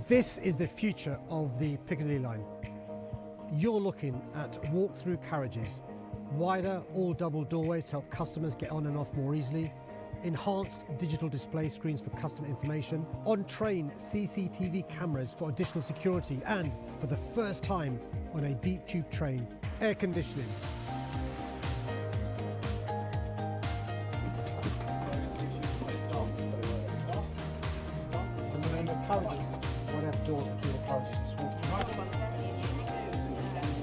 This is the future of the Piccadilly line. You're looking at walk-through carriages, wider all-double doorways to help customers get on and off more easily, enhanced digital display screens for customer information, on-train CCTV cameras for additional security, and for the first time on a deep tube train, air conditioning. And then the carriages won't have doors between the carriages. It's walk-through.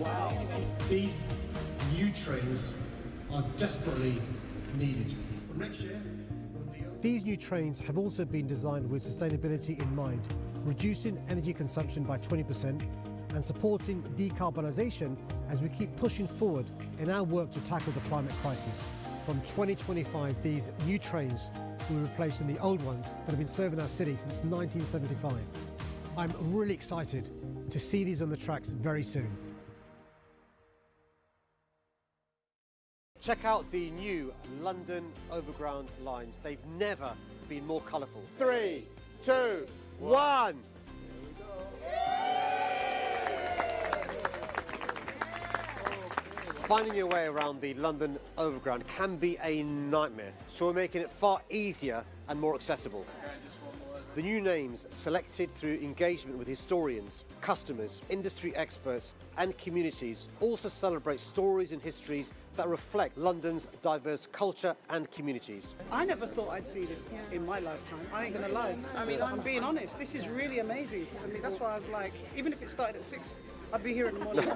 Wow. These new trains are desperately needed. From next year, these new trains have also been designed with sustainability in mind, reducing energy consumption by 20% and supporting decarbonisation as we keep pushing forward in our work to tackle the climate crisis. From 2025, these new trains will be replacing the old ones that have been serving our city since 1975. I'm really excited to see these on the tracks very soon. Check out the new London Overground lines. They've never been more colourful. 3, 2, 1. Finding your way around the London Overground can be a nightmare, so we're making it far easier and more accessible. The new names selected through engagement with historians, customers, industry experts and communities all to celebrate stories and histories that reflect London's diverse culture and communities. I never thought I'd see this in my lifetime. I ain't gonna lie. I mean, I'm being honest. This is really amazing. I mean, that's why I was like, even if it started at 6, I'd be here in the morning.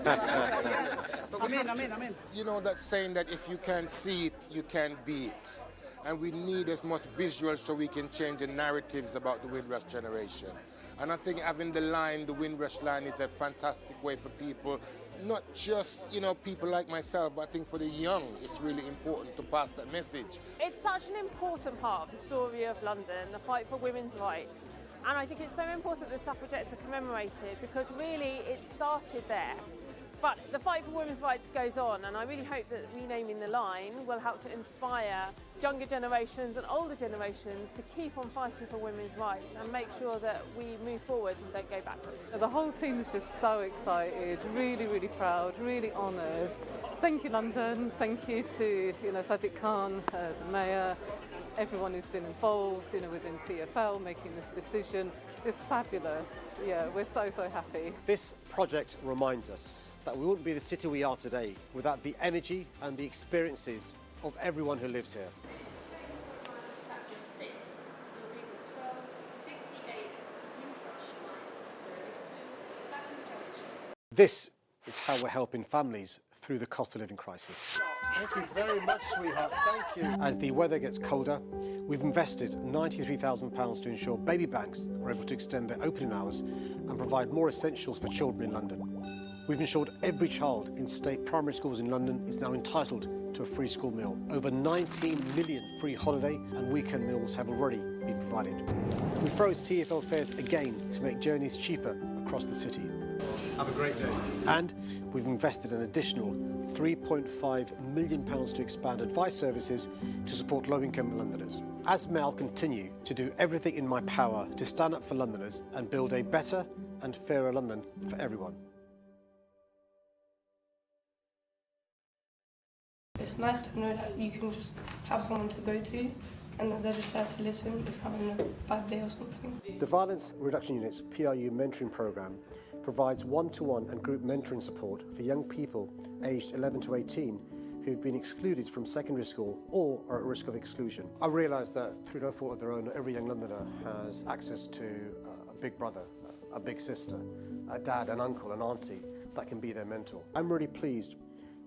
I'm in. You know that saying that if you can see it, you can be it. And we need as much visual so we can change the narratives about the Windrush generation. And I think having the Windrush line is a fantastic way for people, not just, people like myself, but I think for the young, it's really important to pass that message. It's such an important part of the story of London, the fight for women's rights. And I think it's so important that suffragettes are commemorated because really it started there. But the fight for women's rights goes on, and I really hope that renaming the line will help to inspire younger generations and older generations to keep on fighting for women's rights and make sure that we move forwards and don't go backwards. The whole team is just so excited, really, really proud, really honoured. Thank you, London. Thank you to Sadiq Khan, the Mayor, everyone who's been involved within TfL making this decision. It's fabulous. Yeah, we're so happy. This project reminds us that we wouldn't be the city we are today without the energy and the experiences of everyone who lives here. This is how we're helping families through the cost of living crisis. Thank you very much, sweetheart. Thank you. As the weather gets colder, we've invested £93,000 to ensure baby banks are able to extend their opening hours and provide more essentials for children in London. We've ensured every child in state primary schools in London is now entitled to a free school meal. Over 19 million free holiday and weekend meals have already been provided. We froze TfL fares again to make journeys cheaper across the city. Have a great day. And we've invested an additional £3.5 million to expand advice services to support low-income Londoners. As Mayor, I'll continue to do everything in my power to stand up for Londoners and build a better and fairer London for everyone. It's nice to know that you can just have someone to go to and that they're just there to listen if you're having a bad day or something. The Violence Reduction Unit's PRU mentoring programme provides one-to-one and group mentoring support for young people aged 11 to 18 who've been excluded from secondary school or are at risk of exclusion. I realise that through no fault of their own, not every young Londoner has access to a big brother, a big sister, a dad, an uncle, an auntie that can be their mentor. I'm really pleased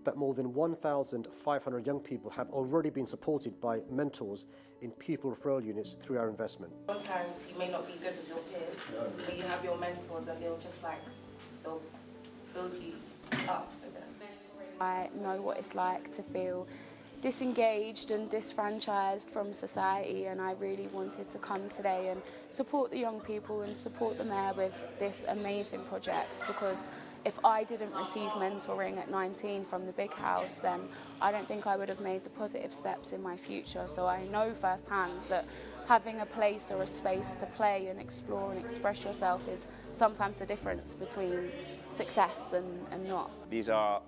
that more than 1,500 young people have already been supported by mentors in pupil referral units through our investment. Sometimes you may not be good with your peers, but you have your mentors and they'll build you up with them. I know what it's like to feel disengaged and disfranchised from society, and I really wanted to come today and support the young people and support the Mayor with this amazing project because if I didn't receive mentoring at 19 from the big house, then I don't think I would have made the positive steps in my future. So I know firsthand that having a place or a space to play and explore and express yourself is sometimes the difference between success and not. These are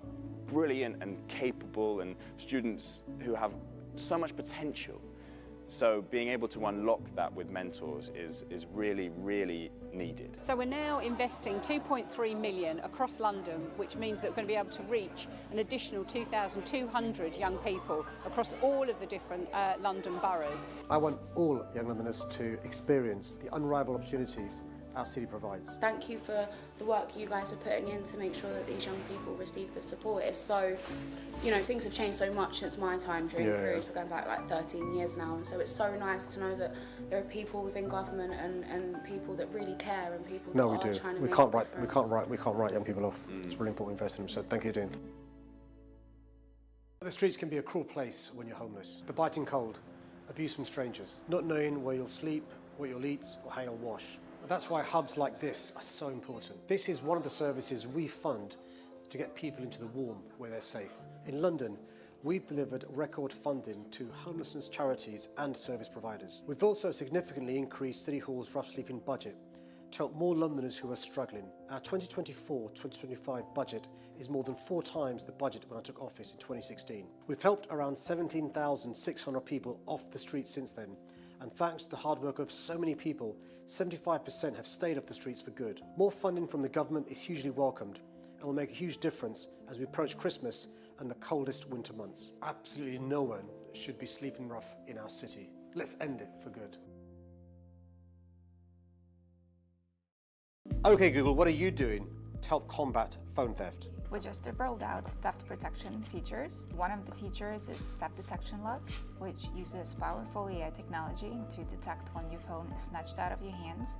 brilliant and capable and students who have so much potential. So being able to unlock that with mentors is really, really needed. So we're now investing 2.3 million across London, which means that we're going to be able to reach an additional 2,200 young people across all of the different London boroughs. I want all young Londoners to experience the unrivaled opportunities our city provides. Thank you for the work you guys are putting in to make sure that these young people receive the support. It's so, you know, things have changed so much since my time during careers. We're going back like 13 years now, and so it's so nice to know that there are people within government and people that really care and people that are trying to make a difference. We can't write young people off. It's really important to invest in them. So thank you, Dean. The streets can be a cruel place when you're homeless. The biting cold, abuse from strangers, not knowing where you'll sleep, what you'll eat, or how you'll wash. That's why hubs like this are so important. This is one of the services we fund to get people into the warm where they're safe. In London, we've delivered record funding to homelessness charities and service providers. We've also significantly increased City Hall's rough sleeping budget to help more Londoners who are struggling. Our 2024-2025 budget is more than 4 times the budget when I took office in 2016. We've helped around 17,600 people off the streets since then, and thanks to the hard work of so many people, 75% have stayed off the streets for good. More funding from the government is hugely welcomed and will make a huge difference as we approach Christmas and the coldest winter months. Absolutely no one should be sleeping rough in our city. Let's end it for good. Okay, Google, what are you doing to help combat phone theft? We just rolled out theft protection features. One of the features is theft detection lock, which uses powerful AI technology to detect when your phone is snatched out of your hands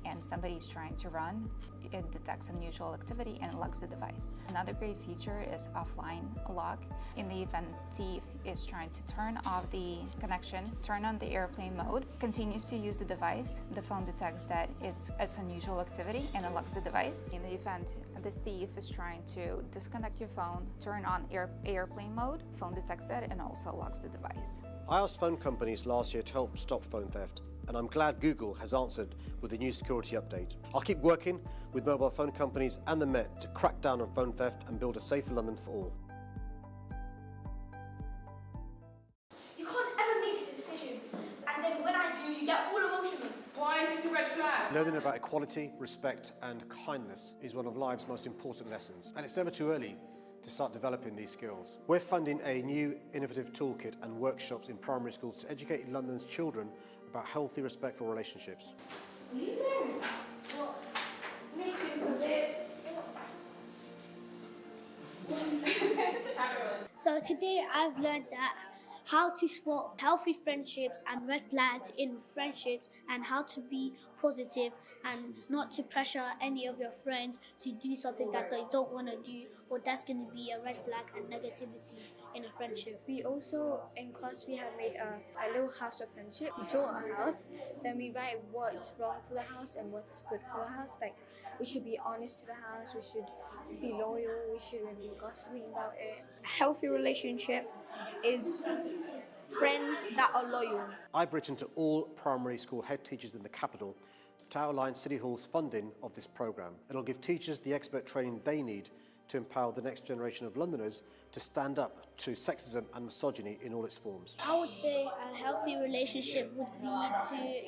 and somebody is trying to run. It detects unusual activity and locks the device. Another great feature is offline lock. In the event thief is trying to turn off the connection, turn on the airplane mode, continues to use the device, the phone detects that it's unusual activity and it locks the device. In the event the thief is trying to disconnect your phone, turn on airplane mode, phone detects that and also locks the device. I asked phone companies last year to help stop phone theft, and I'm glad Google has answered with a new security update. I'll keep working with mobile phone companies and the Met to crack down on phone theft and build a safer London for all. You can't ever make a decision, and then when I do, you get all emotional. Why is it a red flag? Learning about equality, respect and kindness is one of life's most important lessons, and it's never too early to start developing these skills. We're funding a new innovative toolkit and workshops in primary schools to educate London's children about healthy, respectful relationships. Will you marry? What makes you a bit... So today I've learned that how to spot healthy friendships and red flags in friendships, and how to be positive and not to pressure any of your friends to do something that they don't want to do, or that's going to be a red flag and negativity in a friendship. We also, in class, we have made a little house of friendship. We draw a house, then we write what's wrong for the house and what's good for the house. Like, we should be honest to the house, we should be loyal, we shouldn't be gossiping about it. A healthy relationship is friends that are loyal. I've written to all primary school head teachers in the capital to outline City Hall's funding of this programme. It'll give teachers the expert training they need to empower the next generation of Londoners to stand up to sexism and misogyny in all its forms. I would say a healthy relationship would be to,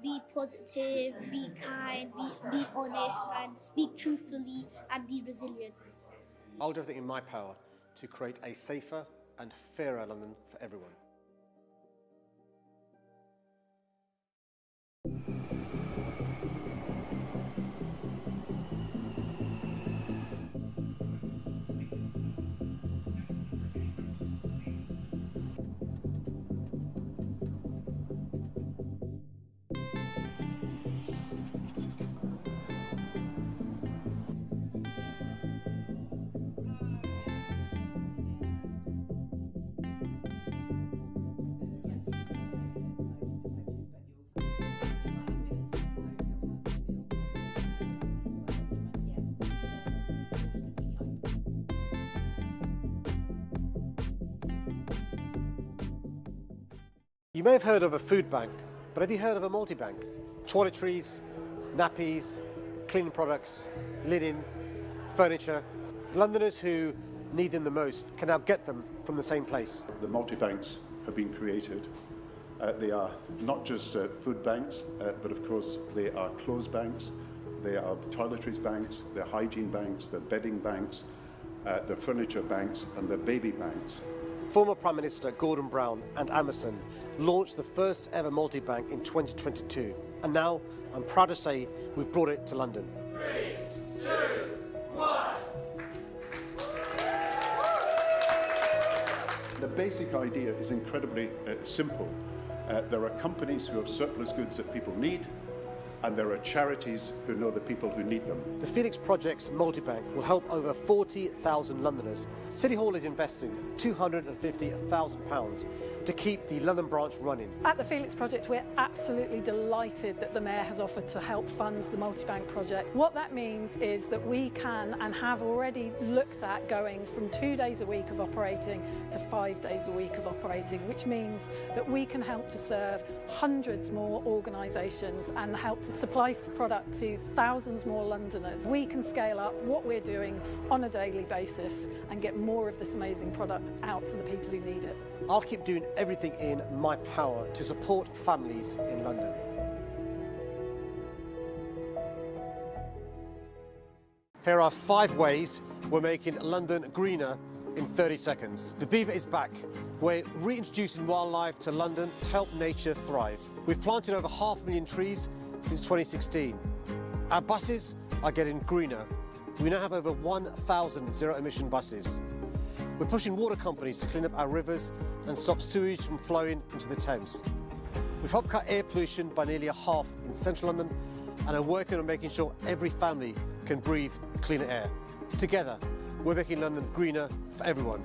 be positive, be kind, be honest, and speak truthfully and be resilient. I'll do everything in my power to create a safer and fairer London for everyone. You may have heard of a food bank, but have you heard of a multi-bank? Toiletries, nappies, cleaning products, linen, furniture. Londoners who need them the most can now get them from the same place. The multi-banks have been created. They are not just food banks, but of course they are clothes banks, they are toiletries banks, they're hygiene banks, they're bedding banks, they're furniture banks, and they're baby banks. Former Prime Minister Gordon Brown and Amazon launched the first ever multi-bank in 2022. And now I'm proud to say we've brought it to London. 3, 2, 1. The basic idea is incredibly simple. There are companies who have surplus goods that people need, and there are charities who know the people who need them. The Felix Project's multi-bank will help over 40,000 Londoners. City Hall is investing £250,000 to keep the London branch running. At the Felix Project, we're absolutely delighted that the Mayor has offered to help fund the multi-bank project. What that means is that we can and have already looked at going from 2 days a week of operating to 5 days a week of operating, which means that we can help to serve hundreds more organisations and help to supply product to thousands more Londoners. We can scale up what we're doing on a daily basis and get more of this amazing product out to the people who need it. I'll keep doing everything in my power to support families in London. Here are 5 ways we're making London greener in 30 seconds. The beaver is back. We're reintroducing wildlife to London to help nature thrive. We've planted over 500,000 trees since 2016. Our buses are getting greener. We now have over 1,000 zero-emission buses. We're pushing water companies to clean up our rivers and stop sewage from flowing into the Thames. We've helped cut air pollution by nearly a half in central London and are working on making sure every family can breathe cleaner air. Together, we're making London greener for everyone.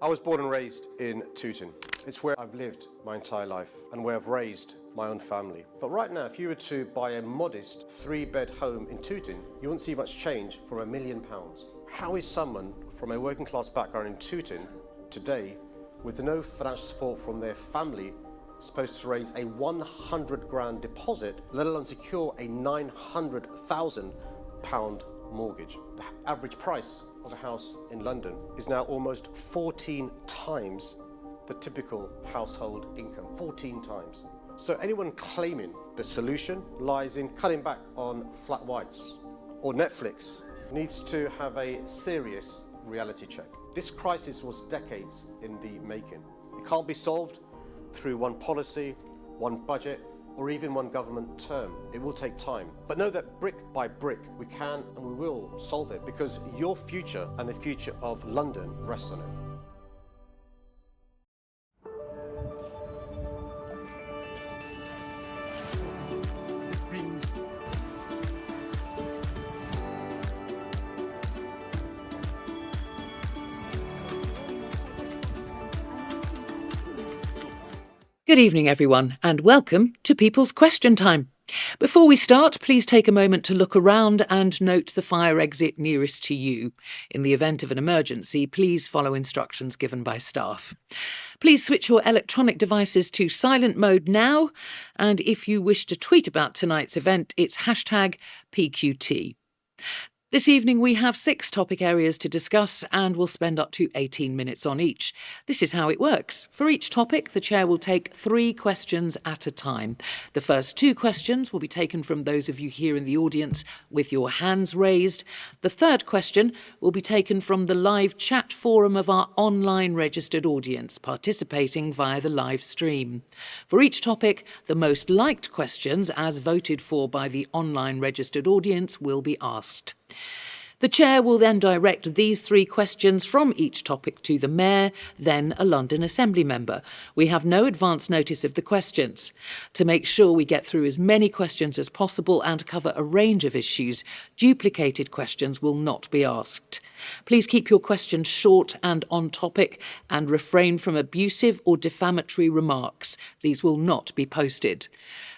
I was born and raised in Tooting. It's where I've lived my entire life and where I've raised my own family. But right now, if you were to buy a modest 3-bed home in Tooting, you won't see much change for £1 million. How is someone from a working class background in Tooting today, with no financial support from their family, supposed to raise a 100 grand deposit, let alone secure a £900,000 mortgage? The average price of a house in London is now almost 14 times the typical household income. 14 times. So anyone claiming the solution lies in cutting back on flat whites or Netflix needs to have a serious reality check. This crisis was decades in the making. It can't be solved through one policy, one budget, or even one government term. It will take time. But know that brick by brick, we can and we will solve it, because your future and the future of London rests on it. Good evening, everyone, and welcome to People's Question Time. Before we start, please take a moment to look around and note the fire exit nearest to you. In the event of an emergency, please follow instructions given by staff. Please switch your electronic devices to silent mode now, and if you wish to tweet about tonight's event, it's #PQT. This evening we have 6 topic areas to discuss and we'll spend up to 18 minutes on each. This is how it works. For each topic, the Chair will take 3 questions at a time. The first 2 questions will be taken from those of you here in the audience with your hands raised. The third question will be taken from the live chat forum of our online registered audience participating via the live stream. For each topic, the most liked questions, as voted for by the online registered audience, will be asked. The Chair will then direct these 3 questions from each topic to the Mayor, then a London Assembly member. We have no advance notice of the questions. To make sure we get through as many questions as possible and cover a range of issues, duplicated questions will not be asked. Please keep your questions short and on topic and refrain from abusive or defamatory remarks. These will not be posted.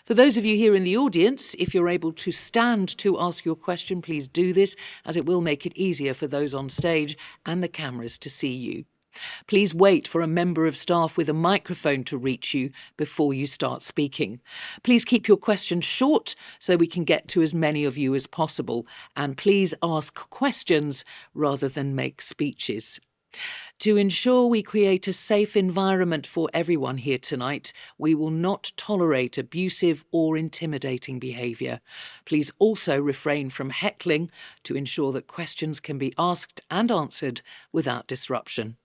For those of you here in the audience, if you're able to stand to ask your question, please do this, as it will make it easier for those on stage and the cameras to see you. Please wait for a member of staff with a microphone to reach you before you start speaking. Please keep your questions short so we can get to as many of you as possible, and please ask questions rather than make speeches. To ensure we create a safe environment for everyone here tonight, we will not tolerate abusive or intimidating behaviour. Please also refrain from heckling to ensure that questions can be asked and answered without disruption.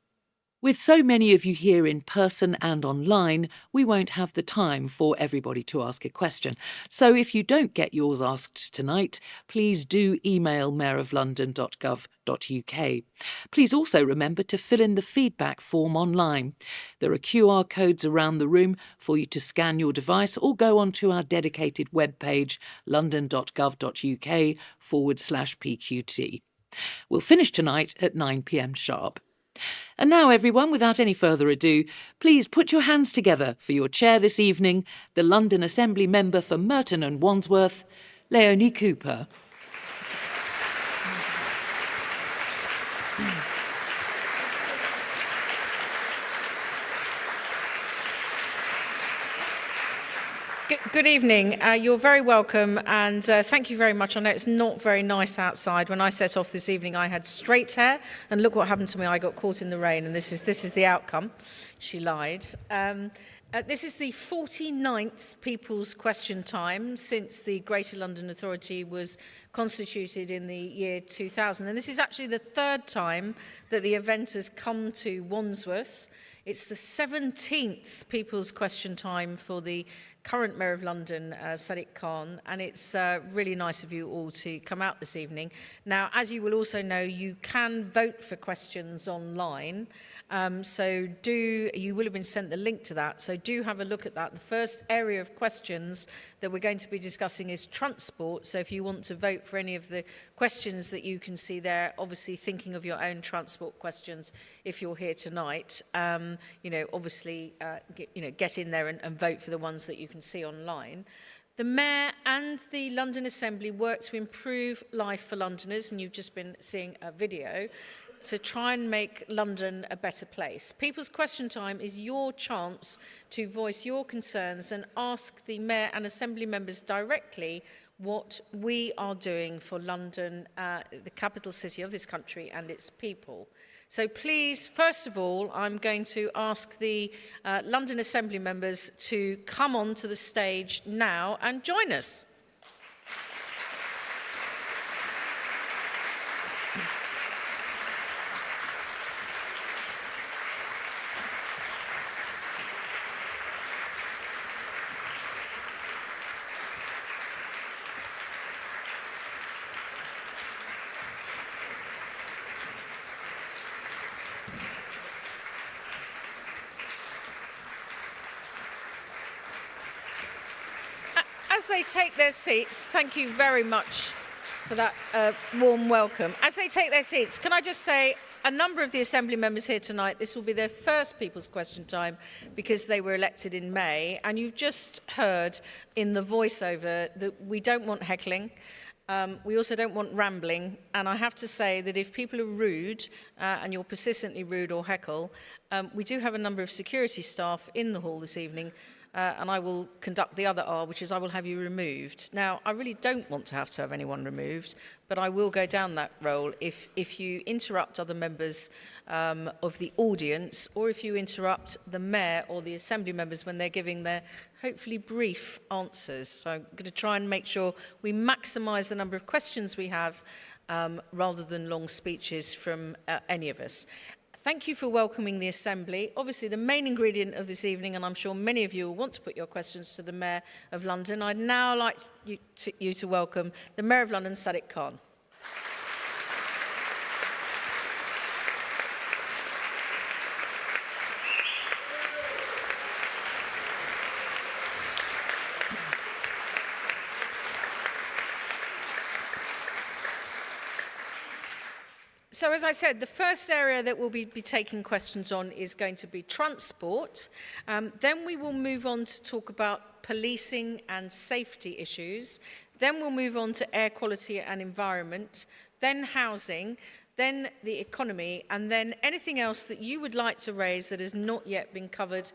With so many of you here in person and online, we won't have the time for everybody to ask a question. So if you don't get yours asked tonight, please do email mayoroflondon.gov.uk. Please also remember to fill in the feedback form online. There are QR codes around the room for you to scan your device or go onto our dedicated webpage, london.gov.uk/PQT. We'll finish tonight at 9 p.m. sharp. And now, everyone, without any further ado, please put your hands together for your chair this evening, the London Assembly member for Merton and Wandsworth, Leonie Cooper. Good evening. You're very welcome, and thank you very much. I know it's not very nice outside. When I set off this evening, I had straight hair, and look what happened to me. I got caught in the rain, and this is the outcome. She lied. This is the 49th People's Question Time since the Greater London Authority was constituted in the year 2000, and this is actually the 3rd time that the event has come to Wandsworth. It's the 17th People's Question Time for the current Mayor of London, Sadiq Khan, and it's really nice of you all to come out this evening. Now, as you will also know, you can vote for questions online, so you will have been sent the link to that, so do have a look at that. The first area of questions that we're going to be discussing is transport, so if you want to vote for any of the questions that you can see there, obviously thinking of your own transport questions if you're here tonight, obviously get in there and vote for the ones that you can see online. The Mayor and the London Assembly work to improve life for Londoners, and you've just been seeing a video, to try and make London a better place. People's Question Time is your chance to voice your concerns and ask the Mayor and Assembly members directly what we are doing for London, the capital city of this country, and its people. So please, first of all, I'm going to ask the London Assembly members to come on to the stage now and join us. As they take their seats, thank you very much for that warm welcome. As they take their seats, can I just say, a number of the Assembly members here tonight, this will be their first People's Question Time because they were elected in May, and you've just heard in the voiceover that we don't want heckling. We also don't want rambling, and I have to say that if people are rude and you're persistently rude or heckle, we do have a number of security staff in the hall this evening and I will conduct the other R, which is I will have you removed. Now, I really don't want to have anyone removed, but I will go down that role if you interrupt other members of the audience, or if you interrupt the Mayor or the Assembly members when they're giving their hopefully brief answers. So I'm going to try and make sure we maximise the number of questions we have rather than long speeches from any of us. Thank you for welcoming the Assembly. Obviously, the main ingredient of this evening, and I'm sure many of you will want to put your questions to the Mayor of London. I'd now like you to welcome the Mayor of London, Sadiq Khan. So, as I said, the first area that we'll be taking questions on is going to be transport. Then we will move on to talk about policing and safety issues. Then we'll move on to air quality and environment, then housing, then the economy, and then anything else that you would like to raise that has not yet been covered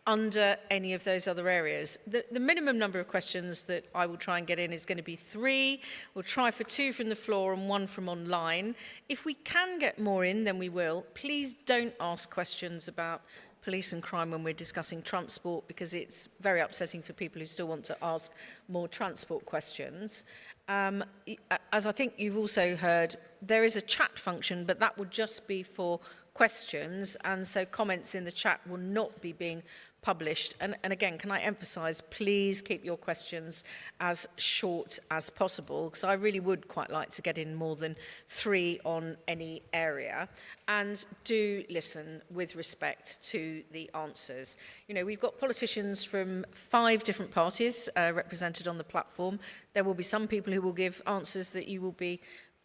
under any of those other areas. The minimum number of questions that I will try and get in is going to be 3. We'll try for 2 from the floor and 1 from online. If we can get more in, then we will. Please don't ask questions about police and crime when we're discussing transport, because it's very upsetting for people who still want to ask more transport questions. As I think you've also heard, there is a chat function, but that will just be for questions, and so comments in the chat will not be being published. And again, can I emphasise, please keep your questions as short as possible, because I really would quite like to get in more than 3 on any area. And do listen with respect to the answers. You know, we've got politicians from 5 different parties represented on the platform. There will be some people who will give answers that you will be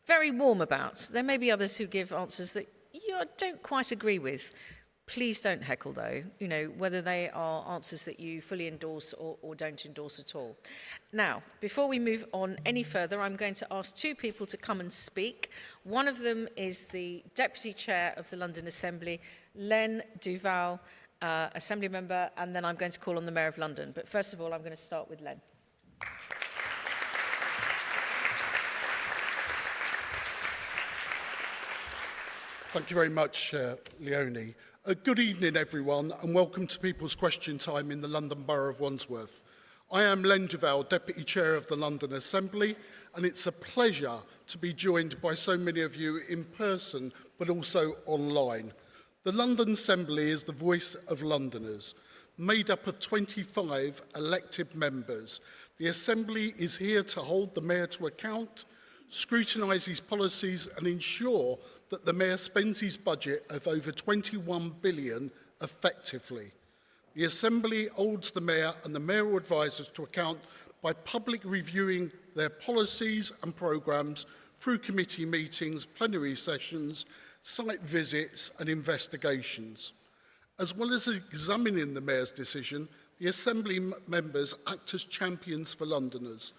very warm about. There may be others who give answers that you don't quite agree with. Please don't heckle, though, you know, whether they are answers that you fully endorse or don't endorse at all. Now, before we move on any further, I'm going to ask 2 people to come and speak. One of them is the Deputy Chair of the London Assembly, Len Duval, Assembly Member, and then I'm going to call on the Mayor of London. But first of all, I'm going to start with Len. Thank you very much, Leonie. Good evening, everyone, and welcome to People's Question Time in the London Borough of Wandsworth. I am Len Duval, Deputy Chair of the London Assembly, and it's a pleasure to be joined by so many of you in person, but also online. The London Assembly is the voice of Londoners, made up of 25 elected members. The Assembly is here to hold the Mayor to account, scrutinise his policies and ensure that the Mayor spends his budget of over 21 billion effectively. The Assembly holds the Mayor and the mayoral advisers to account by public reviewing their policies and programmes through committee meetings, plenary sessions, site visits and investigations. As well as examining the Mayor's decision, the Assembly members act as champions for Londoners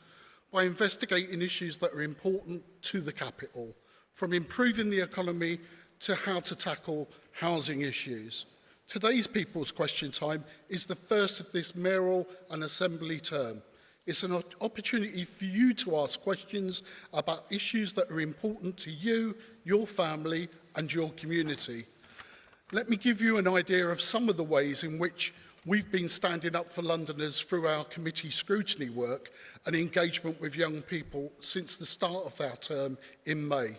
by investigating issues that are important to the capital, from improving the economy to how to tackle housing issues. Today's People's Question Time is the first of this mayoral and Assembly term. It's an opportunity for you to ask questions about issues that are important to you, your family and your community. Let me give you an idea of some of the ways in which we've been standing up for Londoners through our committee scrutiny work and engagement with young people since the start of our term in May.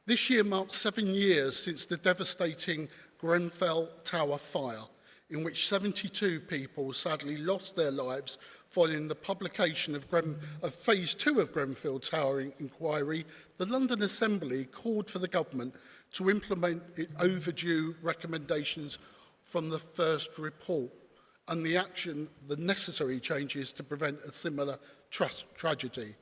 This year marks 7 years since the devastating Grenfell Tower fire, in which 72 people sadly lost their lives following the publication of Phase 2 of Grenfell Tower inquiry. The London Assembly called for the government to implement overdue recommendations from the first report and the necessary changes to prevent a similar tragedy.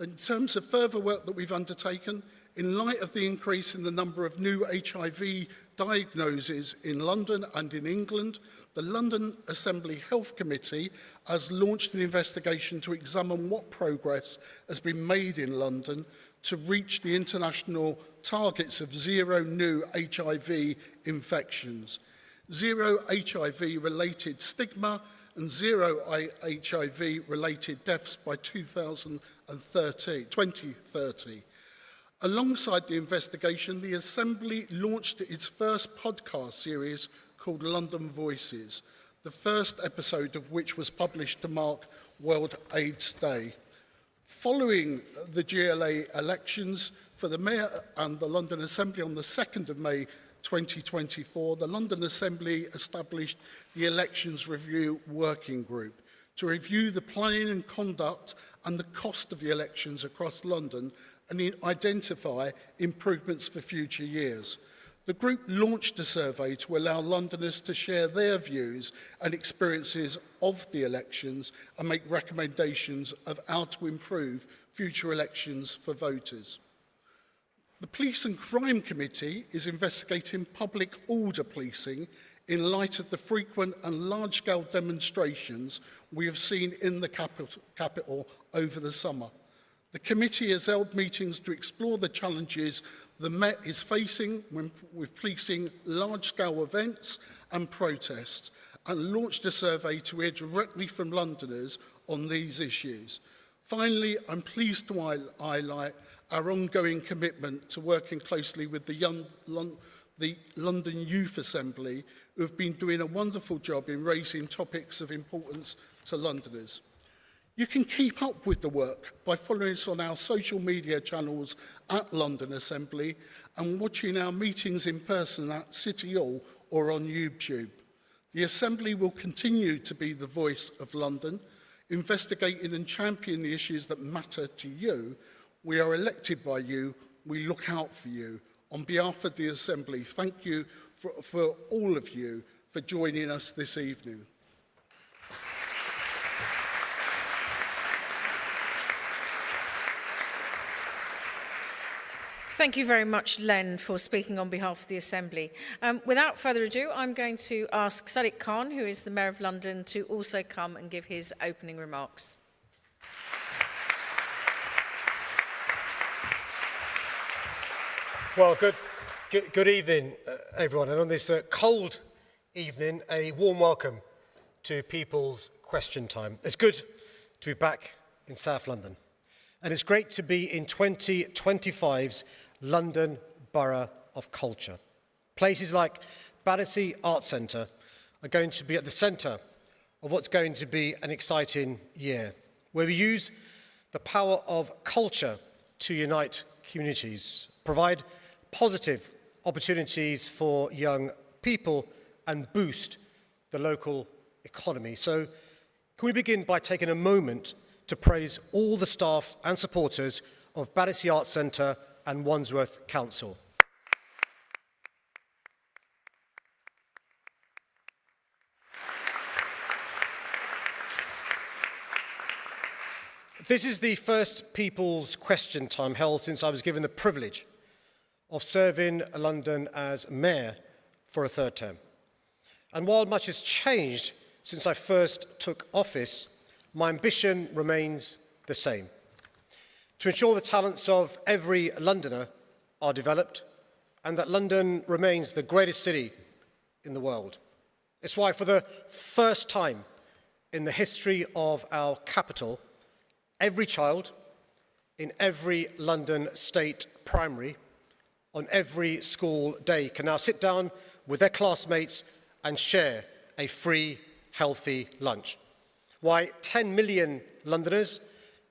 In terms of further work that we've undertaken, in light of the increase in the number of new HIV diagnoses in London and in England, the London Assembly Health Committee has launched an investigation to examine what progress has been made in London to reach the international targets of 0 new HIV infections. zero HIV-related stigma, and zero HIV-related deaths by 2030. Alongside the investigation, the Assembly launched its first podcast series called London Voices, the first episode of which was published to mark World AIDS Day. Following the GLA elections for the Mayor and the London Assembly on the 2nd of May 2024, the London Assembly established the Elections Review Working Group to review the planning and conduct and the cost of the elections across London and identify improvements for future years. The group launched a survey to allow Londoners to share their views and experiences of the elections and make recommendations of how to improve future elections for voters. The Police and Crime Committee is investigating public order policing in light of the frequent and large-scale demonstrations we have seen in the capital over the summer. The committee has held meetings to explore the challenges the Met is facing with policing large-scale events and protests, and launched a survey to hear directly from Londoners on these issues. Finally, I'm pleased to highlight our ongoing commitment to working closely with the London Youth Assembly, who have been doing a wonderful job in raising topics of importance to Londoners. You can keep up with the work by following us on our social media channels at London Assembly and watching our meetings in person at City Hall or on YouTube. The Assembly will continue to be the voice of London, investigating and championing the issues that matter to you. We are elected by you. We look out for you. On behalf of the Assembly, thank you for all of you for joining us this evening. Thank you very much, Len, for speaking on behalf of the Assembly. Without further ado, I'm going to ask Sadiq Khan, who is the Mayor of London, to also come and give his opening remarks. Well, good evening, everyone. And on this cold evening, a warm welcome to People's Question Time. It's good to be back in South London. And it's great to be in 2025's London Borough of Culture. Places like Battersea Arts Centre are going to be at the centre of what's going to be an exciting year, where we use the power of culture to unite communities, provide positive opportunities for young people and boost the local economy. So can we begin by taking a moment to praise all the staff and supporters of Battersea Arts Centre and Wandsworth Council. This is the first People's Question Time held since I was given the privilege of serving London as Mayor for a third term. And while much has changed since I first took office, my ambition remains the same: to ensure the talents of every Londoner are developed and that London remains the greatest city in the world. It's why, for the first time in the history of our capital, every child in every London state primary on every school day can now sit down with their classmates and share a free, healthy lunch. Why 10 million Londoners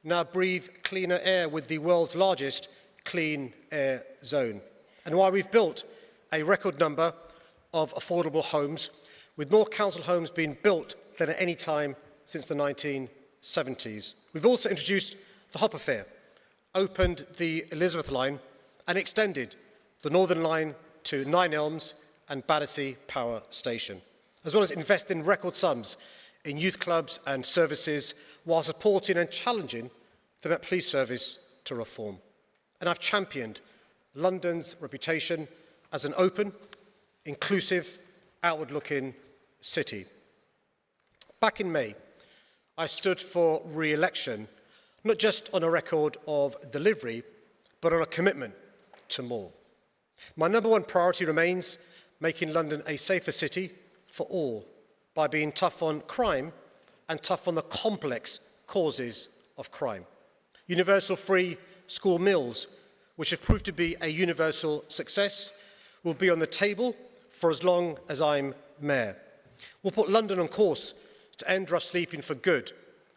now breathe cleaner air with the world's largest clean air zone. And why we've built a record number of affordable homes, with more council homes being built than at any time since the 1970s. We've also introduced the Hopper Fare, opened the Elizabeth line and extended the Northern line to Nine Elms and Battersea Power Station, as well as investing record sums in youth clubs and services while supporting and challenging the Met Police Service to reform. And I've championed London's reputation as an open, inclusive, outward-looking city. Back in May, I stood for re-election, not just on a record of delivery, but on a commitment to more. My number one priority remains making London a safer city for all by being tough on crime and tough on the complex causes of crime. Universal free school meals, which have proved to be a universal success, will be on the table for as long as I'm Mayor. We'll put London on course to end rough sleeping for good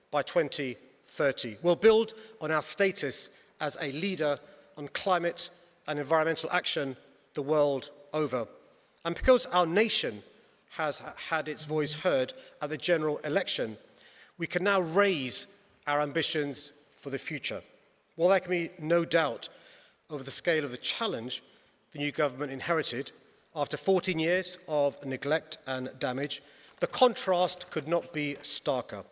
by 2030. We'll build on our status as a leader on climate and environmental action the world over. And because our nation has had its voice heard at the general election, we can now raise our ambitions for the future. While there can be no doubt over the scale of the challenge the new government inherited after 14 years of neglect and damage, the contrast could not be starker.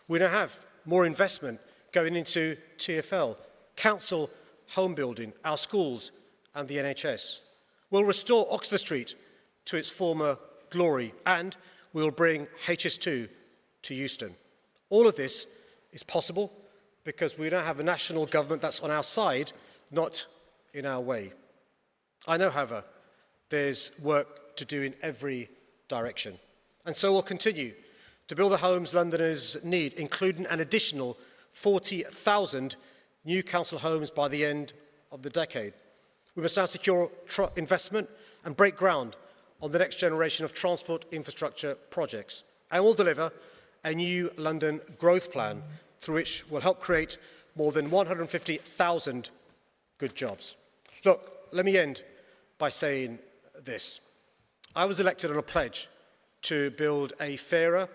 We now have more investment going into TfL, council home building, our schools and the NHS. We'll restore Oxford Street to its former glory, and we'll bring HS2 to Euston. All of this is possible because we now have a national government that's on our side, not in our way. I know, however, there's work to do in every direction, and so we'll continue to build the homes Londoners need, including an additional 40,000 new council homes by the end of the decade. We must now secure investment and break ground on the next generation of transport infrastructure projects. And we'll deliver a new London growth plan through which we'll help create more than 150,000 good jobs. Look, let me end by saying this. I was elected on a pledge to build a fairer,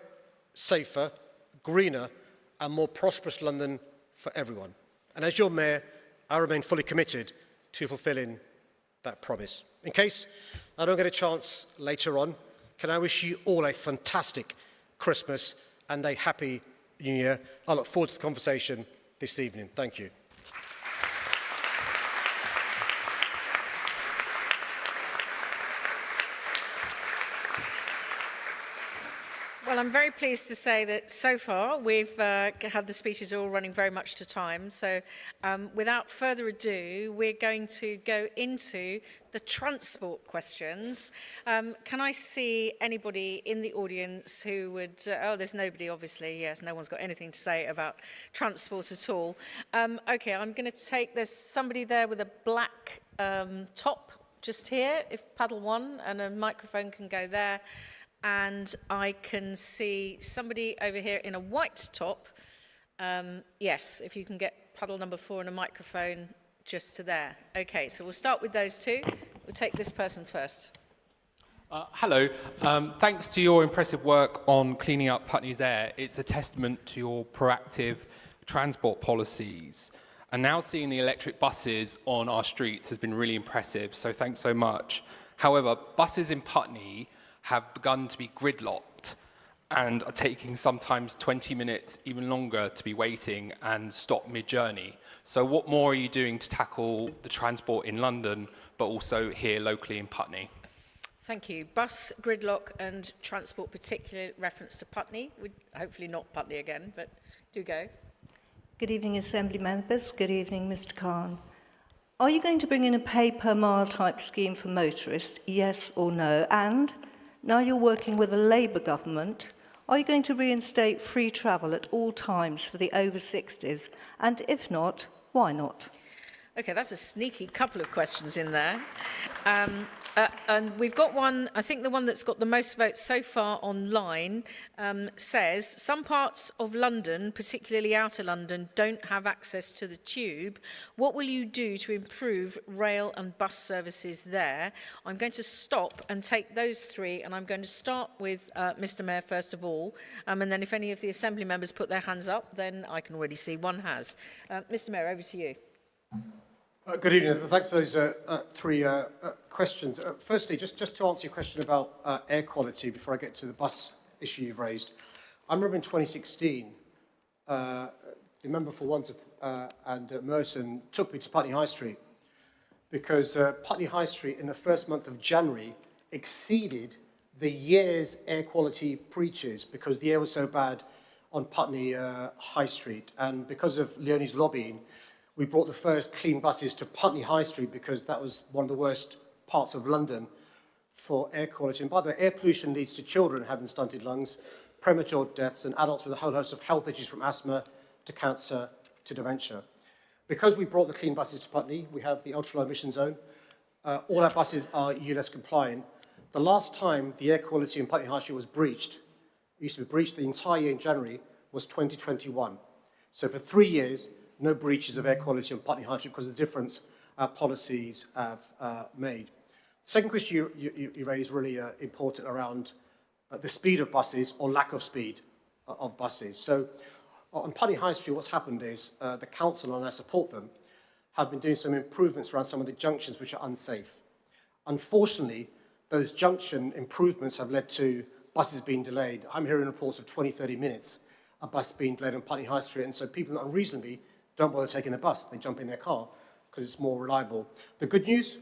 safer, greener and more prosperous London for everyone. And as your Mayor, I remain fully committed to fulfilling that promise. In case I don't get a chance later on, can I wish you all a fantastic Christmas and a happy New Year. I look forward to the conversation this evening. Thank you. Well, I'm very pleased to say that so far we've had the speeches all running very much to time. So without further ado, we're going to go into the transport questions. Can I see anybody in the audience who would... oh, there's nobody, obviously. Yes, no one's got anything to say about transport at all. OK, I'm going to take... There's somebody there with a black top just here, if paddle one, and a microphone can go there. And I can see somebody over here in a white top. Yes, if you can get puddle number 4 and a microphone just to there. OK, so we'll start with those two. We'll take this person first. Hello. Thanks to your impressive work on cleaning up Putney's air, it's a testament to your proactive transport policies. And now seeing the electric buses on our streets has been really impressive, so thanks so much. However, buses in Putney have begun to be gridlocked and are taking sometimes 20 minutes, even longer, to be waiting and stop mid-journey. So what more are you doing to tackle the transport in London, but also here locally in Putney? Thank you. Bus, gridlock and transport, particular reference to Putney. Hopefully not Putney again, but do go. Good evening, Assembly members. Good evening, Mr. Khan. Are you going to bring in a pay per mile type scheme for motorists, yes or no? And now you're working with a Labour government, are you going to reinstate free travel at all times for the over 60s? And if not, why not? OK, that's a sneaky couple of questions in there. And we've got one, I think the one that's got the most votes so far online says, some parts of London, particularly outer London, don't have access to the tube. What will you do to improve rail and bus services there? I'm going to stop and take those three, and I'm going to start with Mr. Mayor first of all. And then if any of the Assembly members put their hands up, then I can already see one has. Mr. Mayor, over to you. Good evening. Thanks for those three questions. Firstly, just to answer your question about air quality before I get to the bus issue you've raised. I remember in 2016, the member for Wandsworth and Merton took me to Putney High Street because Putney High Street in the first month of January exceeded the year's air quality breaches because the air was so bad on Putney High Street. And because of Leonie's lobbying, we brought the first clean buses to Putney High Street because that was one of the worst parts of London for air quality. And by the way, air pollution leads to children having stunted lungs, premature deaths, and adults with a whole host of health issues from asthma to cancer to dementia. Because we brought the clean buses to Putney, we have the ultra-low emission zone. All our buses are ULEZ compliant. The last time the air quality in Putney High Street was breached, it used to be breached the entire year in January, was 2021. So for 3 years, no breaches of air quality on Putney High Street because of the difference our policies have made. The second question you raised is really important around the speed of buses or lack of speed of buses. So on Putney High Street, what's happened is the council, and I support them, have been doing some improvements around some of the junctions which are unsafe. Unfortunately, those junction improvements have led to buses being delayed. I'm hearing reports of 20, 30 minutes, a bus being delayed on Putney High Street, and so people unreasonably don't bother taking the bus. They jump in their car because it's more reliable. The good news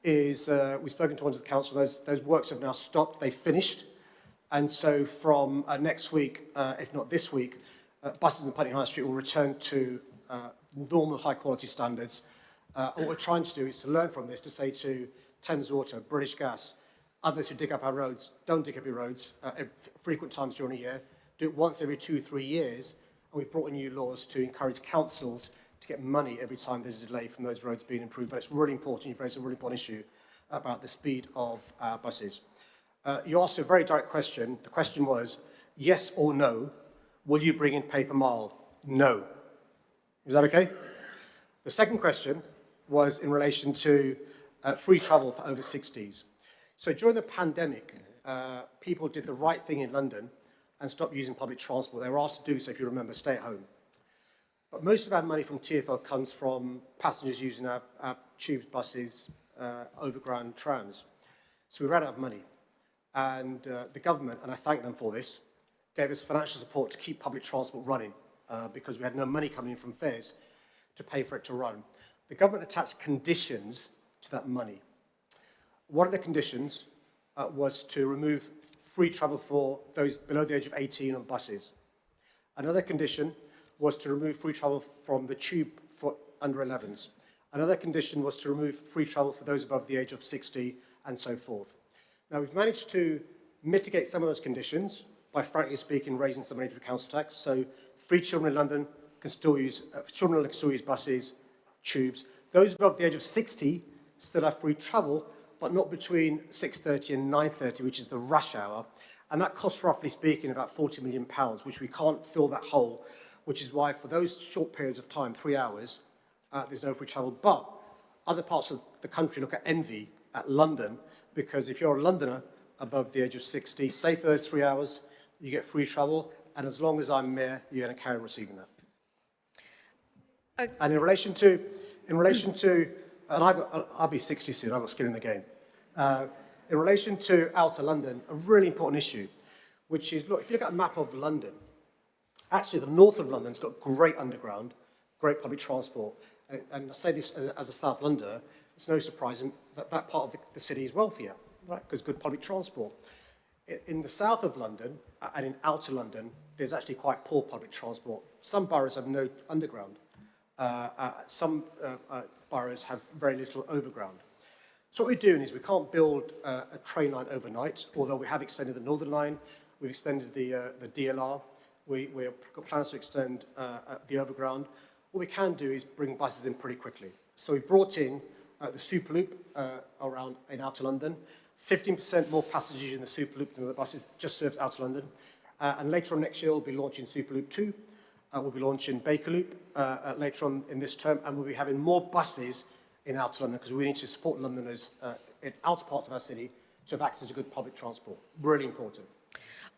is we've spoken to one of the council, those works have now stopped, they've finished, and so from next week, if not this week, buses in Putney High Street will return to normal high quality standards. What we're trying to do is to learn from this, to say to Thames Water, British Gas, others who dig up our roads, don't dig up your roads at frequent times during a year, do it once every 2-3 years, and we've brought in new laws to encourage councils to get money every time there's a delay from those roads being improved. But it's really important, you've raised a really important issue about the speed of our buses. You asked a very direct question. The question was, yes or no, will you bring in paper mile? No. Is that okay? The second question was in relation to free travel for over 60s. So during the pandemic, people did the right thing in London and stopped using public transport. They were asked to do so, if you remember, stay at home. But most of our money from TfL comes from passengers using our tubes, buses, overground trams. So we ran out of money. And the government, and I thank them for this, gave us financial support to keep public transport running because we had no money coming in from fares to pay for it to run. The government attached conditions to that money. One of the conditions was to remove free travel for those below the age of 18 on buses. Another condition was to remove free travel from the tube for under 11s. Another condition was to remove free travel for those above the age of 60 and so forth. Now, we've managed to mitigate some of those conditions by, frankly speaking, raising some money through council tax. So free children in London can still use, children can still use buses, tubes. Those above the age of 60 still have free travel, but not between 6:30 and 9:30, which is the rush hour. And that costs, roughly speaking, about £40 million, which we can't fill that hole, which is why for those short periods of time, 3 hours, there's no free travel. But other parts of the country look at envy at London, because if you're a Londoner above the age of 60, stay for those 3 hours, you get free travel, and as long as I'm mayor, you're going to carry on receiving that. Okay. And in relation to, and I'll be 60 soon, I've got skin in the game. In relation to outer London, a really important issue, which is, look, if you look at a map of London, actually the north of London's got great underground, great public transport, and I say this as a South Londoner, it's no surprise that that part of the city is wealthier, right, because good public transport. In the south of London and in outer London, there's actually quite poor public transport. Some boroughs have no underground. Some boroughs have very little overground. So what we're doing is we can't build a train line overnight, although we have extended the Northern Line, we've extended the DLR, we've got plans to extend the overground. What we can do is bring buses in pretty quickly. So we've brought in the Superloop around in outer London, 15% more passengers in the Superloop than the buses, just serves outer London. And later on next year, we'll be launching Superloop 2. We'll be launching Bakerloop later on in this term, and we'll be having more buses in outer London because we need to support Londoners in outer parts of our city to have access to good public transport. Really important.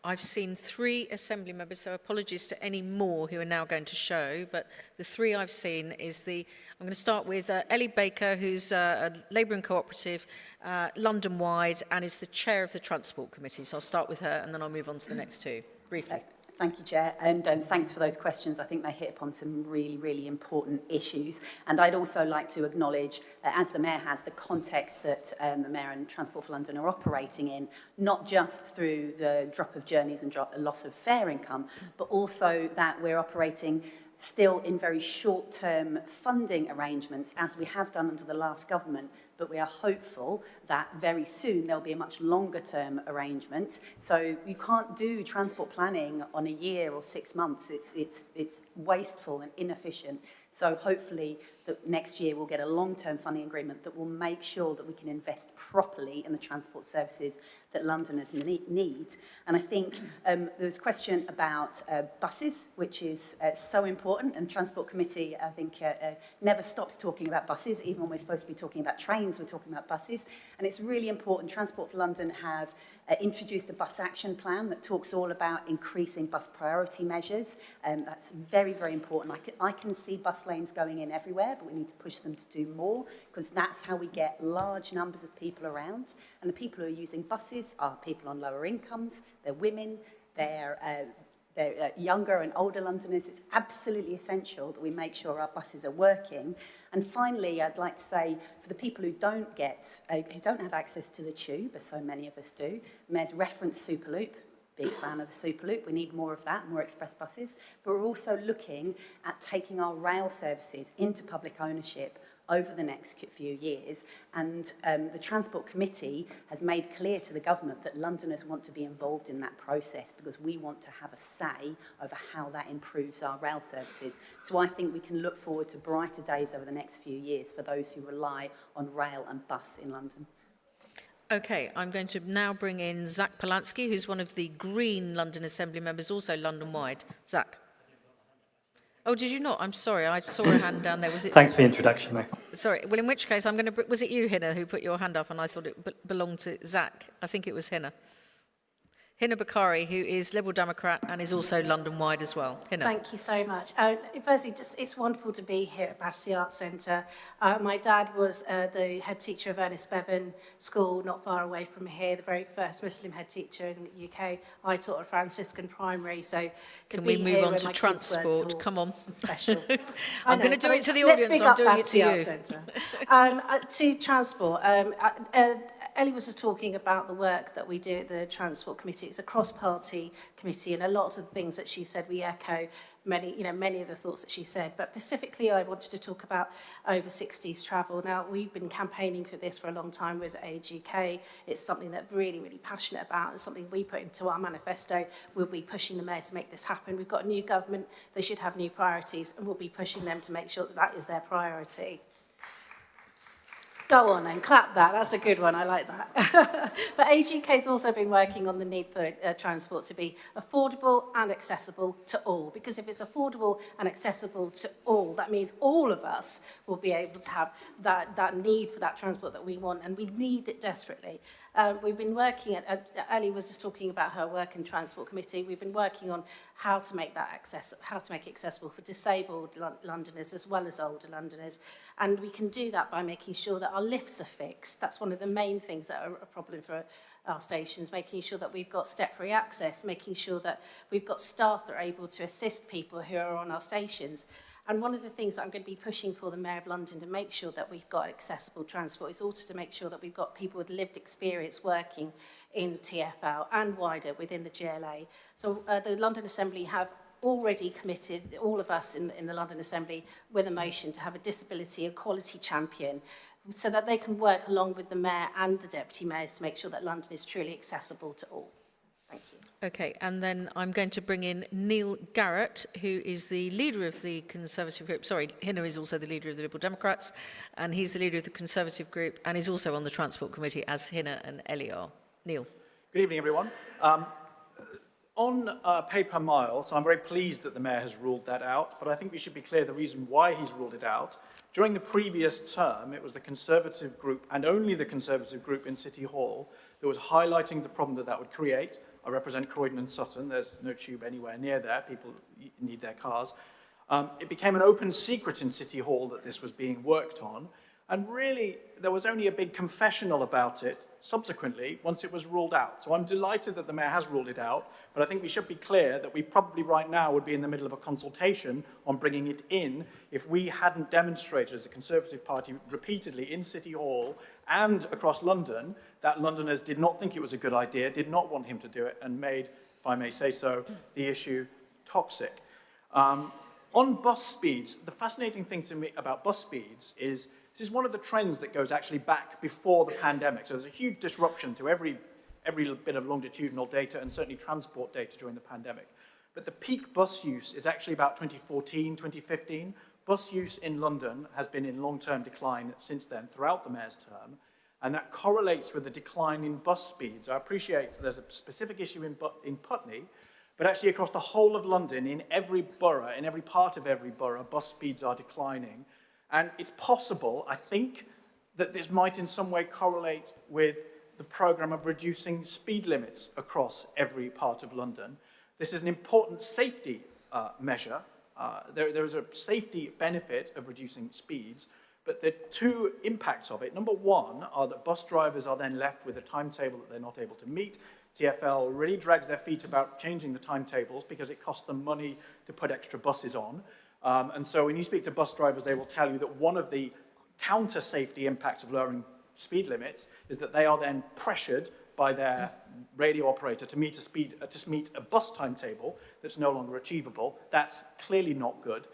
I've seen 3 Assembly members, so apologies to any more who are now going to show, but the 3 I've seen is I'm going to start with Ellie Baker, who's a Labour and Cooperative, London-wide, and is the chair of the Transport Committee. So I'll start with her, and then I'll move on to the next 2, briefly. Thank you, Chair, and thanks for those questions. I think they hit upon some really, really important issues. And I'd also like to acknowledge, as the Mayor has, the context that the Mayor and Transport for London are operating in, not just through the drop of journeys and loss of fare income, but also that we're operating still in very short-term funding arrangements, as we have done under the last government, but we are hopeful that very soon there'll be a much longer-term arrangement. So you can't do transport planning on a year or 6 months. It's wasteful and inefficient. So hopefully that next year we'll get a long-term funding agreement that will make sure that we can invest properly in the transport services that Londoners need. And I think there was a question about buses, which is so important, and the Transport Committee, I think, never stops talking about buses. Even when we're supposed to be talking about trains, we're talking about buses. And it's really important. Transport for London have introduced a bus action plan that talks all about increasing bus priority measures. That's very, very important. I can see bus lanes going in everywhere, but we need to push them to do more, because that's how we get large numbers of people around. And the people who are using buses are people on lower incomes, they're women, they're younger and older Londoners. It's absolutely essential that we make sure our buses are working. And finally, I'd like to say, for the people who don't have access to the tube, as so many of us do, Mayor's referenced Superloop. Big fan of the Superloop. We need more of that, more express buses. But we're also looking at taking our rail services into public ownership over the next few years. And the Transport Committee has made clear to the government that Londoners want to be involved in that process, because we want to have a say over how that improves our rail services. So I think we can look forward to brighter days over the next few years for those who rely on rail and bus in London. Okay, I'm going to now bring in Zach Polansky, who's one of the Green London Assembly members, also London-wide. Zach. Oh, did you not? I'm sorry, I saw a hand down there. Was it? Thanks for the introduction, mate. Sorry, well, in which case, I'm going to... Was it you, Hina, who put your hand up, and I thought it belonged to Zach? I think it was Hina. Hina Bakari, who is Liberal Democrat and is also London-wide as well. Hina. Thank you so much. Firstly, it's wonderful to be here at Battersea Arts Centre. My dad was the head teacher of Ernest Bevan School, not far away from here, the very first Muslim head teacher in the UK. I taught at Franciscan Primary, so Can we move on to transport? Come on. Special. I'm going to do it to the audience, I'm doing it to you. To transport, Ellie was just talking about the work that we do at the Transport Committee. It's a cross-party committee, and a lot of the things that she said, we echo many of the thoughts that she said. But specifically, I wanted to talk about over 60s travel. Now, we've been campaigning for this for a long time with Age UK. It's something that we're really, really passionate about. It's something we put into our manifesto. We'll be pushing the Mayor to make this happen. We've got a new government. They should have new priorities, and we'll be pushing them to make sure that that is their priority. Go on and clap that. That's a good one. I like that. But Age UK has also been working on the need for transport to be affordable and accessible to all. Because if it's affordable and accessible to all, that means all of us will be able to have that need for that transport that we want, and we need it desperately. We've been working at Ellie was just talking about her work in Transport Committee. We've been working on how to make that how to make it accessible for disabled Londoners as well as older Londoners. And we can do that by making sure that our lifts are fixed. That's one of the main things that are a problem for our stations, making sure that we've got step-free access, making sure that we've got staff that are able to assist people who are on our stations. And one of the things that I'm going to be pushing for the Mayor of London to make sure that we've got accessible transport is also to make sure that we've got people with lived experience working in TfL and wider within the GLA. So the London Assembly have already committed, all of us in the London Assembly, with a motion to have a disability equality champion so that they can work along with the Mayor and the Deputy Mayors to make sure that London is truly accessible to all. Thank you. Okay, and then I'm going to bring in Neil Garrett, who is the leader of the Conservative group. Sorry, Hina is also the leader of the Liberal Democrats, and he's the leader of the Conservative group, and he's also on the Transport Committee, as Hina and Ellie are. Neil. Good evening, everyone. On pay-per mile, so I'm very pleased that the Mayor has ruled that out, but I think we should be clear the reason why he's ruled it out. During the previous term, it was the Conservative group, and only the Conservative group in City Hall, that was highlighting the problem that that would create. I represent Croydon and Sutton. There's no tube anywhere near there. People need their cars. It became an open secret in City Hall that this was being worked on. And really, there was only a big confessional about it subsequently once it was ruled out. So I'm delighted that the Mayor has ruled it out, but I think we should be clear that we probably right now would be in the middle of a consultation on bringing it in if we hadn't demonstrated as a Conservative Party repeatedly in City Hall and across London that Londoners did not think it was a good idea, did not want him to do it, and made, if I may say so, the issue toxic. On bus speeds, the fascinating thing to me about bus speeds is this is one of the trends that goes actually back before the pandemic. So there's a huge disruption to every bit of longitudinal data and certainly transport data during the pandemic. But the peak bus use is actually about 2014, 2015. Bus use in London has been in long-term decline since then, throughout the mayor's term, and that correlates with the decline in bus speeds. I appreciate there's a specific issue in Putney, but actually across the whole of London, in every borough, in every part of every borough, bus speeds are declining. And it's possible, I think, that this might in some way correlate with the programme of reducing speed limits across every part of London. This is an important safety measure. There is a safety benefit of reducing speeds, but the two impacts of it, number one, are that bus drivers are then left with a timetable that they're not able to meet. TfL really drags their feet about changing the timetables because it costs them money to put extra buses on. And so when you speak to bus drivers, they will tell you that one of the counter-safety impacts of lowering speed limits is that they are then pressured by their radio operator to meet a bus timetable that's no longer achievable. That's clearly not good.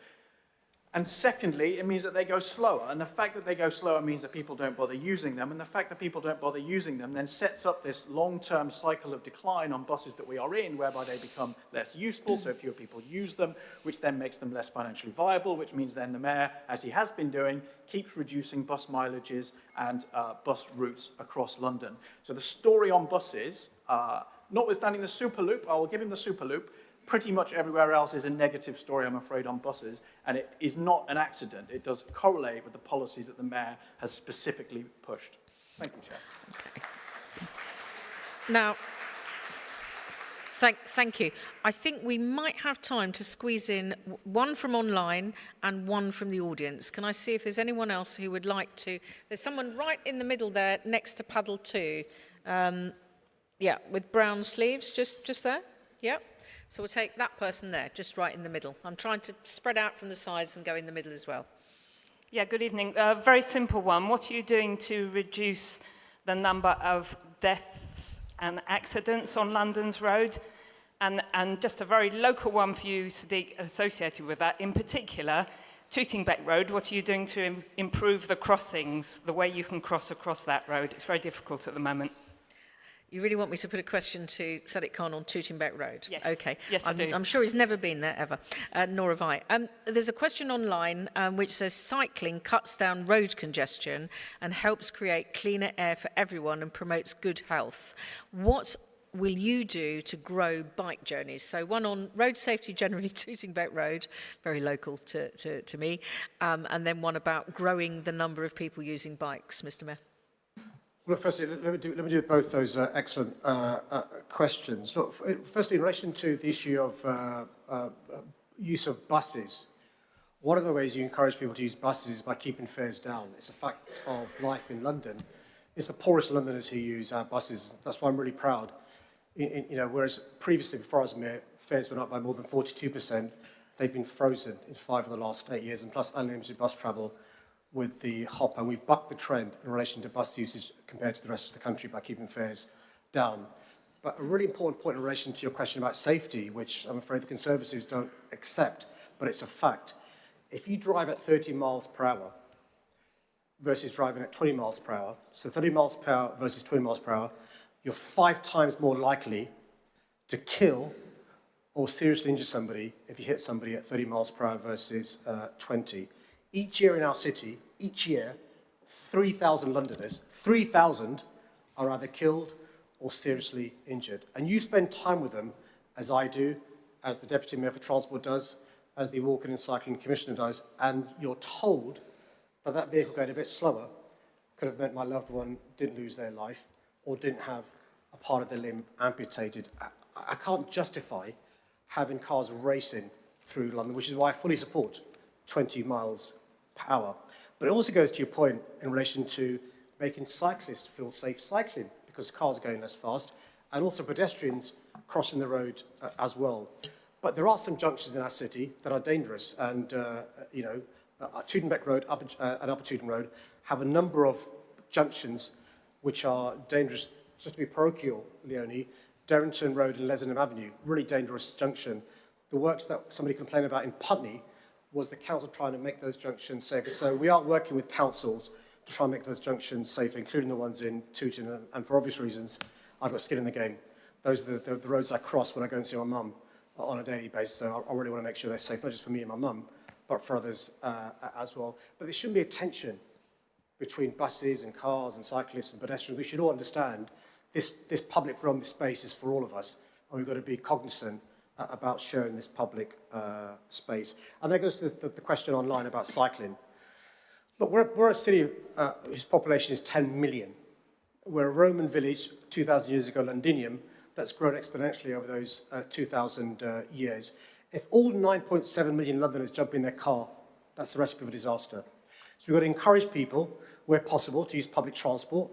And secondly, it means that they go slower. And the fact that they go slower means that people don't bother using them. And the fact that people don't bother using them then sets up this long-term cycle of decline on buses that we are in, whereby they become less useful, so fewer people use them, which then makes them less financially viable, which means then the mayor, as he has been doing, keeps reducing bus mileages and bus routes across London. So the story on buses, notwithstanding the Superloop, I will give him the Superloop, pretty much everywhere else is a negative story, I'm afraid, on buses, and it is not an accident. It does correlate with the policies that the mayor has specifically pushed. Thank you, Chair. Okay. Now, thank you. I think we might have time to squeeze in one from online and one from the audience. Can I see if there's anyone else who would like to? There's someone right in the middle there next to paddle 2. Yeah, with brown sleeves, just there. Yeah. So we'll take that person there, just right in the middle. I'm trying to spread out from the sides and go in the middle as well. Yeah, good evening. Very simple one. What are you doing to reduce the number of deaths and accidents on London's road? And just a very local one for you, Sadiq, associated with that. In particular, Tootingbeck Road, what are you doing to improve the crossings, the way you can cross across that road? It's very difficult at the moment. You really want me to put a question to Sadiq Khan on Tootingbeck Road? Yes. Okay. Yes, I do. I'm sure he's never been there ever, nor have I. There's a question online which says cycling cuts down road congestion and helps create cleaner air for everyone and promotes good health. What will you do to grow bike journeys? So one on road safety generally, Tootingbeck Road, very local to me, and then one about growing the number of people using bikes, Mr. Mayor. Well, firstly, let me do both those excellent questions. Look, firstly, in relation to the issue of use of buses, one of the ways you encourage people to use buses is by keeping fares down. It's a fact of life in London. It's the poorest Londoners who use our buses. That's why I'm really proud. Whereas previously, before I was mayor, fares went up by more than 42%. They've been frozen in 5 of the last 8 years, and plus unlimited bus travel with the hop, and we've bucked the trend in relation to bus usage compared to the rest of the country by keeping fares down. But a really important point in relation to your question about safety, which I'm afraid the Conservatives don't accept, but it's a fact. If you drive at 30 miles per hour versus driving at 20 miles per hour, so 30 miles per hour versus 20 miles per hour, you're 5 times more likely to kill or seriously injure somebody if you hit somebody at 30 miles per hour versus 20. Each year in our city, 3,000 Londoners, 3,000 are either killed or seriously injured. And you spend time with them, as I do, as the Deputy Mayor for Transport does, as the Walking and Cycling Commissioner does, and you're told that that vehicle going a bit slower could have meant my loved one didn't lose their life or didn't have a part of their limb amputated. I can't justify having cars racing through London, which is why I fully support 20 miles per hour. But it also goes to your point in relation to making cyclists feel safe cycling because cars are going less fast and also pedestrians crossing the road as well. But there are some junctions in our city that are dangerous and, Tootingbeck Road and Upper Tooting Road have a number of junctions which are dangerous. Just to be parochial, Leonie, Derrington Road and Lessingham Avenue, really dangerous junction. The works that somebody complained about in Putney was the council trying to make those junctions safer. So we are working with councils to try and make those junctions safer, including the ones in Tooting, and for obvious reasons, I've got skin in the game. Those are the roads I cross when I go and see my mum on a daily basis, so I really want to make sure they're safe, not just for me and my mum, but for others as well. But there shouldn't be a tension between buses and cars and cyclists and pedestrians. We should all understand this public realm, this space is for all of us, and we've got to be cognizant about sharing this public space. And that goes to the question online about cycling. Look, we're a city whose population is 10 million. We're a Roman village 2,000 years ago, Londinium, that's grown exponentially over those 2,000 years. If all 9.7 million Londoners jump in their car, that's a recipe for disaster. So we've got to encourage people, where possible, to use public transport,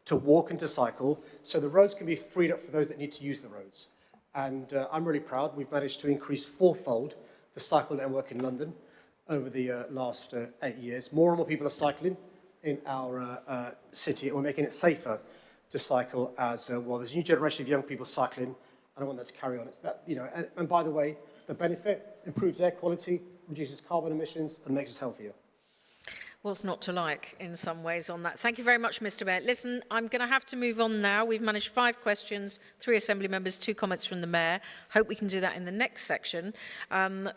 to walk and to cycle, so the roads can be freed up for those that need to use the roads. And I'm really proud. We've managed to increase fourfold the cycle network in London over the last 8 years. More and more people are cycling in our city, and we're making it safer to cycle as well. There's a new generation of young people cycling. I don't want that to carry on. It's that, you know, and by the way, the benefit improves air quality, reduces carbon emissions, and makes us healthier. What's not to like in some ways on that? Thank you very much, Mr. Mayor. Listen, I'm going to have to move on now. We've managed 5 questions, 3 Assembly members, 2 comments from the Mayor. Hope we can do that in the next section,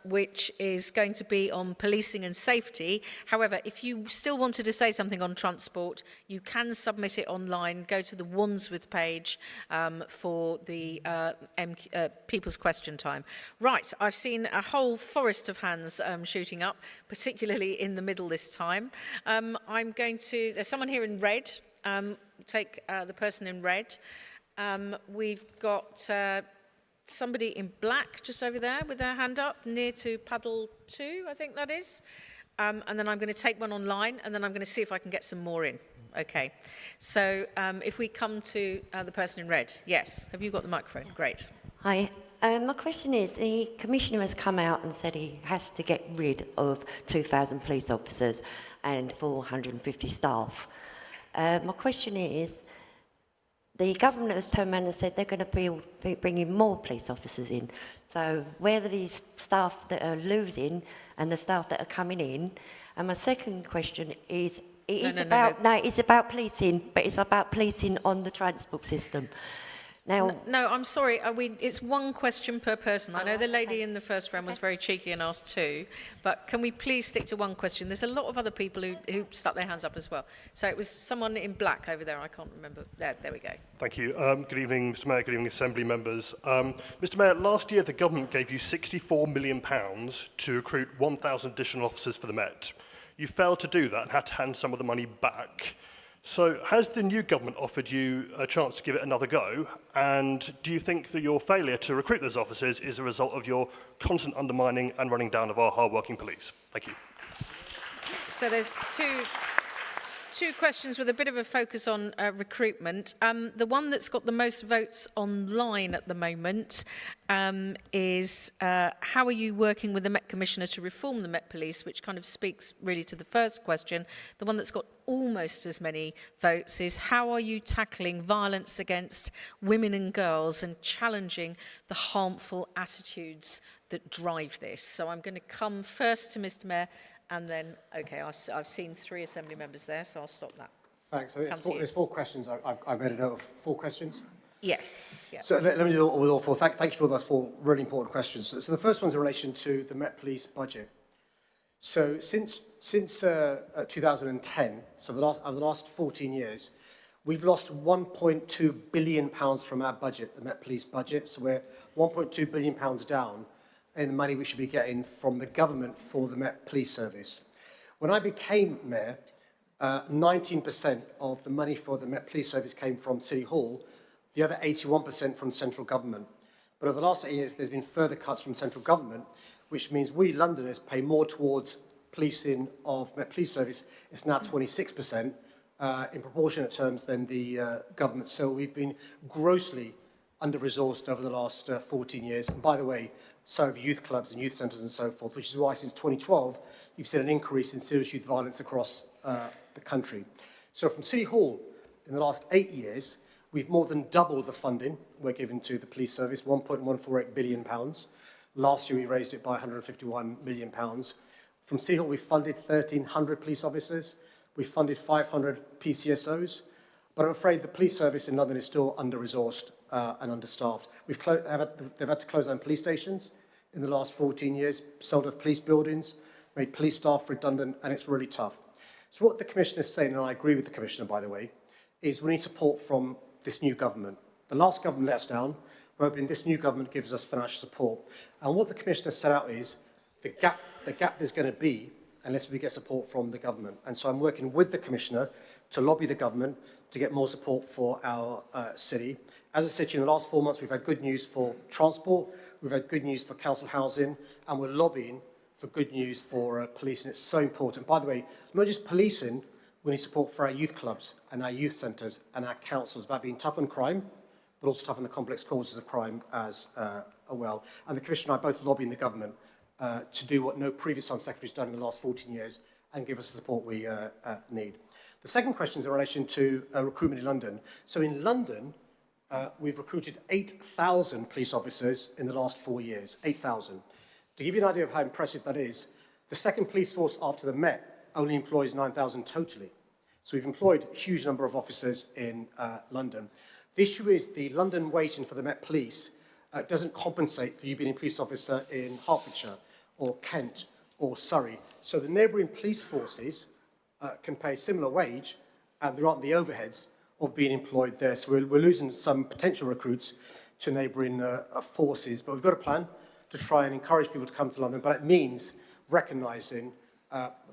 which is going to be on policing and safety. However, if you still wanted to say something on transport, you can submit it online. Go to the Wandsworth page for the People's Question Time. Right, I've seen a whole forest of hands shooting up, particularly in the middle this time. I'm going to, there's someone here in red, take the person in red. We've got somebody in black just over there with their hand up near to paddle 2, I think that is. And then I'm going to take one online, and then I'm going to see if I can get some more in. Okay, so if we come to the person in red, yes, have you got the microphone? Great. Hi. My question is, the Commissioner has come out and said he has to get rid of 2,000 police officers and 450 staff. My question is, the government has turned around and said they're going to be bringing more police officers in. So where are these staff that are losing and the staff that are coming in? And my second question is, it's about policing, but it's about policing on the transport system. Now, no, I'm sorry. It's 1 question per person. I know the lady in the first round was very cheeky and asked 2, but can we please stick to 1 question? There's a lot of other people who stuck their hands up as well. So it was someone in black over there. I can't remember. There we go. Thank you. Good evening, Mr. Mayor. Good evening, Assembly members. Mr. Mayor, last year the government gave you £64 million to recruit 1,000 additional officers for the Met. You failed to do that and had to hand some of the money back. So has the new government offered you a chance to give it another go? And do you think that your failure to recruit those officers is a result of your constant undermining and running down of our hard-working police? Thank you. So there's two questions with a bit of a focus on recruitment. The one that's got the most votes online at the moment is how are you working with the Met Commissioner to reform the Met Police, which kind of speaks really to the first question. The one that's got almost as many votes is how are you tackling violence against women and girls and challenging the harmful attitudes that drive this. So I'm going to come first to Mr. Mayor. And then, okay, I've seen 3 Assembly members there, so I'll stop that. Thanks. So there's 4 questions. I've made a note of 4 questions. Yes. Yeah. So let me do it with all 4. Thank you for those 4 really important questions. So the first one's in relation to the Met Police budget. So since 2010, so over the last 14 years, we've lost £1.2 billion from our budget, the Met Police budget. So we're £1.2 billion down in the money we should be getting from the government for the Met Police Service. When I became Mayor, 19% of the money for the Met Police Service came from City Hall, the other 81% from central government. But over the last 8 years, there's been further cuts from central government, which means we Londoners pay more towards policing of Met Police Service. It's now 26% in proportionate terms than the government. So we've been grossly under-resourced over the last 14 years. And by the way, so have youth clubs and youth centres and so forth, which is why since 2012, you've seen an increase in serious youth violence across the country. So from City Hall, in the last 8 years, we've more than doubled the funding we're giving to the police service, £1.148 billion. Last year, we raised it by £151 million. From City Hall, we've funded 1,300 police officers. We've funded 500 PCSOs. But I'm afraid the police service in London is still under-resourced and understaffed. They've had to close down police stations in the last 14 years, sold off police buildings, made police staff redundant, and it's really tough. So what the Commissioner is saying, and I agree with the Commissioner, by the way, is we need support from this new government. The last government let us down. We're hoping this new government gives us financial support. And what the Commissioner set out is the gap there's going to be unless we get support from the government. And so I'm working with the Commissioner to lobby the government to get more support for our city. As I said to you, in the last 4 months, we've had good news for transport, we've had good news for council housing, and we're lobbying for good news for police, and it's so important. By the way, not just policing, we need support for our youth clubs and our youth centres and our councils about being tough on crime, but also tough on the complex causes of crime as well. And the Commissioner and I both lobbying the government to do what no previous Home Secretary has done in the last 14 years and give us the support we need. The second question is in relation to recruitment in London. So in London, we've recruited 8,000 police officers in the last 4 years, 8,000. To give you an idea of how impressive that is, the second police force after the Met only employs 9,000 totally. So we've employed a huge number of officers in London. The issue is the London waiting for the Met Police doesn't compensate for you being a police officer in Hertfordshire or Kent or Surrey. So the neighbouring police forces can pay a similar wage, and there aren't the overheads of being employed there. So we're losing some potential recruits to neighbouring forces, but we've got a plan to try and encourage people to come to London, but it means recognising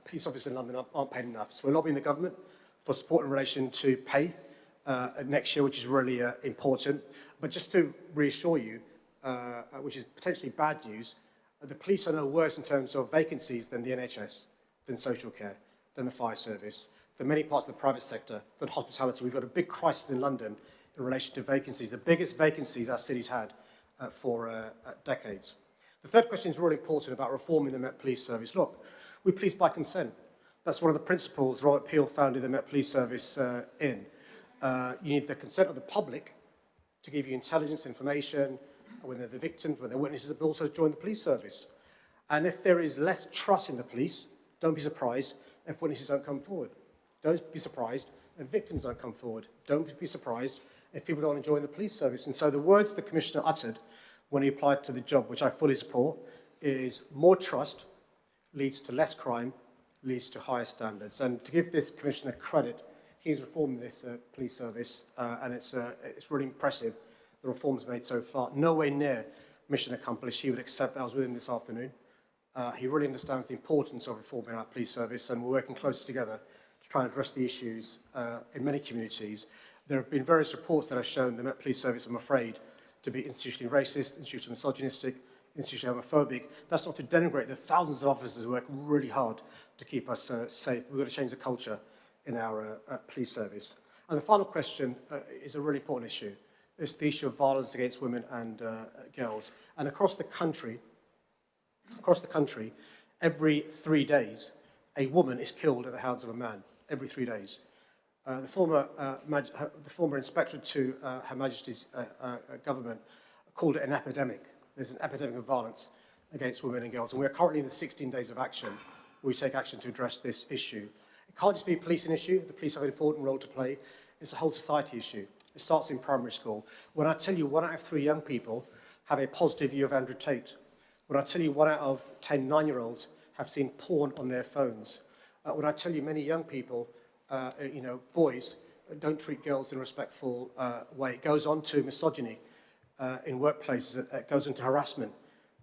police officers in London aren't paid enough. So we're lobbying the government for support in relation to pay next year, which is really important. But just to reassure you, which is potentially bad news, the police are no worse in terms of vacancies than the NHS, than social care, than the fire service, than many parts of the private sector, than hospitality. We've got a big crisis in London in relation to vacancies, the biggest vacancies our city's had for decades. The third question is really important about reforming the Met Police Service. Look, we police by consent. That's one of the principles Robert Peel founded the Met Police Service in. You need the consent of the public to give you intelligence, information, when they're the victims, when they're witnesses, but also join the police service. And if there is less trust in the police, don't be surprised if witnesses don't come forward. Don't be surprised if victims don't come forward. Don't be surprised if people don't want to join the police service. And so the words the Commissioner uttered when he applied to the job, which I fully support, is more trust leads to less crime, leads to higher standards. And to give this Commissioner credit, he's reforming this police service, and it's really impressive, the reforms made so far. Nowhere near mission accomplished. He would accept that. I was with him this afternoon. He really understands the importance of reforming our police service, and we're working closely together to try and address the issues in many communities. There have been various reports that have shown the Met Police Service, I'm afraid, to be institutionally racist, institutionally misogynistic, institutionally homophobic. That's not to denigrate the thousands of officers who work really hard to keep us safe. We've got to change the culture in our police service. And the final question is a really important issue. It's the issue of violence against women and girls. And across the country, every 3 days, a woman is killed at the hands of a man. Every 3 days. The former inspector to Her Majesty's government called it an epidemic. There's an epidemic of violence against women and girls, and we're currently in the 16 days of action where we take action to address this issue. It can't just be a policing issue. The police have an important role to play. It's a whole society issue. It starts in primary school. When I tell you 1 out of 3 young people have a positive view of Andrew Tate, when I tell you 1 out of 10 9-year-olds have seen porn on their phones, when I tell you many young people, boys, don't treat girls in a respectful way, it goes on to misogyny in workplaces, it goes into harassment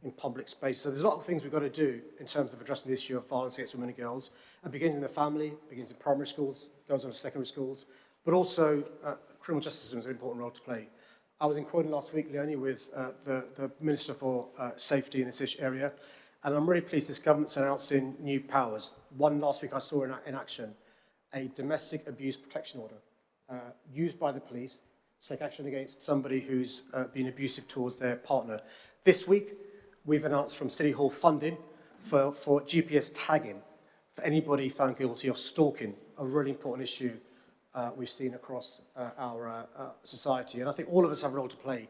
in public space. So there's a lot of things we've got to do in terms of addressing the issue of violence against women and girls. It begins in the family, begins in primary schools, goes on to secondary schools, but also criminal justice system has an important role to play. I was in Croydon last week, Leonie, with the Minister for Safety in this area, and I'm really pleased this government's announcing new powers. One last week I saw in action, a domestic abuse protection order used by the police to take action against somebody who's been abusive towards their partner. This week, we've announced from City Hall funding for GPS tagging for anybody found guilty of stalking, a really important issue we've seen across our society. And I think all of us have a role to play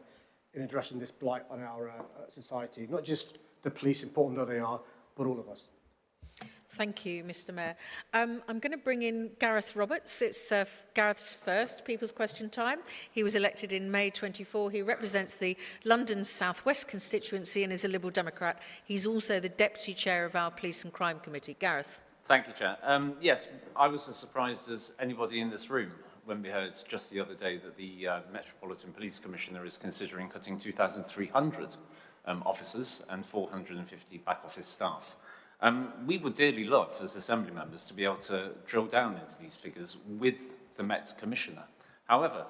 in addressing this blight on our society, not just the police, important though they are, but all of us. Thank you, Mr. Mayor. I'm going to bring in Gareth Roberts. It's Gareth's first People's Question time. He was elected in May 24. He represents the London South West constituency and is a Liberal Democrat. He's also the Deputy Chair of our Police and Crime Committee. Gareth. Thank you, Chair. Yes, I was as surprised as anybody in this room when we heard just the other day that the Metropolitan Police Commissioner is considering cutting 2,300 officers and 450 back office staff. We would dearly love, as Assembly members, to be able to drill down into these figures with the Met Commissioner. However,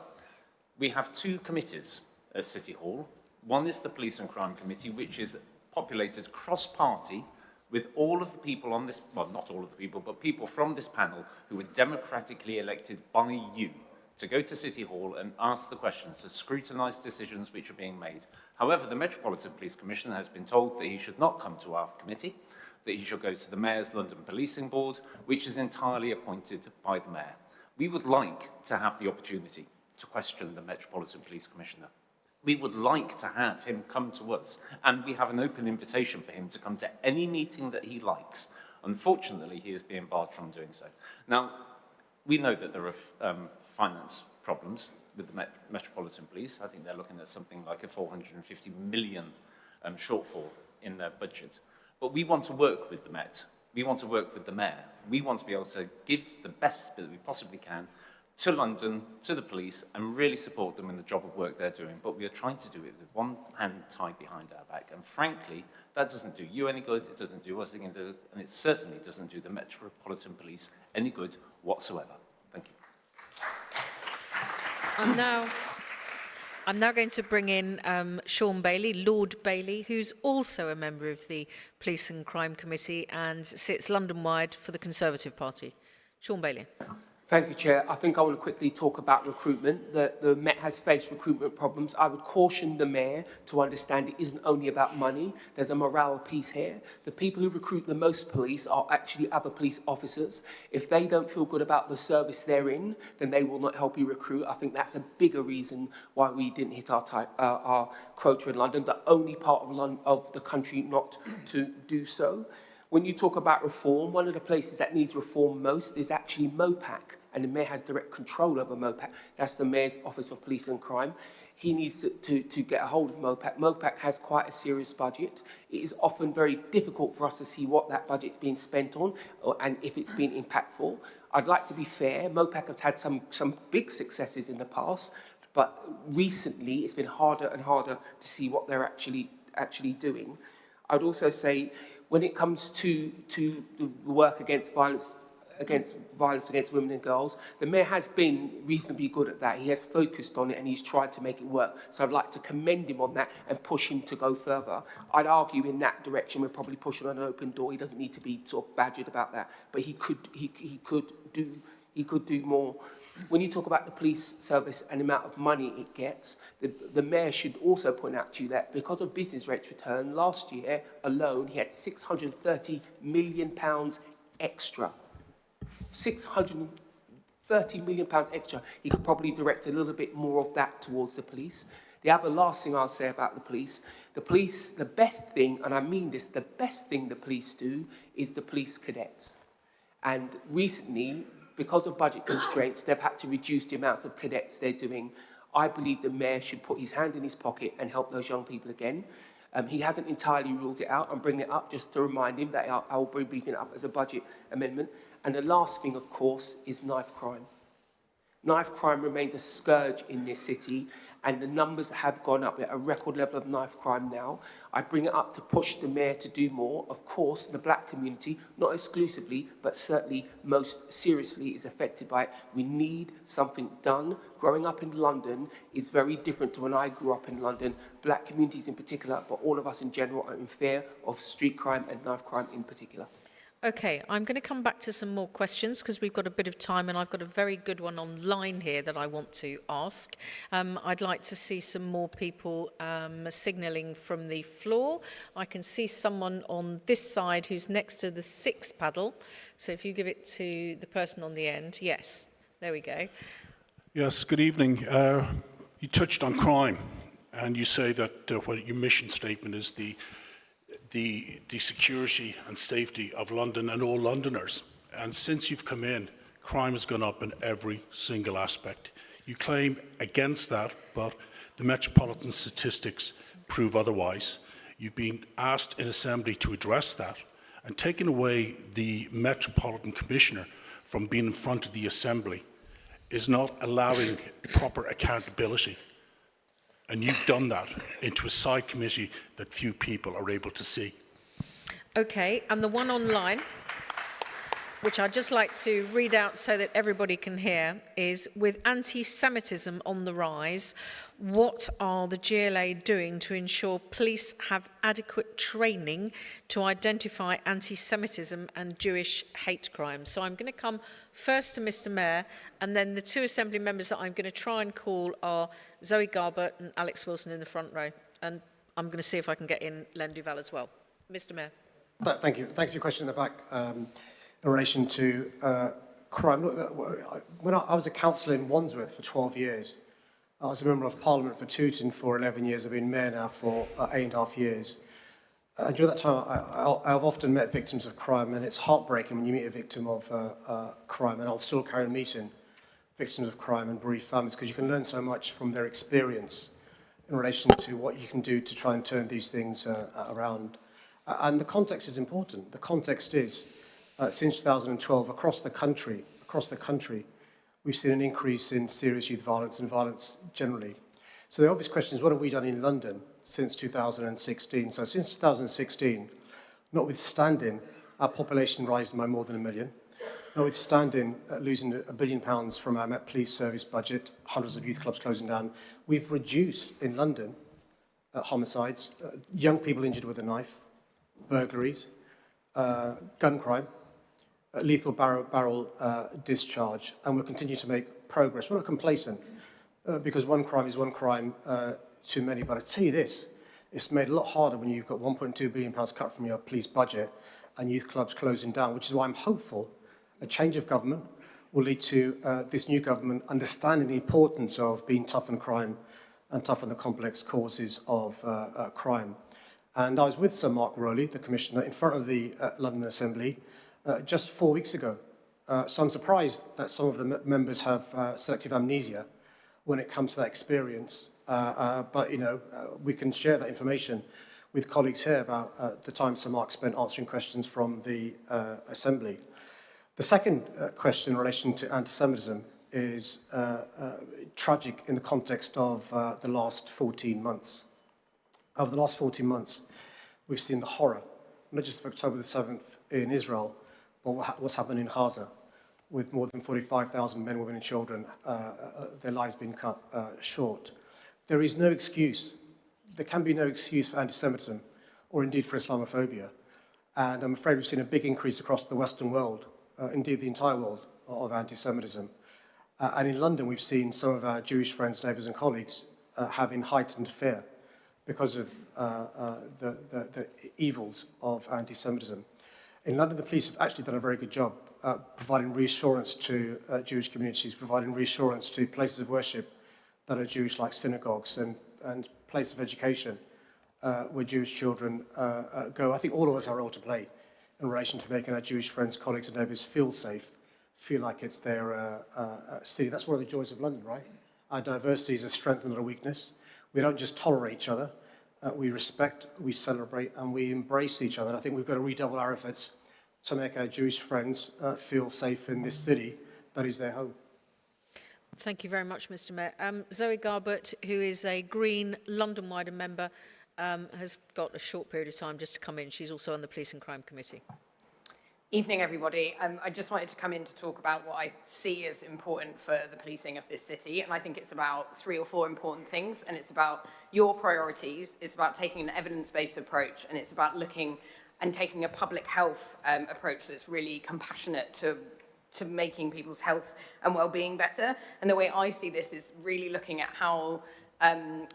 we have two committees at City Hall. One is the Police and Crime Committee, which is populated cross-party with all of the people on this, well, not all of the people, but people from this panel who were democratically elected by you to go to City Hall and ask the questions, to scrutinise decisions which are being made. However, the Metropolitan Police Commissioner has been told that he should not come to our committee, that he should go to the Mayor's London Policing Board, which is entirely appointed by the Mayor. We would like to have the opportunity to question the Metropolitan Police Commissioner. We would like to have him come to us, and we have an open invitation for him to come to any meeting that he likes. Unfortunately, he is being barred from doing so. Now, we know that there are finance problems with the Metropolitan Police. I think they're looking at something like a 450 million shortfall in their budget. But we want to work with the Met. We want to work with the Mayor. We want to be able to give the best that we possibly can to London, to the police, and really support them in the job of work they're doing. But we are trying to do it with one hand tied behind our back. And frankly, that doesn't do you any good, it doesn't do us any good, and it certainly doesn't do the Metropolitan Police any good whatsoever. Thank you. I'm now going to bring in Sean Bailey, Lord Bailey, who's also a member of the Police and Crime Committee and sits London-wide for the Conservative Party. Sean Bailey. Thank you, Chair. I think I want to quickly talk about recruitment. The Met has faced recruitment problems. I would caution the Mayor to understand it isn't only about money. There's a morale piece here. The people who recruit the most police are actually other police officers. If they don't feel good about the service they're in, then they will not help you recruit. I think that's a bigger reason why we didn't hit our quota in London, the only part of the country not to do so. When you talk about reform, one of the places that needs reform most is actually MOPAC, and the Mayor has direct control over MOPAC. That's the Mayor's Office of Police and Crime. He needs to get a hold of MOPAC. MOPAC has quite a serious budget. It is often very difficult for us to see what that budget's being spent on and if it's been impactful. I'd like to be fair. MOPAC has had some big successes in the past, but recently it's been harder and harder to see what they're actually doing. I'd also say, when it comes to the work against violence against women and girls, the Mayor has been reasonably good at that. He has focused on it and he's tried to make it work. So I'd like to commend him on that and push him to go further. I'd argue in that direction we're probably pushing on an open door. He doesn't need to be sort of badgered about that, but he could do more. When you talk about the police service and the amount of money it gets, the Mayor should also point out to you that because of business rates return, last year alone he had £630 million extra. £630 million extra. He could probably direct a little bit more of that towards the police. The other last thing I'll say about the police, the best thing, and I mean this, the best thing the police do is the police cadets. And recently, because of budget constraints, they've had to reduce the amounts of cadets they're doing. I believe the Mayor should put his hand in his pocket and help those young people again. He hasn't entirely ruled it out. I'm bringing it up just to remind him that I will be bringing it up as a budget amendment. And the last thing, of course, is knife crime. Knife crime remains a scourge in this city, and the numbers have gone up. We're at a record level of knife crime now. I bring it up to push the Mayor to do more. Of course, the black community, not exclusively, but certainly most seriously is affected by it. We need something done. Growing up in London is very different to when I grew up in London. Black communities in particular, but all of us in general are in fear of street crime and knife crime in particular. Okay, I'm going to come back to some more questions because we've got a bit of time and I've got a very good one online here that I want to ask. I'd like to see some more people signalling from the floor. I can see someone on this side who's next to the 6 paddle. So if you give it to the person on the end. Yes, there we go. Yes, good evening. You touched on crime and you say that what your mission statement is the the security and safety of London and all Londoners. And since you've come in, crime has gone up in every single aspect. You claim against that, but the metropolitan statistics prove otherwise. You've been asked in Assembly to address that, and taking away the Metropolitan Commissioner from being in front of the Assembly is not allowing proper accountability. And you've done that into a side committee that few people are able to see. Okay, and the one online, which I'd just like to read out so that everybody can hear, is with anti-Semitism on the rise, what are the GLA doing to ensure police have adequate training to identify anti-Semitism and Jewish hate crimes? So I'm going to come first to Mr. Mayor, and then the two Assembly members that I'm going to try and call are Zoe Garbett and Alex Wilson in the front row. And I'm going to see if I can get in Len Duval as well. Mr. Mayor. Thank you. Thanks for your question in the back. In relation to crime. Look, when I was a councillor in Wandsworth for 12 years, I was a member of Parliament for Tooting for 11 years. I've been mayor now for 8.5 years. During that time, I've often met victims of crime, and it's heartbreaking when you meet a victim of crime, and I'll still carry on meeting victims of crime and bereaved families, because you can learn so much from their experience in relation to what you can do to try and turn these things around. And the context is important. The context is, since 2012, across the country, we've seen an increase in serious youth violence and violence generally. So the obvious question is, what have we done in London since 2016? So since 2016, notwithstanding our population rising by more than 1 million, notwithstanding losing £1 billion from our Met Police Service budget, hundreds of youth clubs closing down, we've reduced in London homicides, young people injured with a knife, burglaries, gun crime, lethal barrel discharge, and we'll continue to make progress. We're not complacent, because one crime is one crime too many, but I tell you this, it's made a lot harder when you've got £1.2 billion cut from your police budget and youth clubs closing down, which is why I'm hopeful a change of government will lead to this new government understanding the importance of being tough on crime and tough on the complex causes of crime. And I was with Sir Mark Rowley, the Commissioner, in front of the London Assembly just 4 weeks ago. So I'm surprised that some of the members have selective amnesia when it comes to that experience. But, you know, we can share that information with colleagues here about the time Sir Mark spent answering questions from the Assembly. The second question in relation to anti-Semitism is tragic in the context of the last 14 months. Over the last 14 months, we've seen the horror, not just of October the 7th in Israel, but what's happened in Gaza, with more than 45,000 men, women and children, their lives being cut short. There is no excuse, there can be no excuse for anti-Semitism, or indeed for Islamophobia. And I'm afraid we've seen a big increase across the Western world, indeed the entire world, of anti-Semitism. And in London, we've seen some of our Jewish friends, neighbours and colleagues having heightened fear because of the evils of anti-Semitism. In London, the police have actually done a very good job providing reassurance to Jewish communities, providing reassurance to places of worship that are Jewish, like synagogues and places of education where Jewish children go. I think all of us have a role to play in relation to making our Jewish friends, colleagues and neighbours feel safe, feel like it's their city. That's one of the joys of London, right? Our diversity is a strength and not a weakness. We don't just tolerate each other, we respect, we celebrate, and we embrace each other. And I think we've got to redouble our efforts to make our Jewish friends feel safe in this city that is their home. Thank you very much, Mr. Mayor. Zoe Garbett, who is a Green London-wide member, has got a short period of time just to come in. She's also on the Police and Crime Committee. Evening, everybody. I just wanted to come in to talk about what I see as important for the policing of this city, and I think it's about 3 or 4 important things, and it's about your priorities, it's about taking an evidence-based approach, and it's about looking and taking a public health approach that's really compassionate to making people's health and well-being better. And the way I see this is really looking at how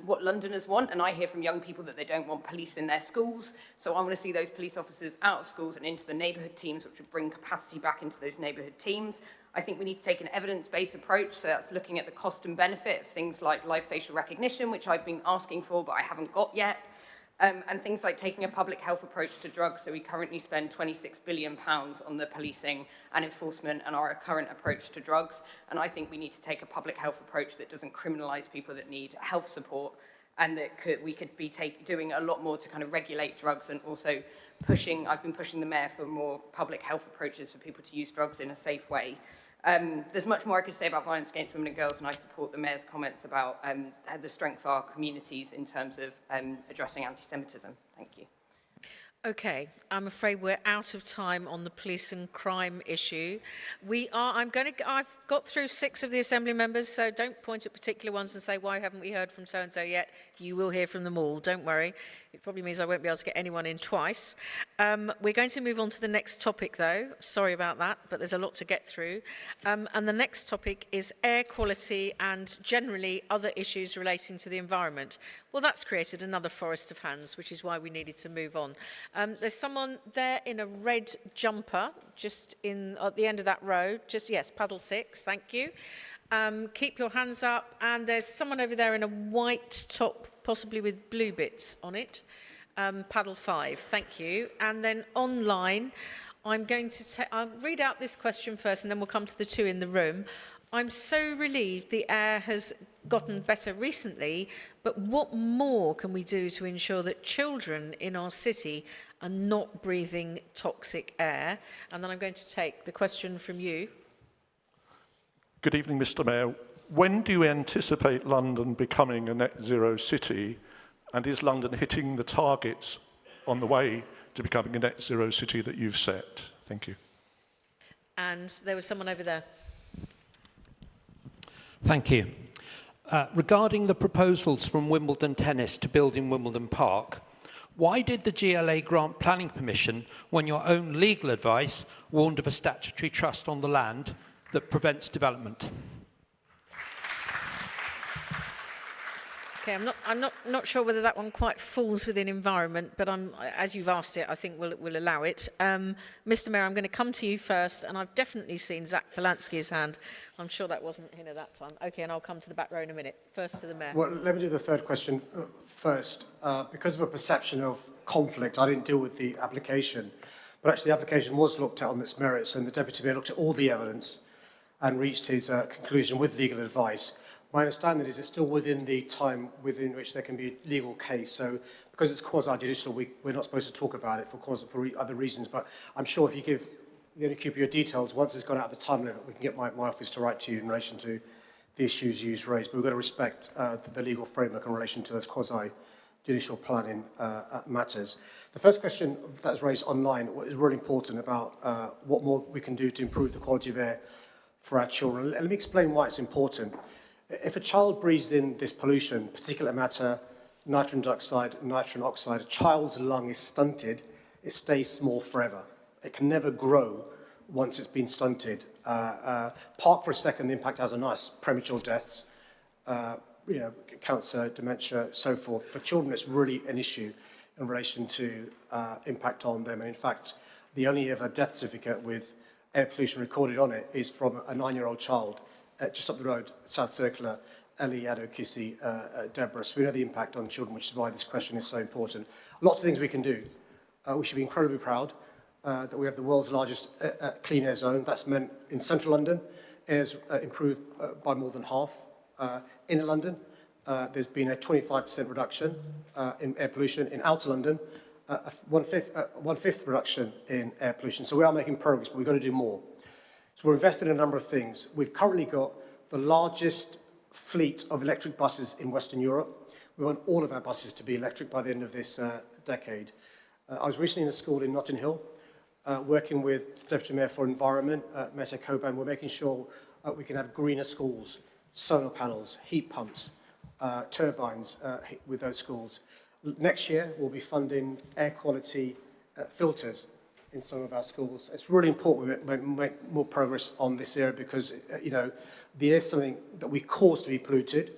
what Londoners want, and I hear from young people that they don't want police in their schools, so I want to see those police officers out of schools and into the neighbourhood teams, which would bring capacity back into those neighbourhood teams. I think we need to take an evidence-based approach, so that's looking at the cost and benefit of things like live facial recognition, which I've been asking for but I haven't got yet. And things like taking a public health approach to drugs. So we currently spend £26 billion on the policing and enforcement and our current approach to drugs. And I think we need to take a public health approach that doesn't criminalise people that need health support, and that we could be doing a lot more to kind of regulate drugs, and also I've been pushing the Mayor for more public health approaches for people to use drugs in a safe way. There's much more I could say about violence against women and girls, and I support the Mayor's comments about the strength of our communities in terms of addressing anti-Semitism. Thank you. Okay, I'm afraid we're out of time on the police and crime issue. I've got through 6 of the Assembly members, so don't point at particular ones and say, why haven't we heard from so-and-so yet? You will hear from them all, don't worry. It probably means I won't be able to get anyone in twice. We're going to move on to the next topic, though. Sorry about that, but there's a lot to get through. And the next topic is air quality and generally other issues relating to the environment. Well, that's created another forest of hands, which is why we needed to move on. There's someone there in a red jumper, just at the end of that row. Yes, paddle 6, thank you. Keep your hands up. And there's someone over there in a white top, possibly with blue bits on it. Paddle 5, thank you. And then online, I'm going to I'll read out this question first, and then we'll come to the 2 in the room. I'm so relieved the air has gotten better recently, but what more can we do to ensure that children in our city are not breathing toxic air? And then I'm going to take the question from you. Good evening, Mr. Mayor. When do you anticipate London becoming a net zero city? And is London hitting the targets on the way to becoming a net zero city that you've set? Thank you. And there was someone over there. Thank you. Regarding the proposals from Wimbledon Tennis to build in Wimbledon Park, why did the GLA grant planning permission when your own legal advice warned of a statutory trust on the land that prevents development? Okay, I'm not sure whether that one quite falls within environment, but as you've asked it, I think we'll allow it. Mr. Mayor, I'm going to come to you first, and I've definitely seen Zach Polanski's hand. I'm sure that wasn't him at that time. Okay, and I'll come to the back row in a minute. First to the Mayor. Well, let me do the third question first. Because of a perception of conflict, I didn't deal with the application, but actually the application was looked at on its merits, and the Deputy Mayor looked at all the evidence and reached his conclusion with legal advice. My understanding is it's still within the time within which there can be a legal case. So because it's quasi-judicial, we're not supposed to talk about it for other reasons. But I'm sure if you give Leonie Cooper your details, once it's gone out of the time limit, we can get my office to write to you in relation to the issues you raised. But we've got to respect the legal framework in relation to those quasi-judicial planning matters. The first question that was raised online is really important about what more we can do to improve the quality of air for our children. Let me explain why it's important. If a child breathes in this pollution, particulate matter, nitrogen dioxide, nitrogen oxide, a child's lung is stunted, it stays small forever. It can never grow once it's been stunted. Park for a second, the impact has on us, premature deaths, cancer, dementia, so forth. For children, it's really an issue in relation to impact on them. And in fact, the only ever death certificate with air pollution recorded on it is from a 9-year-old child just up the road, South Circular, Ellie, Ado, Kissy, Deborah. So we know the impact on children, which is why this question is so important. Lots of things we can do. We should be incredibly proud that we have the world's largest clean air zone. That's meant in central London, air's improved by more than half. In London, there's been a 25% reduction in air pollution. In outer London, one-fifth reduction in air pollution. So we are making progress, but we've got to do more. So we're investing in a number of things. We've currently got the largest fleet of electric buses in Western Europe. We want all of our buses to be electric by the end of this decade. I was recently in a school in Notting Hill, working with the Deputy Mayor for Environment, Mayor Coburn. We're making sure we can have greener schools, solar panels, heat pumps, turbines with those schools. Next year, we'll be funding air quality filters in some of our schools. It's really important we make more progress on this area because, the air is something that we cause to be polluted.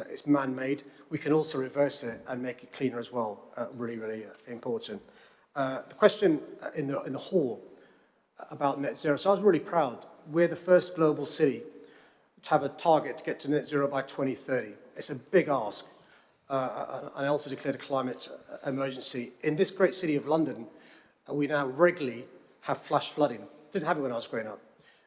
It's man-made. We can also reverse it and make it cleaner as well. Really, really important. The question in the hall about net zero. So I was really proud. We're the first global city to have a target to get to net zero by 2030. It's a big ask. and also declared a climate emergency. In this great city of London, we now regularly have flash flooding. Didn't have it when I was growing up.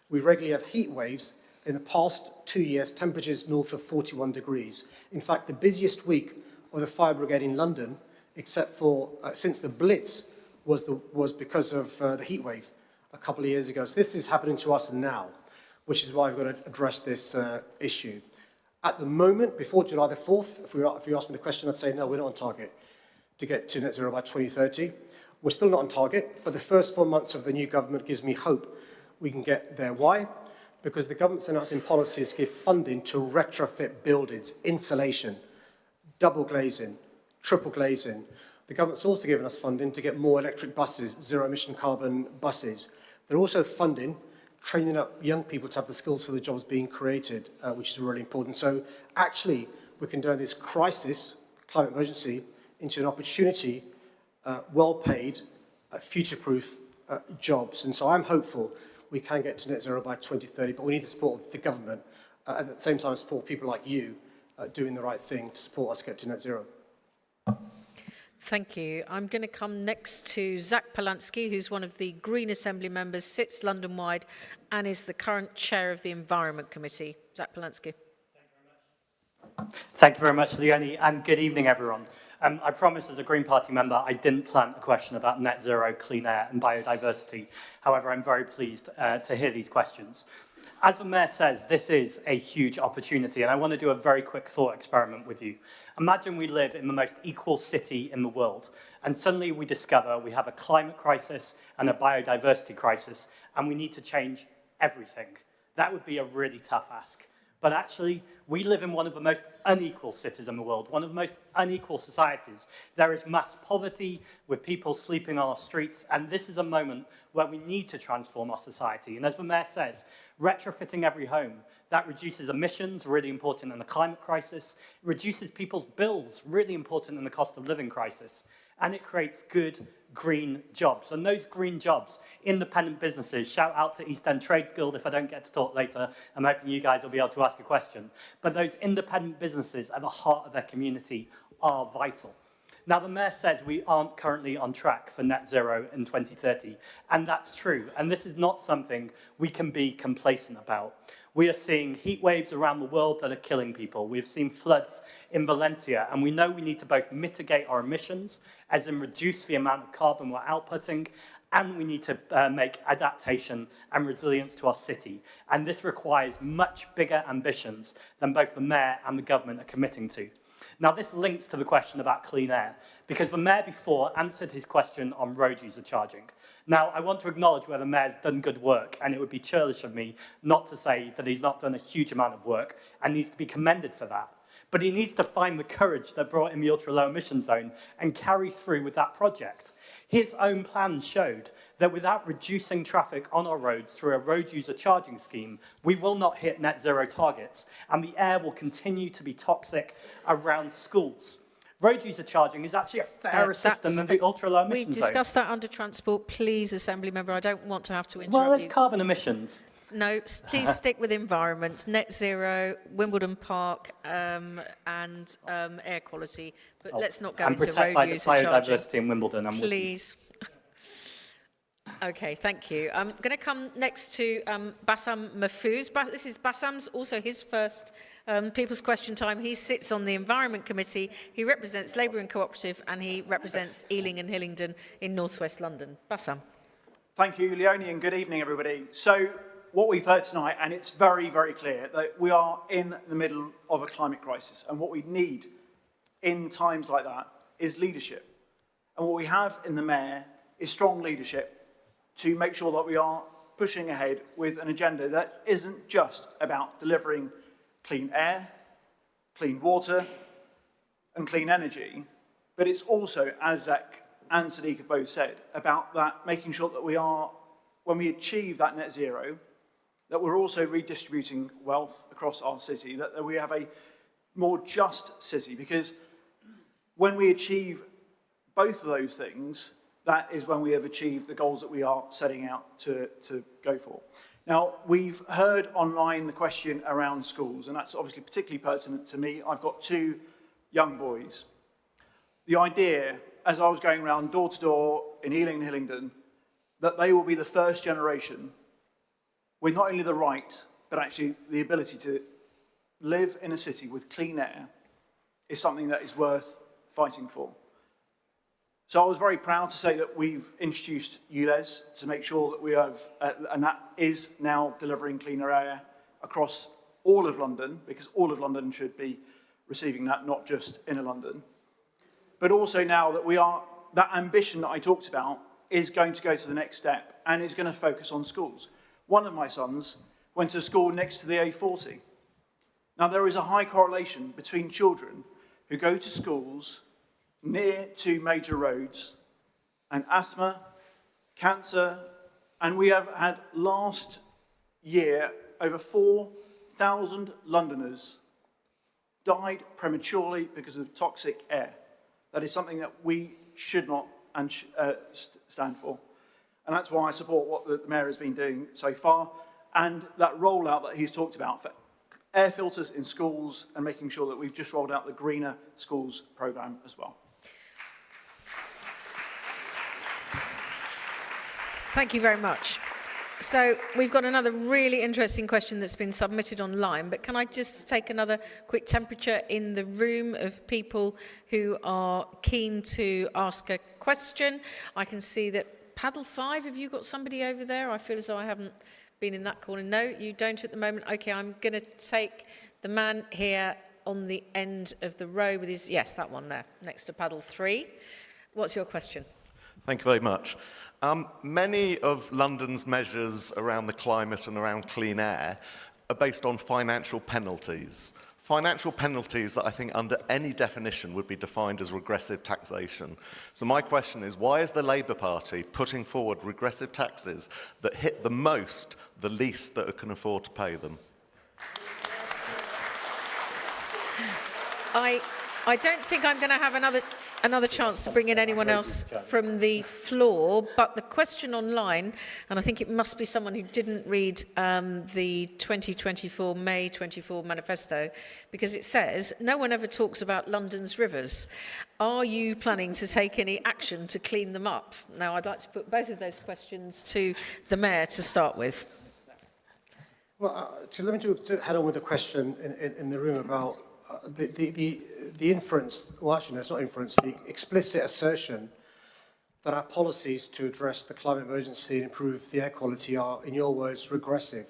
We regularly have heat waves. In the past 2 years, temperatures north of 41 degrees. In fact, the busiest week of the fire brigade in London, except for since the Blitz, was because of the heat wave a couple of years ago. So this is happening to us now, which is why we've got to address this issue. At the moment, before July the 4th, if you asked me the question, I'd say no, we're not on target to get to net zero by 2030. We're still not on target, but the first 4 months of the new government gives me hope we can get there. Why? Because the government's announcing policies to give funding to retrofit buildings, insulation, double glazing, triple glazing. The government's also given us funding to get more electric buses, zero-emission carbon buses. They're also funding training up young people to have the skills for the jobs being created, which is really important. So actually, we can turn this crisis, climate emergency, into an opportunity, well-paid, future-proof jobs. And so I'm hopeful we can get to net zero by 2030, but we need the support of the government, at the same time support people like you doing the right thing to support us get to net zero. Thank you. I'm going to come next to Zach Polansky, who's one of the Green Assembly members, sits London-wide, and is the current chair of the Environment Committee. Zach Polansky. Thank you very much, Leonie, and good evening, everyone. I promised as a Green Party member I didn't plant a question about net zero, clean air and biodiversity. However, I'm very pleased to hear these questions. As the Mayor says, this is a huge opportunity, and I want to do a very quick thought experiment with you. Imagine we live in the most equal city in the world, and suddenly we discover we have a climate crisis and a biodiversity crisis, and we need to change everything. That would be a really tough ask. But actually, we live in one of the most unequal cities in the world, one of the most unequal societies. There is mass poverty with people sleeping on our streets, and this is a moment where we need to transform our society. And as the Mayor says, retrofitting every home, that reduces emissions, really important in the climate crisis, reduces people's bills, really important in the cost of living crisis, and it creates good green jobs. And those green jobs, independent businesses, shout out to East End Trades Guild if I don't get to talk later. I'm hoping you guys will be able to ask a question. But those independent businesses at the heart of their community are vital. Now, the Mayor says we aren't currently on track for net zero in 2030, and that's true. And this is not something we can be complacent about. We are seeing heat waves around the world that are killing people. We've seen floods in Valencia, and we know we need to both mitigate our emissions, as in reduce the amount of carbon we're outputting, and we need to make adaptation and resilience to our city. And this requires much bigger ambitions than both the Mayor and the government are committing to. Now, this links to the question about clean air, because the Mayor before answered his question on road user charging. Now, I want to acknowledge where the Mayor's done good work, and it would be churlish of me not to say that he's not done a huge amount of work and needs to be commended for that. But he needs to find the courage that brought him the ultra-low emission zone and carry through with that project. His own plan showed that without reducing traffic on our roads through a road user charging scheme, we will not hit net zero targets, and the air will continue to be toxic around schools. Road user charging is actually a fairer system than the ultra-low emission zone. We've discussed that under transport. Please, Assembly Member, I don't want to have to interrupt Well, you. it's carbon emissions. No, please stick with environment, net zero, Wimbledon Park, and air quality. But let's not go into road user charging. Biodiversity in Wimbledon. Please. Okay, thank you. I'm going to come next to Bassam Mahfouz. This is Bassam's also his first People's Question Time. He sits on the Environment Committee. He represents Labour and Cooperative, and he represents Ealing and Hillingdon in northwest London. Bassam. Thank you, Leonie, and good evening, everybody. So, what we've heard tonight, and it's very, very clear that we are in the middle of a climate crisis, and what we need in times like that is leadership. And what we have in the Mayor is strong leadership to make sure that we are pushing ahead with an agenda that isn't just about delivering clean air, clean water, and clean energy, but it's also, as Zach and Sadiq have both said, about that making sure that we are, when we achieve that net zero, that we're also redistributing wealth across our city, that we have a more just city, because when we achieve both of those things, that is when we have achieved the goals that we are setting out to go for. Now, we've heard online the question around schools, and that's obviously particularly pertinent to me. I've got two young boys. The idea, as I was going around door to door in Ealing and Hillingdon, that they will be the first generation with not only the right, but actually the ability to live in a city with clean air, is something that is worth fighting for. So I was very proud to say that we've introduced ULEZ to make sure that we have, and that is now delivering cleaner air across all of London, because all of London should be receiving that, not just inner London. But also now that that ambition that I talked about is going to go to the next step and is going to focus on schools. One of my sons went to school next to the A40. Now, there is a high correlation between children who go to schools near to major roads and asthma, cancer, and we have had last year over 4,000 Londoners died prematurely because of toxic air. That is something that we should not stand for. And that's why I support what the Mayor has been doing so far, and that rollout that he's talked about for air filters in schools and making sure that we've just rolled out the Greener Schools programme as well. Thank you very much. So we've got another really interesting question that's been submitted online, but can I just take another quick temperature in the room of people who are keen to ask a question? I can see that paddle 5, have you got somebody over there? I feel as though I haven't been in that corner. No, you don't at the moment. Okay, I'm going to take the man here on the end of the row with his, yes, that one there, next to paddle 3. What's your question? Thank you very much. Many of London's measures around the climate and around clean air are based on financial penalties. Financial penalties that I think under any definition would be defined as regressive taxation. So my question is, why is the Labour Party putting forward regressive taxes that hit the most the least that can afford to pay them? I don't think I'm going to have another chance to bring in anyone else from the floor, but the question online, and I think it must be someone who didn't read the 2024 May 24 manifesto, because it says, no one ever talks about London's rivers. Are you planning to take any action to clean them up? Now, I'd like to put both of those questions to the Mayor to start with. Well, let me head on with the question in the room about the inference, well actually no, it's not inference, the explicit assertion that our policies to address the climate emergency and improve the air quality are, in your words, regressive.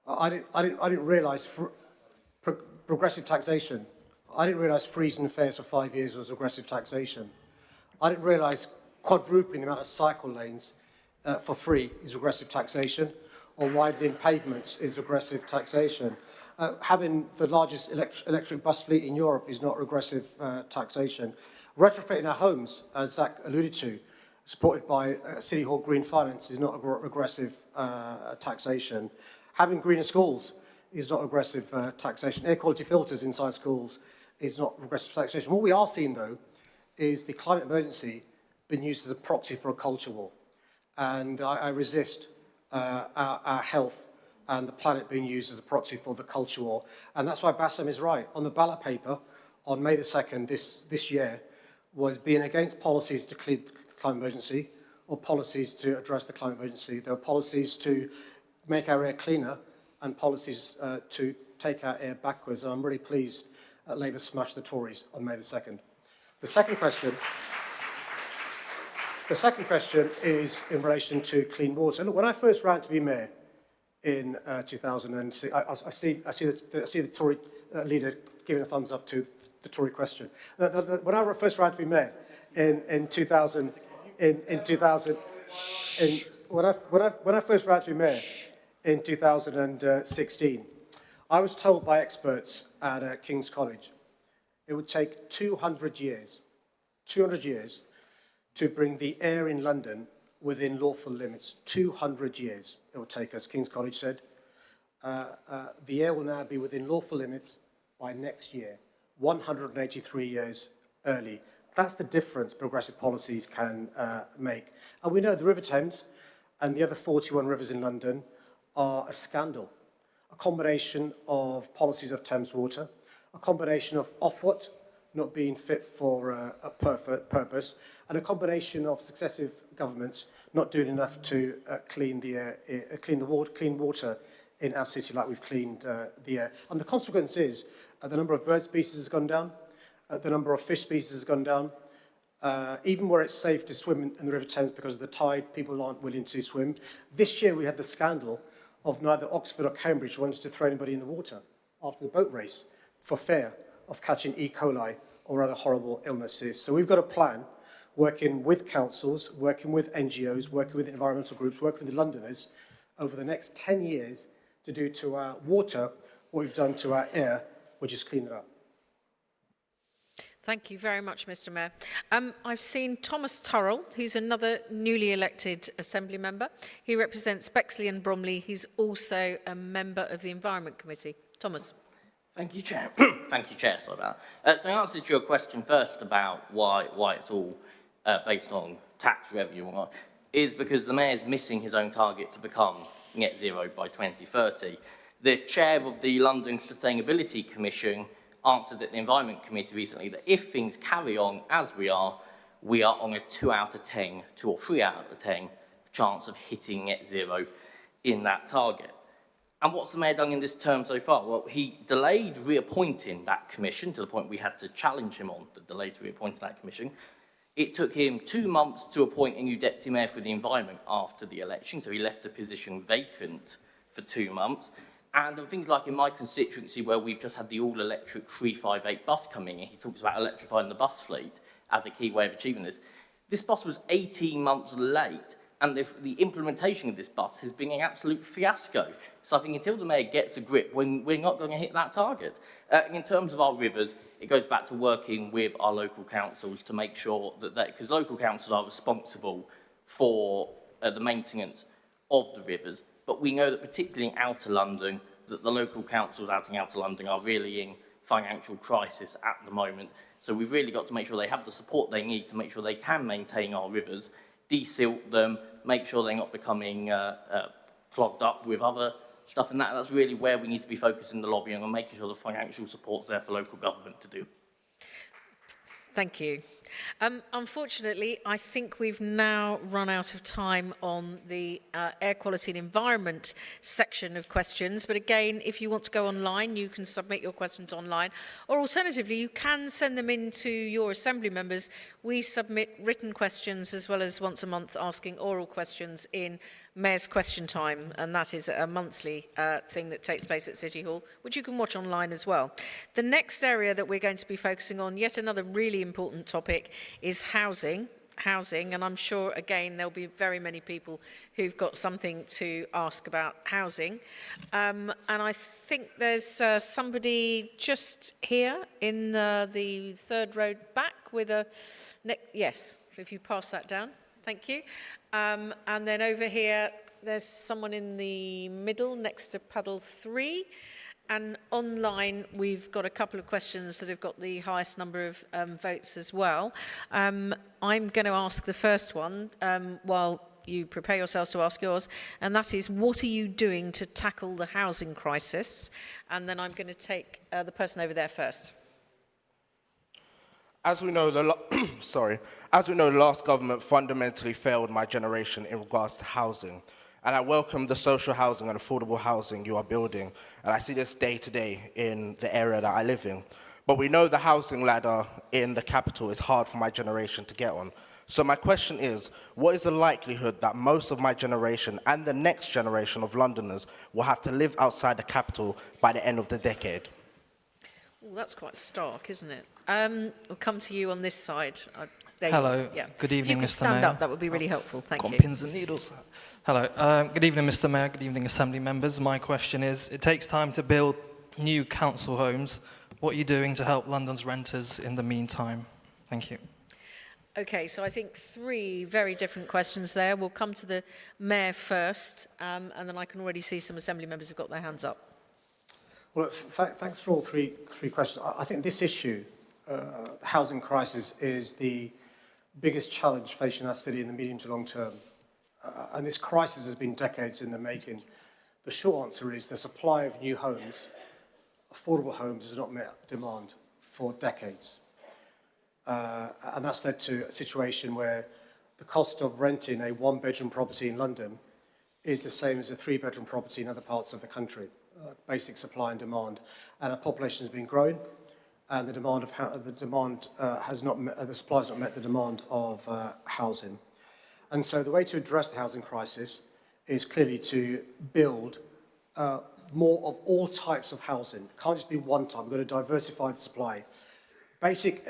I didn't realise progressive taxation. I didn't realise freezing fares for 5 years was regressive taxation. I didn't realise quadrupling the amount of cycle lanes for free is regressive taxation, or widening pavements is regressive taxation. Having the largest electric bus fleet in Europe is not regressive taxation. Retrofitting our homes, as Zach alluded to, supported by City Hall Green Finance, is not regressive taxation. Having greener schools is not regressive taxation. Air quality filters inside schools is not regressive taxation. What we are seeing, though, is the climate emergency being used as a proxy for a culture war. And I resist our health and the planet being used as a proxy for the culture war. And that's why Bassam is right. On the ballot paper, on May the 2nd this year, was being against policies to clear the climate emergency or policies to address the climate emergency. There were policies to make our air cleaner and policies to take our air backwards. And I'm really pleased that Labour smashed the Tories on May the 2nd. The second question is in relation to clean water. Look, when I first ran to be mayor, in 2006, I see the Tory leader giving a thumbs up to the Tory question. When I first ran to be mayor in 2000, when I first ran to be mayor in 2016, I was told by experts at King's College it would take 200 years to bring the air in London within lawful limits. 200 years it will take us, King's College said. The air will now be within lawful limits by next year, 183 years early. That's the difference progressive policies can make. And we know the River Thames and the other 41 rivers in London are a scandal. A combination of policies of Thames Water, a combination of Ofwat not being fit for a perfect purpose, and a combination of successive governments not doing enough to clean water in our city like we've cleaned the air. And the consequence is the number of bird species has gone down, the number of fish species has gone down. Even where it's safe to swim in the River Thames because of the tide, people aren't willing to swim. This year we had the scandal of neither Oxford or Cambridge wanting to throw anybody in the water after the boat race for fear of catching E. coli or other horrible illnesses. So we've got a plan, working with councils, working with NGOs, working with environmental groups, working with the Londoners over the next 10 years to do to our water what we've done to our air, which is clean it up. Thank you very much, Mr. Mayor. I've seen Thomas Turrell, who's another newly elected Assembly member. He represents Bexley and Bromley. He's also a member of the Environment Committee. Thomas. Thank you, Chair. Thank you, Chair. Sorry about that. So in answer to your question first about why it's all based on tax revenue, is because the Mayor's missing his own target to become net zero by 2030. The Chair of the London Sustainability Commission answered at the Environment Committee recently that if things carry on as we are on a 2 out of 10, 2 or 3 out of 10 chance of hitting net zero in that target. And what's the Mayor done in this term so far? Well, he delayed reappointing that commission to the point we had to challenge him on the delay to reappointing that commission. It took him 2 months to appoint a new Deputy Mayor for the Environment after the election, so he left the position vacant for 2 months. And things like in my constituency where we've just had the all-electric 358 bus coming in, he talks about electrifying the bus fleet as a key way of achieving this. This bus was 18 months late, and the implementation of this bus has been an absolute fiasco. So I think until the Mayor gets a grip, we're not going to hit that target. In terms of our rivers, it goes back to working with our local councils to make sure that because local councils are responsible for the maintenance of the rivers, but we know that particularly in Outer London, that the local councils out in Outer London are really in financial crisis at the moment. So we've really got to make sure they have the support they need to make sure they can maintain our rivers, desilt them, make sure they're not becoming clogged up with other stuff, and that's really where we need to be focusing the lobbying on making sure the financial support's there for local government to do. Thank you. Unfortunately, I think we've now run out of time on the air quality and environment section of questions. But again, if you want to go online, you can submit your questions online. Or alternatively, you can send them in to your Assembly members. We submit written questions as well as once a month asking oral questions in Mayor's Question Time, and that is a monthly thing that takes place at City Hall, which you can watch online as well. The next area that we're going to be focusing on, yet another really important topic, is housing, and I'm sure, again, there'll be very many people who've got something to ask about housing. And I think there's somebody just here in the third row back with a... yes, if you pass that down. Thank you. And then over here, there's someone in the middle next to paddle 3. And online, we've got a couple of questions that have got the highest number of votes as well. I'm going to ask the first one while you prepare yourselves to ask yours, and that is, what are you doing to tackle the housing crisis? And then I'm going to take the person over there first. As we know, the last government fundamentally failed my generation in regards to housing. And I welcome the social housing and affordable housing you are building. And I see this day to day in the area that I live in. But we know the housing ladder in the capital is hard for my generation to get on. So my question is, what is the likelihood that most of my generation and the next generation of Londoners will have to live outside the capital by the end of the decade? Well, that's quite stark, isn't it? We'll come to you on this side. Hello. Yeah. Good evening, Mr. Mayor. If you could stand up, that would be really helpful. Thank you. Got pins and needles. Hello. Good evening, Mr. Mayor. Good evening, Assembly members. My question is, it takes time to build new council homes. What are you doing to help London's renters in the meantime? Thank you. Okay, so I think 3 very different questions there. We'll come to the Mayor first, and then I can already see some Assembly members have got their hands up. Well, thanks for all three questions. I think this issue, the housing crisis, is the biggest challenge facing our city in the medium to long term. And this crisis has been decades in the making. The short answer is the supply of new homes, affordable homes, has not met demand for decades. And that's led to a situation where the cost of renting a one-bedroom property in London is the same as a three-bedroom property in other parts of the country. Basic supply and demand. And our population has been growing, and the supply has not met the demand of housing. And so the way to address the housing crisis is clearly to build more of all types of housing. It can't just be one type. We've got to diversify the supply. Basic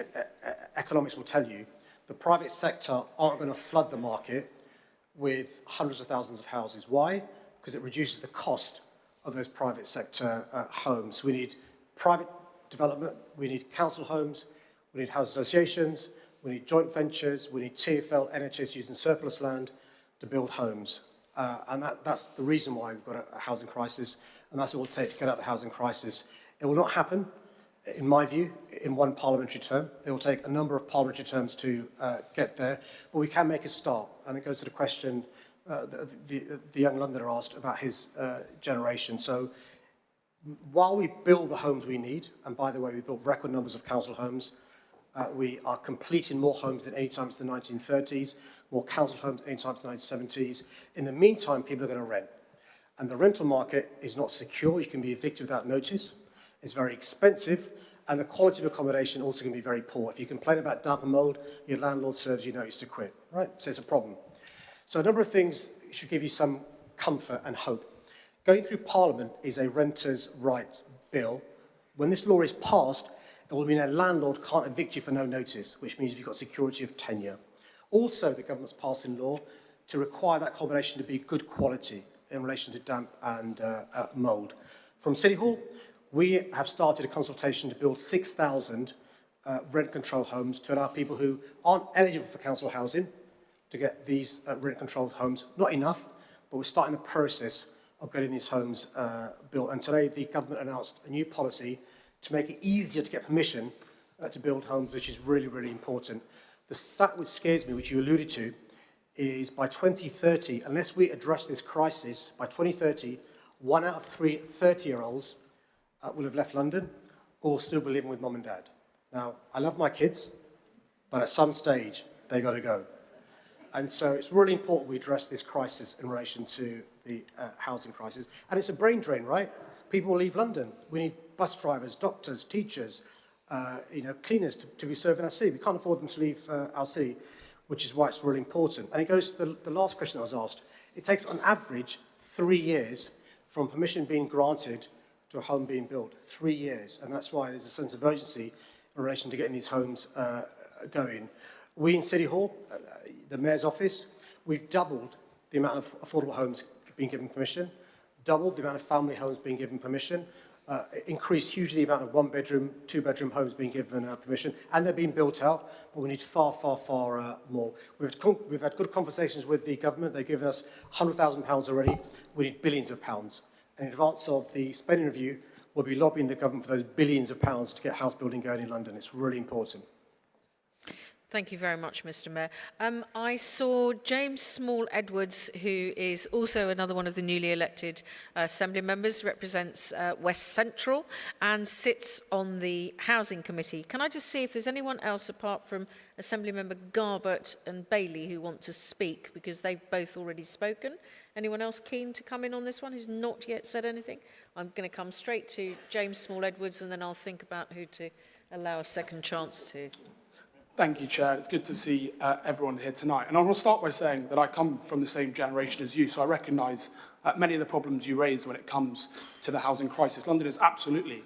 economics will tell you the private sector aren't going to flood the market with hundreds of thousands of houses. Why? Because it reduces the cost of those private sector homes. We need private development, we need council homes, we need housing associations, we need joint ventures, we need TfL, NHS using surplus land to build homes. And that's the reason why we've got a housing crisis, and that's what it will take to get out of the housing crisis. It will not happen, in my view, in one parliamentary term. It will take a number of parliamentary terms to get there, but we can make a start. And it goes to the question the young Londoner asked about his generation. So while we build the homes we need, and by the way, we built record numbers of council homes, we are completing more homes than any time since the 1930s, more council homes than any time since the 1970s. In the meantime, people are going to rent. And the rental market is not secure. You can be evicted without notice. It's very expensive. And the quality of accommodation also can be very poor. If you complain about damp and mould, your landlord serves you notice to quit, right? So it's a problem. So a number of things should give you some comfort and hope. Going through Parliament is a renters' rights bill. When this law is passed, it will mean a landlord can't evict you for no notice, which means you've got security of tenure. Also, the government's passing law to require that accommodation to be good quality in relation to damp and mould. From City Hall, we have started a consultation to build 6,000 rent control homes to allow people who aren't eligible for council housing to get these rent control homes. Not enough, but we're starting the process of getting these homes built. And today the government announced a new policy to make it easier to get permission to build homes, which is really, really important. The stat which scares me, which you alluded to, is by 2030, unless we address this crisis, by 2030, 1 out of 3 30-year-olds will have left London or will still be living with mum and dad. Now, I love my kids, but at some stage, they got to go. And so it's really important we address this crisis in relation to the housing crisis. And it's a brain drain, right? People will leave London. We need bus drivers, doctors, teachers, cleaners to be serving our city. We can't afford them to leave our city, which is why it's really important. And it goes to the last question that was asked. It takes, on average, 3 years from permission being granted to a home being built. 3 years. And that's why there's a sense of urgency in relation to getting these homes going. We in City Hall, the Mayor's office, we've doubled the amount of affordable homes being given permission, doubled the amount of family homes being given permission, increased hugely the amount of one-bedroom, two-bedroom homes being given permission, and they're being built out, but we need far, far, far more. We've had good conversations with the government. They've given us £100,000 already. We need billions of pounds. And in advance of the spending review, we'll be lobbying the government for those billions of pounds to get house building going in London. It's really important. Thank you very much, Mr. Mayor. I saw James Small-Edwards, who is also another one of the newly elected Assembly members, represents West Central and sits on the Housing Committee. Can I just see if there's anyone else apart from Assembly Member Garbett and Bailey who want to speak, because they've both already spoken. Anyone else keen to come in on this one who's not yet said anything? I'm going to come straight to James Small-Edwards and then I'll think about who to allow a second chance to. Thank you, Chair. It's good to see everyone here tonight. And I want to start by saying that I come from the same generation as you, so I recognise many of the problems you raise when it comes to the housing crisis. London is absolutely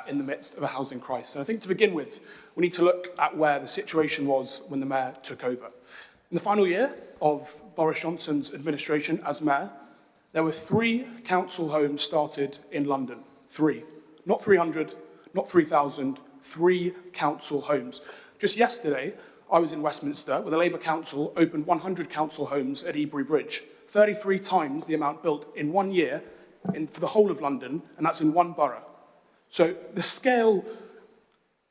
in the midst of a housing crisis. And I think to begin with, we need to look at where the situation was when the Mayor took over. In the final year of Boris Johnson's administration as Mayor, there were 3 council homes started in London. 3. Not 300, not 3,000, 3 council homes. Just yesterday, I was in Westminster, where the Labour Council opened 100 council homes at Ebury Bridge, 33 times the amount built in 1 year for the whole of London, and that's in 1 borough. So the scale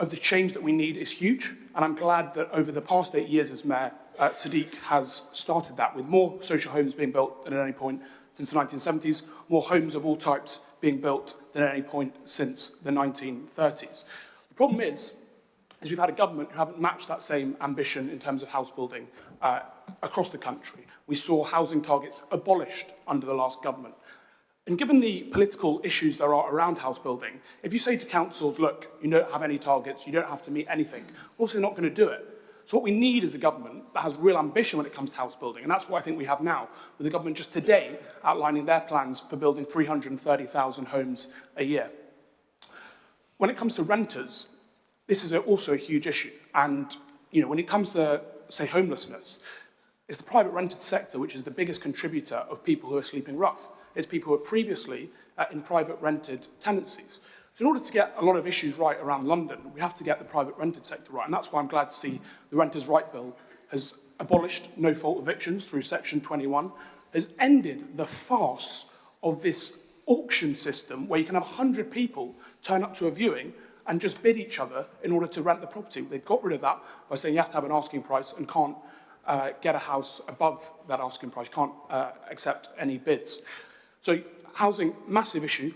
of the change that we need is huge, and I'm glad that over the past 8 years as Mayor, Sadiq has started that, with more social homes being built than at any point since the 1970s, more homes of all types being built than at any point since the 1930s. The problem is is we've had a government who haven't matched that same ambition in terms of house building across the country. We saw housing targets abolished under the last government. And given the political issues there are around house building, if you say to councils, look, you don't have any targets, you don't have to meet anything, we're obviously not going to do it. So what we need is a government that has real ambition when it comes to house building, and that's what I think we have now, with the government just today outlining their plans for building 330,000 homes a year. When it comes to renters, this is also a huge issue. And when it comes to, say, homelessness, it's the private rented sector which is the biggest contributor of people who are sleeping rough. It's people who are previously in private rented tenancies. So in order to get a lot of issues right around London, we have to get the private rented sector right. And that's why I'm glad to see the Renters' Right Bill has abolished no-fault evictions through Section 21, has ended the farce of this auction system where you can have 100 people turn up to a viewing and just bid each other in order to rent the property. They've got rid of that by saying you have to have an asking price and can't get a house above that asking price, can't accept any bids. So housing, massive issue,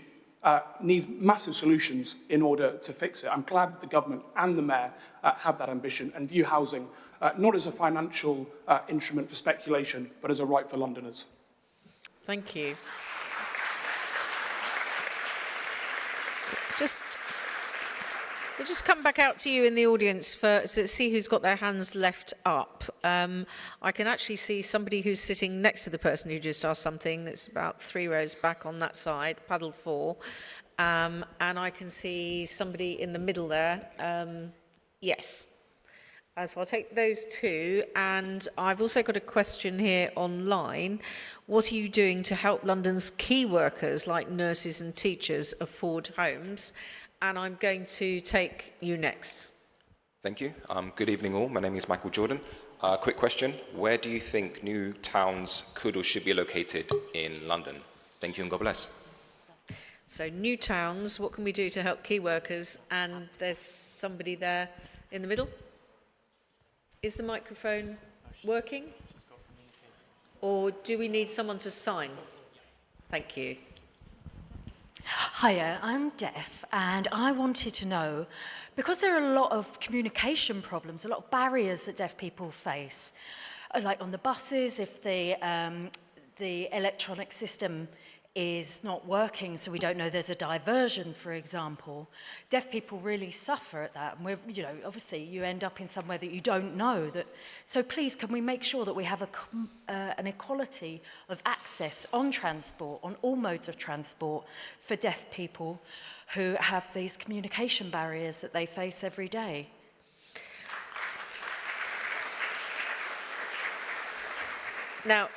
needs massive solutions in order to fix it. I'm glad that the government and the mayor have that ambition and view housing not as a financial instrument for speculation, but as a right for Londoners. Thank you. We'll just come back out to you in the audience to see who's got their hands left up. I can actually see somebody who's sitting next to the person who just asked something that's about 3 rows back on that side, paddle 4. And I can see somebody in the middle there. Yes. So I'll take those two. And I've also got a question here online. What are you doing to help London's key workers like nurses and teachers afford homes? And I'm going to take you next. Thank you. Good evening all. My name is Michael Jordan. Quick question. Where do you think new towns could or should be located in London? Thank you and God bless. So new towns, what can we do to help key workers? And there's somebody there in the middle. Is the microphone working? Or do we need someone to sign? Thank you. Hiya, I'm deaf and I wanted to know, because there are a lot of communication problems, a lot of barriers that deaf people face, like on the buses, if the electronic system is not working, so we don't know there's a diversion, for example. Deaf people really suffer at that, and we're, obviously you end up in somewhere that you don't know. So please, can we make sure that we have an equality of access on transport, on all modes of transport, for deaf people who have these communication barriers that they face every day? Now,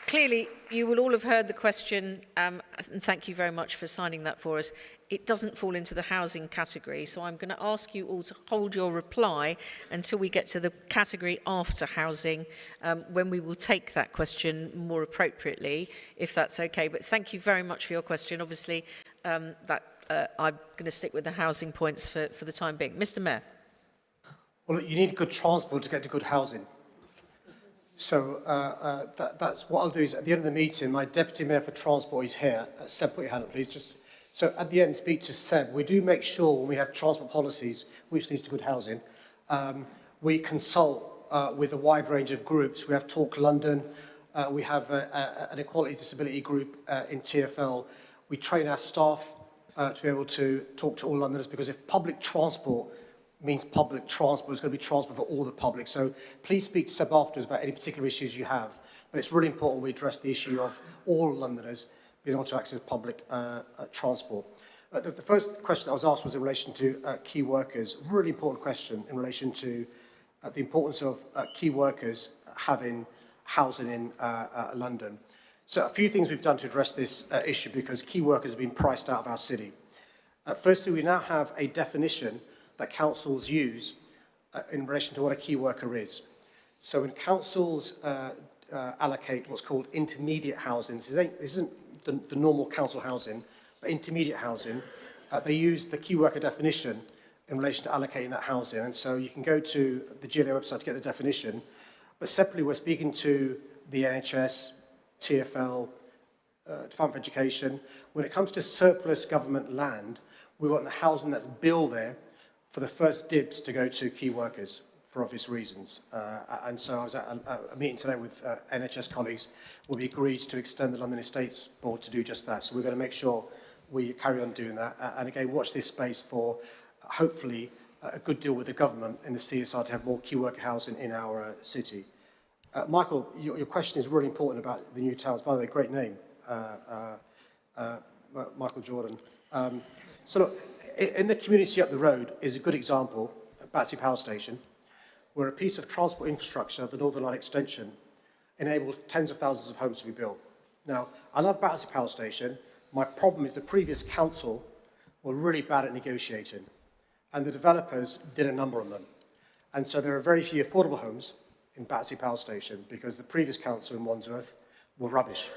clearly, you will all have heard the question, and thank you very much for signing that for us. It doesn't fall into the housing category, so I'm going to ask you all to hold your reply until we get to the category after housing, when we will take that question more appropriately, if that's okay. But thank you very much for your question. Obviously, I'm going to stick with the housing points for the time being. Mr. Mayor. Well, you need good transport to get to good housing. So that's what I'll do is at the end of the meeting, my Deputy Mayor for Transport is here. Seb, put your hand up, please. So at the end, speak to Seb. We do make sure when we have transport policies, which leads to good housing, we consult with a wide range of groups. We have Talk London. We have an equality disability group in TfL. We train our staff to be able to talk to all Londoners, because if public transport means public transport, it's going to be transport for all the public. So please speak to Seb afterwards about any particular issues you have. But it's really important we address the issue of all Londoners being able to access public transport. The first question that was asked was in relation to key workers. Really important question in relation to the importance of key workers having housing in London. So a few things we've done to address this issue, because key workers have been priced out of our city. Firstly, we now have a definition that councils use in relation to what a key worker is. So when councils allocate what's called intermediate housing, this isn't the normal council housing, but intermediate housing, they use the key worker definition in relation to allocating that housing. And so you can go to the GLA website to get the definition, but separately we're speaking to the NHS, TfL, Department for Education. When it comes to surplus government land, we want the housing that's built there for the first dibs to go to key workers for obvious reasons. And so I was at a meeting today with NHS colleagues where we agreed to extend the London Estates Board to do just that. So we're going to make sure we carry on doing that. And again, watch this space for hopefully a good deal with the government in the CSR to have more key worker housing in our city. Michael, your question is really important about the new towns. By the way, great name, Michael Jordan. So look, in the community up the road is a good example, Battersea Power Station, where a piece of transport infrastructure, the Northern Line extension, enabled tens of thousands of homes to be built. Now, I love Battersea Power Station. My problem is the previous council were really bad at negotiating, and the developers did a number on them. And so there are very few affordable homes in Battersea Power Station because the previous council in Wandsworth were rubbish.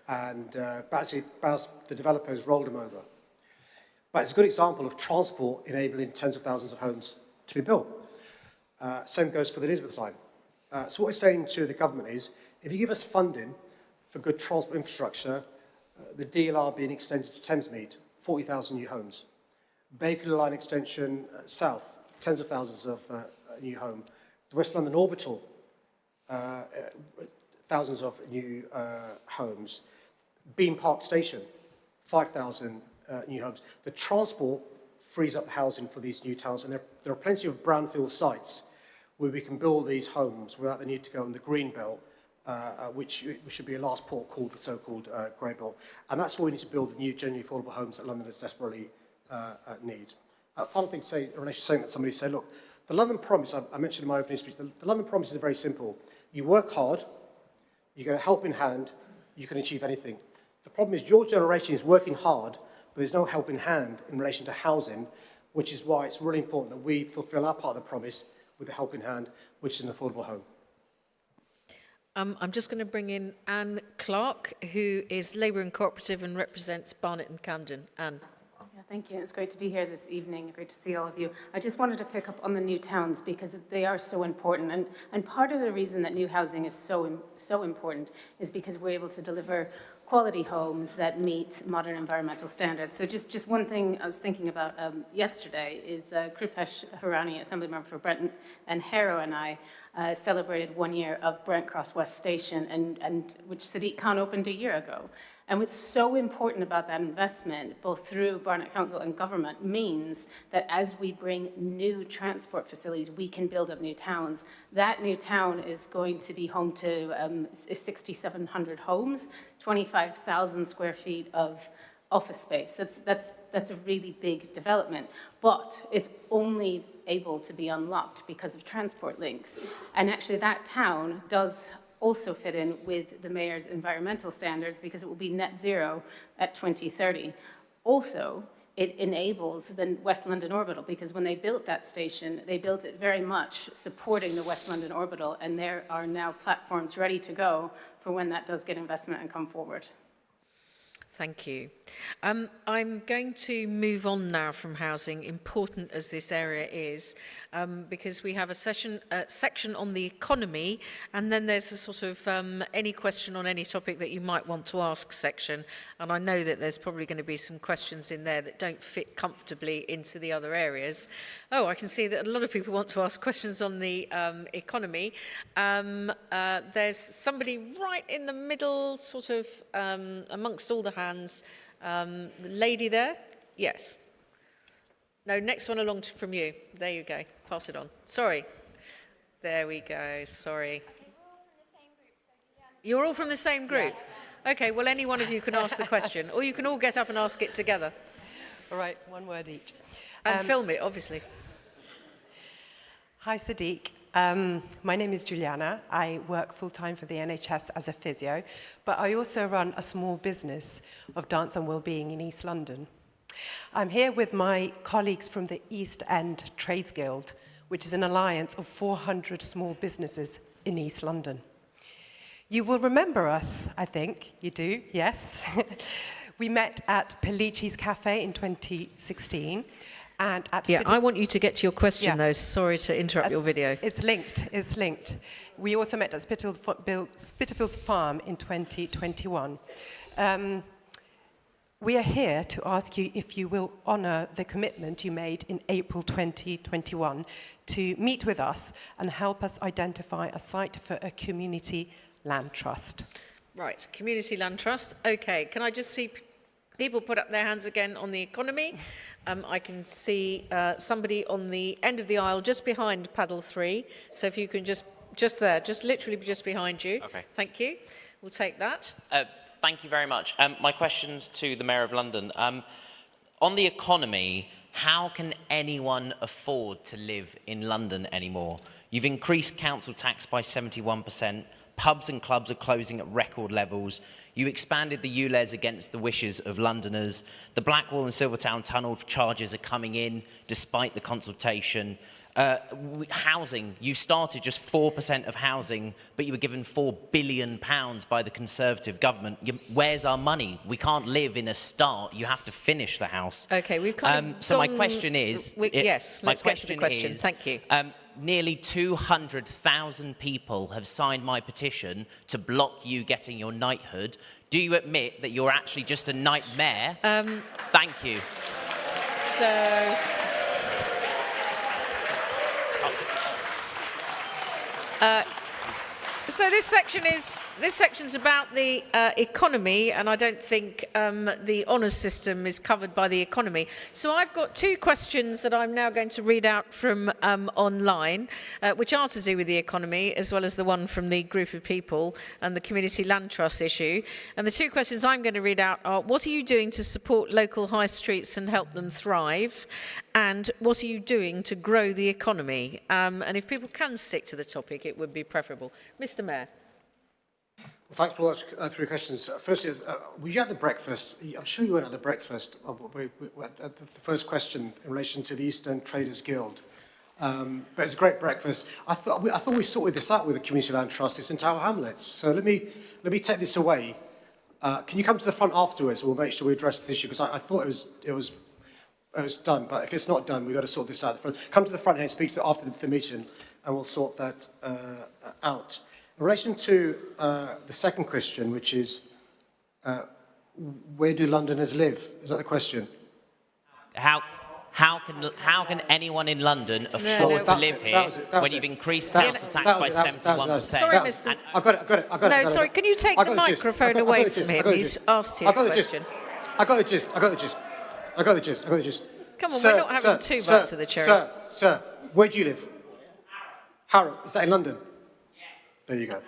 And the developers rolled them over. But it's a good example of transport enabling tens of thousands of homes to be built. Same goes for the Elizabeth line. So what we're saying to the government is, if you give us funding for good transport infrastructure, the DLR being extended to Thamesmead, 40,000 new homes. Bakerloo line extension south, tens of thousands of new homes. The West London Orbital, thousands of new homes. Beam Park Station, 5,000 new homes. The transport frees up housing for these new towns, and there are plenty of brownfield sites where we can build these homes without the need to go on the green belt, which should be a last port called the so-called grey belt. And that's why we need to build the new genuinely affordable homes that Londoners desperately need. Final thing to say in relation to something that somebody said, look, the London Promise, I mentioned in my opening speech, the London Promise is very simple. You work hard, you get a helping hand, you can achieve anything. The problem is your generation is working hard, but there's no helping hand in relation to housing, which is why it's really important that we fulfil our part of the promise with a helping hand, which is an affordable home. I'm just going to bring in Anne Clark, who is Labour and Cooperative and represents Barnet and Camden. Anne. Yeah, thank you. It's great to be here this evening. Great to see all of you. I just wanted to pick up on the new towns because they are so important. And part of the reason that new housing is so important is because we're able to deliver quality homes that meet modern environmental standards. So just one thing I was thinking about yesterday is Krupesh Harani, Assembly Member for Brent and Harrow, and I celebrated 1 year of Brent Cross West Station, and which Sadiq Khan opened a year ago. And what's so important about that investment, both through Barnet Council and government, means that as we bring new transport facilities, we can build up new towns. That new town is going to be home to 6,700 homes, 25,000 square feet of office space. That's a really big development, but it's only able to be unlocked because of transport links. And actually that town does also fit in with the mayor's environmental standards because it will be net zero at 2030. Also, it enables the West London Orbital because when they built that station, they built it very much supporting the West London Orbital, and there are now platforms ready to go for when that does get investment and come forward. Thank you. I'm going to move on now from housing, important as this area is, because we have a section on the economy, and then there's a sort of any question on any topic that you might want to ask section. And I know that there's probably going to be some questions in there that don't fit comfortably into the other areas. Oh, I can see that a lot of people want to ask questions on the economy. There's somebody right in the middle, sort of amongst all the hands. The lady there? Yes. No, next one along from you. There you go. Pass it on. Sorry. There we go. Sorry. You're all from the same group? Yeah. Okay, well, any one of you can ask the question, or you can all get up and ask it together. All right, one word each. And film it, obviously. Hi, Sadiq. My name is Juliana. I work full-time for the NHS as a physio, but I also run a small business of dance and wellbeing in East London. I'm here with my colleagues from the East End Trades Guild, which is an alliance of 400 small businesses in East London. You will remember us, I think. You do, yes. We met at Pelici's Cafe in 2016. And at I want you to get to your question, though. Sorry to interrupt your video. It's linked. We also met at Spitalfields Farm in 2021. We are here to ask you if you will honour the commitment you made in April 2021 to meet with us and help us identify a site for a community land trust. Right, community land trust. Okay, can I just see people put up their hands again on the economy? I can see somebody on the end of the aisle just behind paddle 3. So if you can just there, just literally just behind you. Okay. Thank you. We'll take that. Thank you very much. My question's to the Mayor of London. On the economy, how can anyone afford to live in London anymore? You've increased council tax by 71%. Pubs and clubs are closing at record levels. You expanded the ULEZ against the wishes of Londoners. The Blackwall and Silvertown tunnel charges are coming in despite the consultation. Housing, you started just 4% of housing, but you were given £4 billion by the Conservative government. Where's our money? We can't live in a start. You have to finish the house. Okay, we've kind of So my gone- question is... yes, let's get to the question. Is, Thank you. Nearly 200,000 people have signed my petition to block you getting your knighthood. Do you admit that you're actually just a nightmare? Thank you. So this section's about the economy, and I don't think the honours system is covered by the economy. So I've got two questions that I'm now going to read out from online, which are to do with the economy, as well as the one from the group of people and the community land trust issue. And the two questions I'm going to read out are: what are you doing to support local high streets and help them thrive? And what are you doing to grow the economy? And if people can stick to the topic, it would be preferable. Mr. Mayor. Well, thanks for all those three questions. First is, were you at the breakfast? I'm sure you weren't at the breakfast. The first question in relation to the Eastern Traders Guild. But it's a great breakfast. I thought we sorted this out with the Community Land Trust. It's in Tower Hamlets. So let me take this away. Can you come to the front afterwards? We'll make sure we address this issue, because I thought it was done. But if it's not done, we've got to sort this out. Come to the front here and speak to after the meeting, and we'll sort that out. In relation to the second question, which is, where do Londoners live? Is that the question? How can anyone in London afford to live here when you've increased council tax by 71%? Sorry, Mr. I got it. No, sorry, can you take the microphone away from him? He's asked his question. I got the gist. Come on, we're not having two bites of the cherry. Sir, where do you live? Harrow, is that in London? Yes. There you go.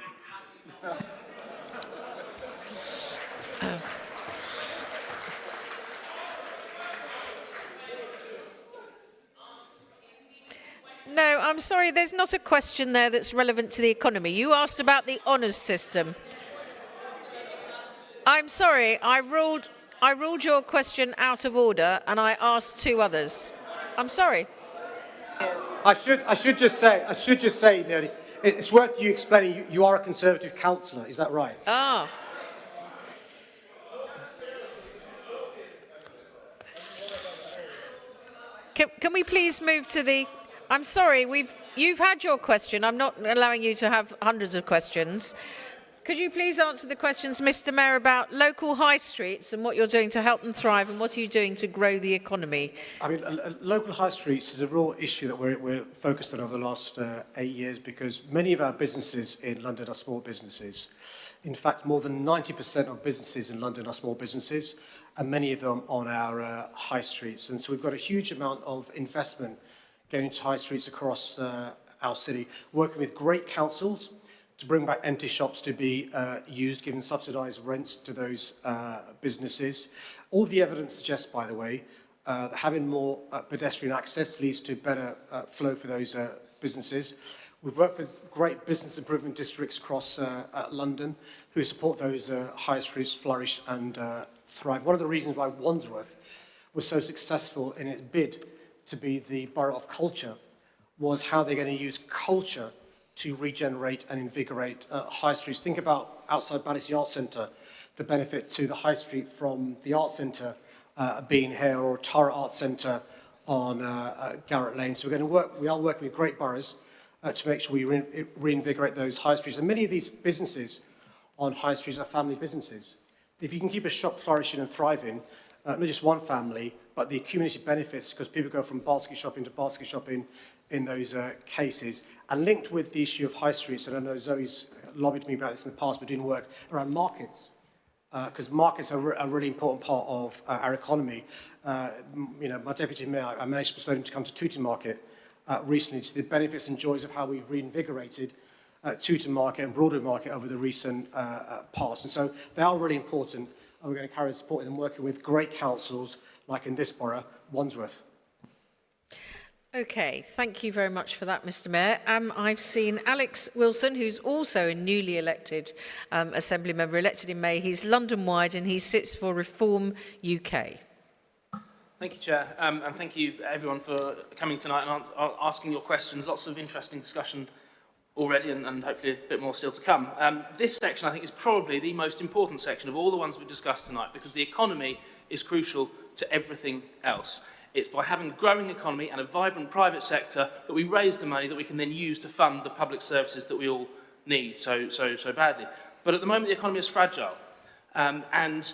No, I'm sorry, there's not a question there that's relevant to the economy. You asked about the honours system. I'm sorry, I ruled your question out of order and I asked two others. I'm sorry. I should just say, Leonie, it's worth you explaining. You are a Conservative councillor, is that right? Ah. Can we please move to the... I'm sorry, you've had your question. I'm not allowing you to have hundreds of questions. Could you please answer the questions, Mr. Mayor, about local high streets and what you're doing to help them thrive, and what are you doing to grow the economy? I mean, local high streets is a real issue that we're focused on over the last 8 years, because many of our businesses in London are small businesses. In fact, more than 90% of businesses in London are small businesses, and many of them on our high streets. And so we've got a huge amount of investment going into high streets across our city, working with great councils to bring back empty shops to be used, giving subsidised rents to those businesses. All the evidence suggests, by the way, that having more pedestrian access leads to better flow for those businesses. We've worked with great business improvement districts across London who support those high streets flourish and thrive. One of the reasons why Wandsworth was so successful in its bid to be the borough of culture was how they're going to use culture to regenerate and invigorate high streets. Think about outside Battersea Arts Centre, the benefit to the high street from the Arts Centre being here, or Tara Arts Centre on Garrett Lane. So we are working with great boroughs to make sure we reinvigorate those high streets. And many of these businesses on high streets are family businesses. If you can keep a shop flourishing and thriving, not just one family, but the community benefits, because people go from basket shopping to basket shopping in those cases. And linked with the issue of high streets, and I know Zoe's lobbied me about this in the past, we're doing work around markets, because markets are a really important part of our economy. You know, my deputy mayor, I managed to persuade him to come to Tooting Market recently to see the benefits and joys of how we've reinvigorated Tooting Market and Broadway Market over the recent past. And so they are really important, and we're going to carry on supporting them, working with great councils, like in this borough, Wandsworth. Okay, thank you very much for that, Mr. Mayor. I've seen Alex Wilson, who's also a newly elected Assembly member, elected in May. He's London-wide and he sits for Reform UK. Thank you, Chair, and thank you, everyone, for coming tonight and asking your questions. Lots of interesting discussion already and hopefully a bit more still to come. This section, I think, is probably the most important section of all the ones we've discussed tonight, because the economy is crucial to everything else. It's by having a growing economy and a vibrant private sector that we raise the money that we can then use to fund the public services that we all need so badly. But at the moment, the economy is fragile. And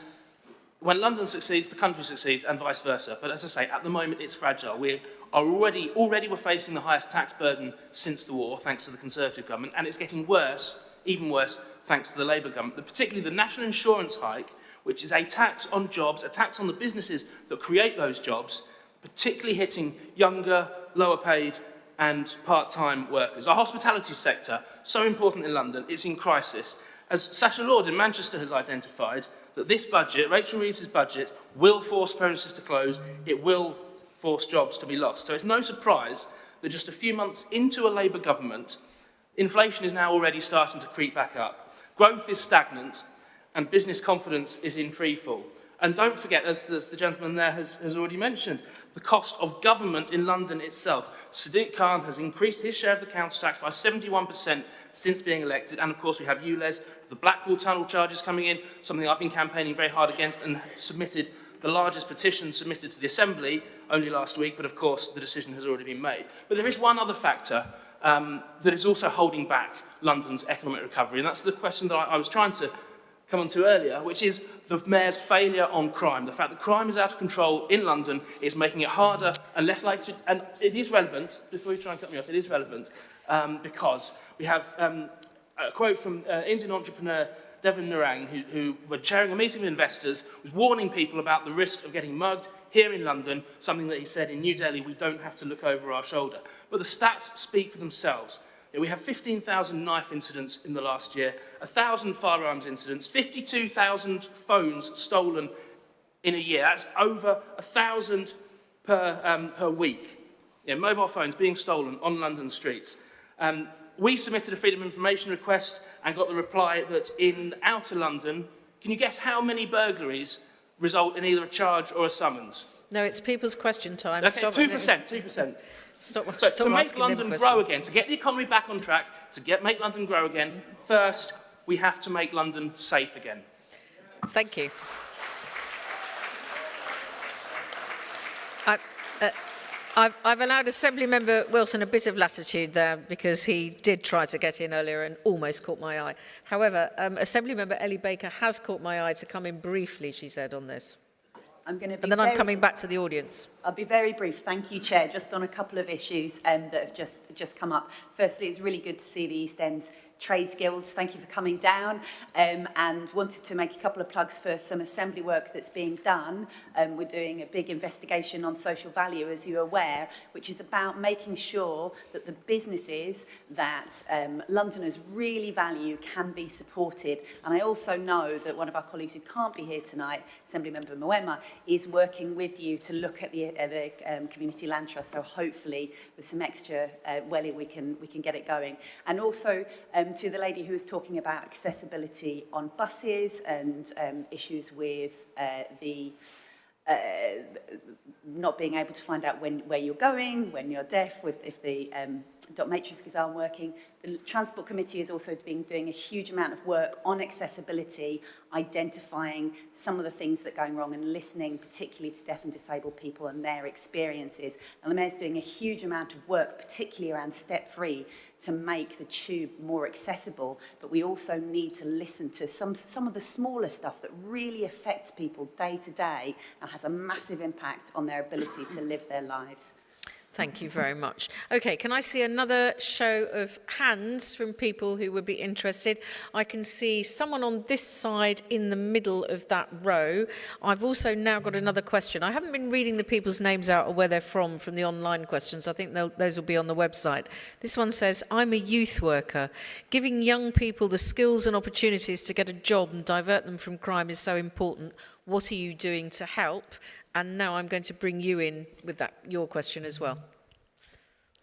when London succeeds, the country succeeds, and vice versa. But as I say, at the moment, it's fragile. We are already we're facing the highest tax burden since the war, thanks to the Conservative government, and it's getting worse, even worse, thanks to the Labour government. Particularly the national insurance hike, which is a tax on jobs, a tax on the businesses that create those jobs, particularly hitting younger, lower paid and part-time workers. Our hospitality sector, so important in London, it's in crisis. As Sacha Lord in Manchester has identified, that this budget, Rachel Reeves' budget, will force premises to close, it will force jobs to be lost. So it's no surprise that just a few months into a Labour government, inflation is now already starting to creep back up. Growth is stagnant and business confidence is in free fall. And don't forget, as the gentleman there has already mentioned, the cost of government in London itself. Sadiq Khan has increased his share of the council tax by 71% since being elected. And of course, we have ULEZ, the Blackwall Tunnel charges coming in, something I've been campaigning very hard against and submitted the largest petition submitted to the Assembly only last week. But of course, the decision has already been made. But there is one other factor that is also holding back London's economic recovery. And that's the question that I was trying to come on to earlier, which is the Mayor's failure on crime. The fact that crime is out of control in London is making it harder and less likely to, and it is relevant, before you try and cut me off, it is relevant, because we have a quote from Indian entrepreneur Devin Narang, who when chairing a meeting with investors, was warning people about the risk of getting mugged here in London, something that he said in New Delhi, we don't have to look over our shoulder. But the stats speak for themselves. We have 15,000 knife incidents in the last year, 1,000 firearms incidents, 52,000 phones stolen in a year. That's over 1,000 per week. Yeah, mobile phones being stolen on London streets. We submitted a Freedom of Information request and got the reply that in outer London, can you guess how many burglaries result in either a charge or a summons? No, it's people's question time. Okay, 2%. So to make London grow again, to get the economy back on track, make London grow again, first we have to make London safe again. Thank you. I've allowed Assembly Member Wilson a bit of latitude there because he did try to get in earlier and almost caught my eye. However, Assembly Member Ellie Baker has caught my eye to come in briefly, she said, on this. I'm going to be and then I'm coming back to the audience. I'll be very brief. Thank you, Chair. Just on a couple of issues that have just come up. Firstly, it's really good to see the East End's Trades Guilds. Thank you for coming down, and wanted to make a couple of plugs for some Assembly work that's being done. We're doing a big investigation on social value, as you're aware, which is about making sure that the businesses that Londoners really value can be supported. And I also know that one of our colleagues who can't be here tonight, Assembly Member Moema, is working with you to look at the Community Land Trust. So hopefully, with some extra welly, we can get it going. And also, to the lady who was talking about accessibility on buses and issues with the not being able to find out where you're going, when you're deaf, if the dot matrices aren't working. The Transport Committee has also been doing a huge amount of work on accessibility identifying some of the things that are going wrong and listening particularly to deaf and disabled people and their experiences. And the Mayor's doing a huge amount of work, particularly around Step 3, to make the tube more accessible, but we also need to listen to some of the smaller stuff that really affects people day to day and has a massive impact on their ability to live their lives. Thank you very much. Okay, can I see another show of hands from people who would be interested? I can see someone on this side in the middle of that row. I've also now got another question. I haven't been reading the people's names out or where they're from the online questions. I think those will be on the website. This one says, I'm a youth worker. Giving young people the skills and opportunities to get a job and divert them from crime is so important. What are you doing to help? And now I'm going to bring you in with your question as well.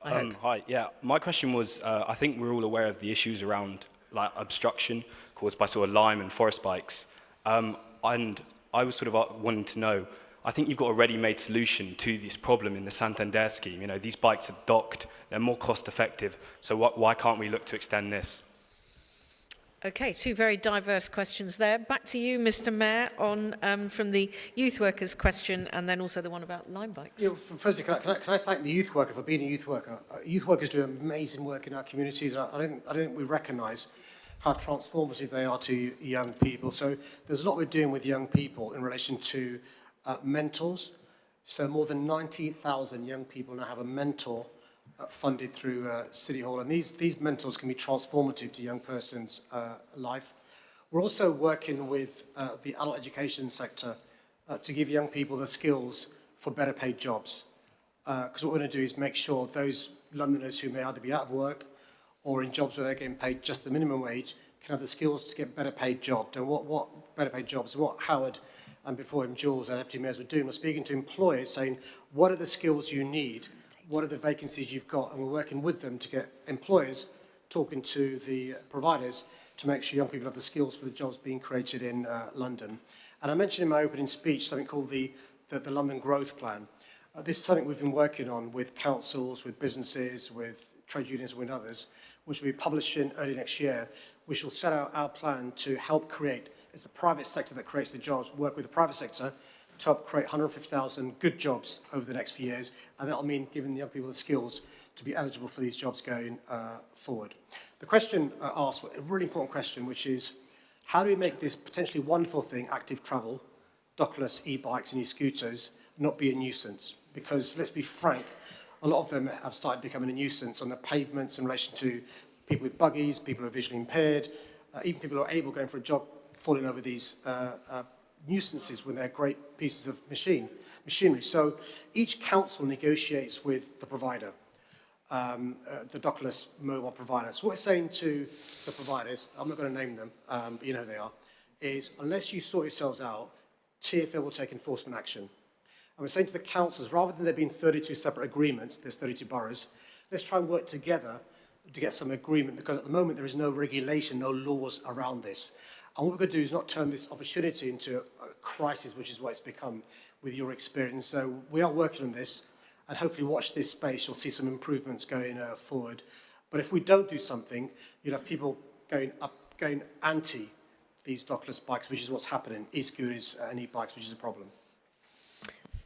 Hi, yeah. My question was, I think we're all aware of the issues around like obstruction caused by sort of lime and forest bikes. And I was sort of wanting to know, I think you've got a ready-made solution to this problem in the Santander scheme. You know, these bikes are docked, they're more cost-effective. So why can't we look to extend this? Okay, two very diverse questions there. Back to you, Mr. Mayor, on from the youth workers question and then also the one about Lime bikes. Yeah, firstly, can I thank the youth worker for being a youth worker? Youth workers do amazing work in our communities. I don't think we recognise how transformative they are to young people. So there's a lot we're doing with young people in relation to mentors. So more than 90,000 young people now have a mentor funded through City Hall, and these mentors can be transformative to a young person's life. We're also working with the adult education sector to give young people the skills for better paid jobs. Because what we're going to do is make sure those Londoners who may either be out of work or in jobs where they're getting paid just the minimum wage can have the skills to get better paid jobs. And what better paid jobs, what Howard and before him Jules and deputy mayors were doing was speaking to employers saying, what are the skills you need? What are the vacancies you've got? And we're working with them to get employers talking to the providers to make sure young people have the skills for the jobs being created in London. And I mentioned in my opening speech something called the London Growth Plan. This is something we've been working on with councils, with businesses, with trade unions, with others, which will be publishing early next year, which will set out our plan to help create, it's the private sector that creates the jobs, work with the private sector to help create 150,000 good jobs over the next few years, and that'll mean giving the young people the skills to be eligible for these jobs going forward. The question asked, a really important question, which is, how do we make this potentially wonderful thing, active travel, dockless e-bikes and e-scooters, not be a nuisance? Because let's be frank, a lot of them have started becoming a nuisance on the pavements in relation to people with buggies, people who are visually impaired, even people who are able going for a job falling over these nuisances when they're great pieces of machinery. So each council negotiates with the provider, the dockless mobile provider. So what we're saying to the providers, I'm not going to name them, but you know who they are, is unless you sort yourselves out, TfL will take enforcement action. And we're saying to the councils, rather than there being 32 separate agreements, there's 32 boroughs, let's try and work together to get some agreement, because at the moment there is no regulation, no laws around this. And what we're going to do is not turn this opportunity into a crisis, which is what it's become with your experience. So we are working on this, and hopefully watch this space. You'll see some improvements going forward. But if we don't do something, you'll have people going anti these dockless bikes, which is what's happening, e-scooters and e-bikes, which is a problem.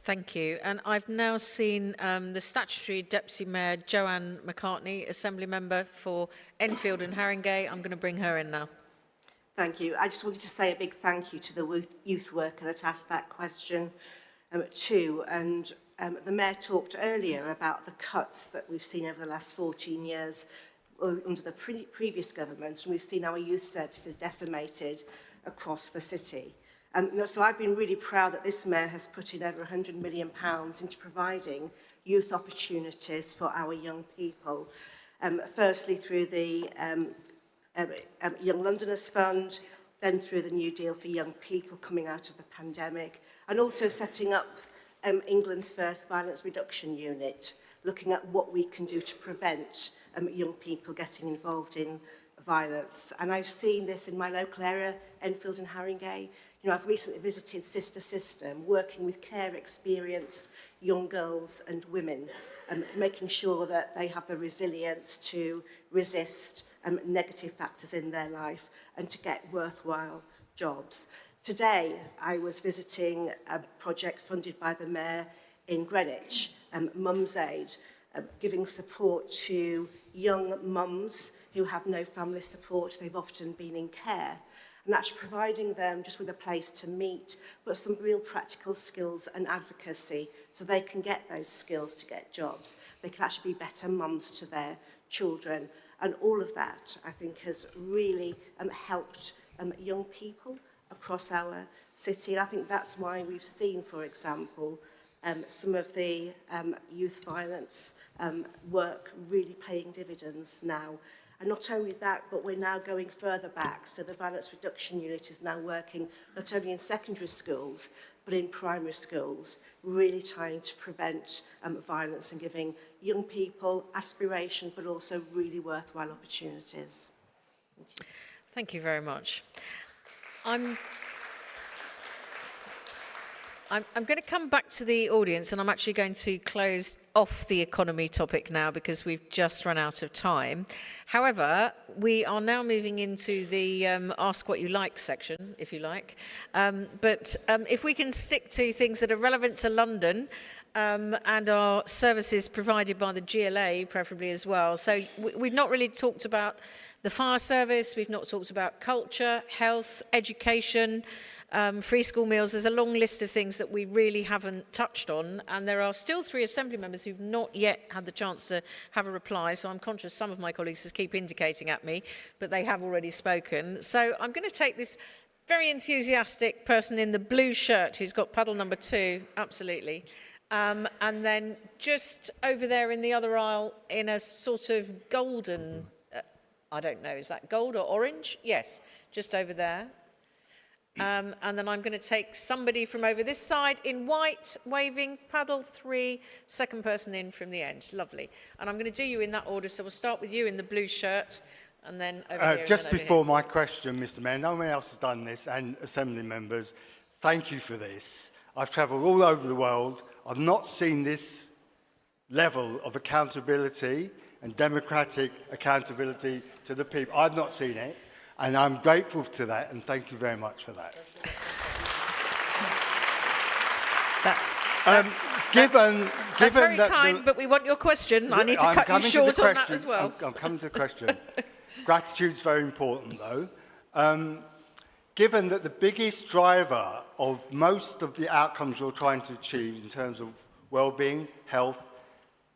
Thank you. And I've now seen the statutory Deputy Mayor, Joanne McCartney, Assembly Member for Enfield and Haringey. I'm going to bring her in now. Thank you. I just wanted to say a big thank you to the youth worker that asked that question too. And the Mayor talked earlier about the cuts that we've seen over the last 14 years under the previous government, and we've seen our youth services decimated across the city. So I've been really proud that this Mayor has put in over £100 million into providing youth opportunities for our young people. Firstly through the Young Londoners Fund, then through the New Deal for Young People coming out of the pandemic, and also setting up England's first violence reduction unit, looking at what we can do to prevent young people getting involved in violence. And I've seen this in my local area, Enfield and Haringey. You know, I've recently visited Sister System, working with care experienced young girls and women, making sure that they have the resilience to resist negative factors in their life and to get worthwhile jobs. Today, I was visiting a project funded by the Mayor in Greenwich, Mum's Aid, giving support to young mums who have no family support. They've often been in care. And actually providing them just with a place to meet, but some real practical skills and advocacy so they can get those skills to get jobs. They can actually be better mums to their children. And all of that, I think, has really helped young people across our city. And I think that's why we've seen, for example, some of the youth violence work really paying dividends now. And not only that, but we're now going further back. So the Violence Reduction Unit is now working not only in secondary schools, but in primary schools, really trying to prevent violence and giving young people aspiration, but also really worthwhile opportunities. Thank you very much. I'm going to come back to the audience, and I'm actually going to close off the economy topic now because we've just run out of time. However, we are now moving into the Ask What You Like section, if you like. But if we can stick to things that are relevant to London and our services provided by the GLA, preferably as well. So we've not really talked about the fire service, we've not talked about culture, health, education, free school meals. There's a long list of things that we really haven't touched on, and there are still 3 Assembly members who've not yet had the chance to have a reply, so I'm conscious some of my colleagues just keep indicating at me, but they have already spoken. So I'm going to take this very enthusiastic person in the blue shirt who's got paddle number 2, absolutely, and then just over there in the other aisle in a sort of golden, I don't know, is that gold or orange? Yes, just over there. And then I'm going to take somebody from over this side in white, waving, paddle 3, second person in from the end. Lovely. And I'm going to do you in that order. So we'll start with you in the blue shirt, and then over here. Just before my question, Mr. Mayor, no one else has done this, and Assembly members, thank you for this. I've travelled all over the world. I've not seen this level of accountability and democratic accountability to the people. I've not seen it. And I'm grateful to that, and thank you very much for that. That's very kind, but we want your question. I need to cut you short on that as well. I'm coming to the question. Gratitude's very important, though. Given that the biggest driver of most of the outcomes you're trying to achieve in terms of well-being, health,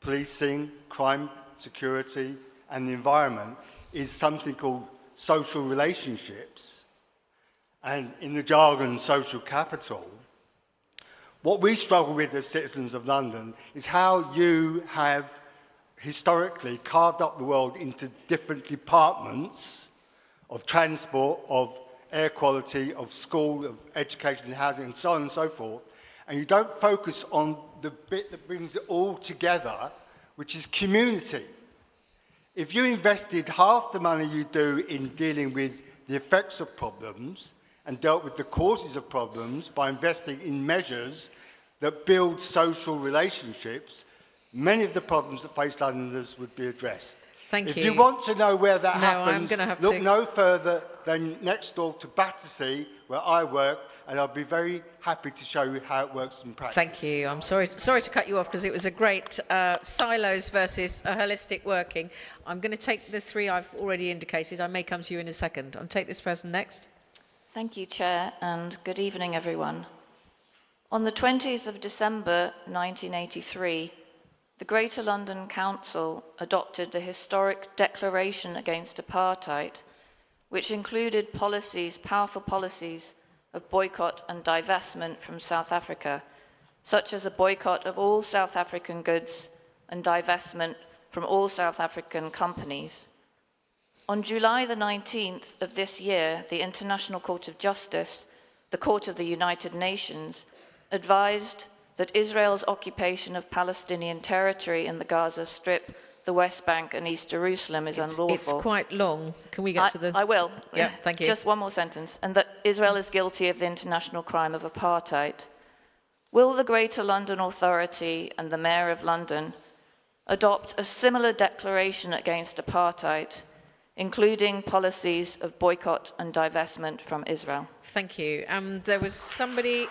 policing, crime, security, and the environment is something called social relationships, and in the jargon, social capital. What we struggle with as citizens of London is how you have historically carved up the world into different departments of transport, of air quality, of school, of education and housing, and so on and so forth, and you don't focus on the bit that brings it all together, which is community. If you invested half the money you do in dealing with the effects of problems and dealt with the causes of problems by investing in measures that build social relationships, many of the problems that face Londoners would be addressed. Thank you. If you want to know where that happens, look to no further than next door to Battersea, where I work, and I'll be very happy to show you how it works in practice. Thank you. I'm sorry to cut you off because it was a great silos versus a holistic working. I'm going to take the 3 I've already indicated. I may come to you in a second. I'll take this person next. Thank you, Chair, and good evening, everyone. On the 20th of December 1983, the Greater London Council adopted the historic Declaration Against Apartheid, which included powerful policies of boycott and divestment from South Africa, such as a boycott of all South African goods and divestment from all South African companies. On July the 19th of this year, the International Court of Justice, the Court of the United Nations, advised that Israel's occupation of Palestinian territory in the Gaza Strip, the West Bank and East Jerusalem is unlawful. It's quite long. Can we get to the... I will. Yeah, thank you. Just one more sentence. And that Israel is guilty of the international crime of apartheid. Will the Greater London Authority and the Mayor of London adopt a similar declaration against apartheid, including policies of boycott and divestment from Israel? Thank you. There was somebody...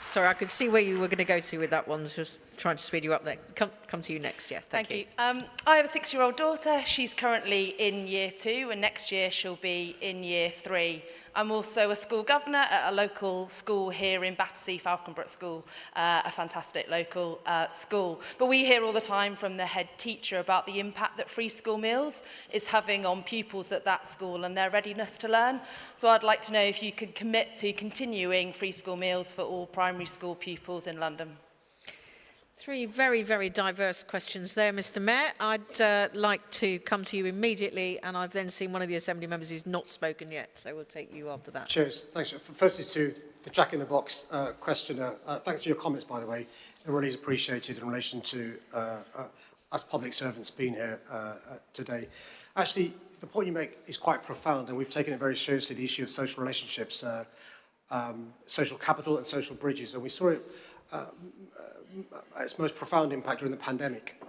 Sorry, I could see where you were going to go to with that one. Just trying to speed you up there. Come to you next. Yeah, thank you. I have a 6-year-old daughter. She's currently in year 2, and next year she'll be in year 3. I'm also a school governor at a local school here in Battersea, Falconbrook School, a fantastic local school. But we hear all the time from the head teacher about the impact that free school meals is having on pupils at that school and their readiness to learn. So I'd like to know if you could commit to continuing free school meals for all primary school pupils in London. 3 very, very diverse questions there, Mr. Mayor. I'd like to come to you immediately, and I've then seen one of the Assembly members who's not spoken yet, so we'll take you after that. Cheers. Thanks. Firstly, to the Jack in the Box questioner, thanks for your comments, by the way. It really is appreciated in relation to us public servants being here today. Actually, the point you make is quite profound, and we've taken it very seriously, the issue of social relationships, social capital and social bridges, and we saw it its most profound impact during the pandemic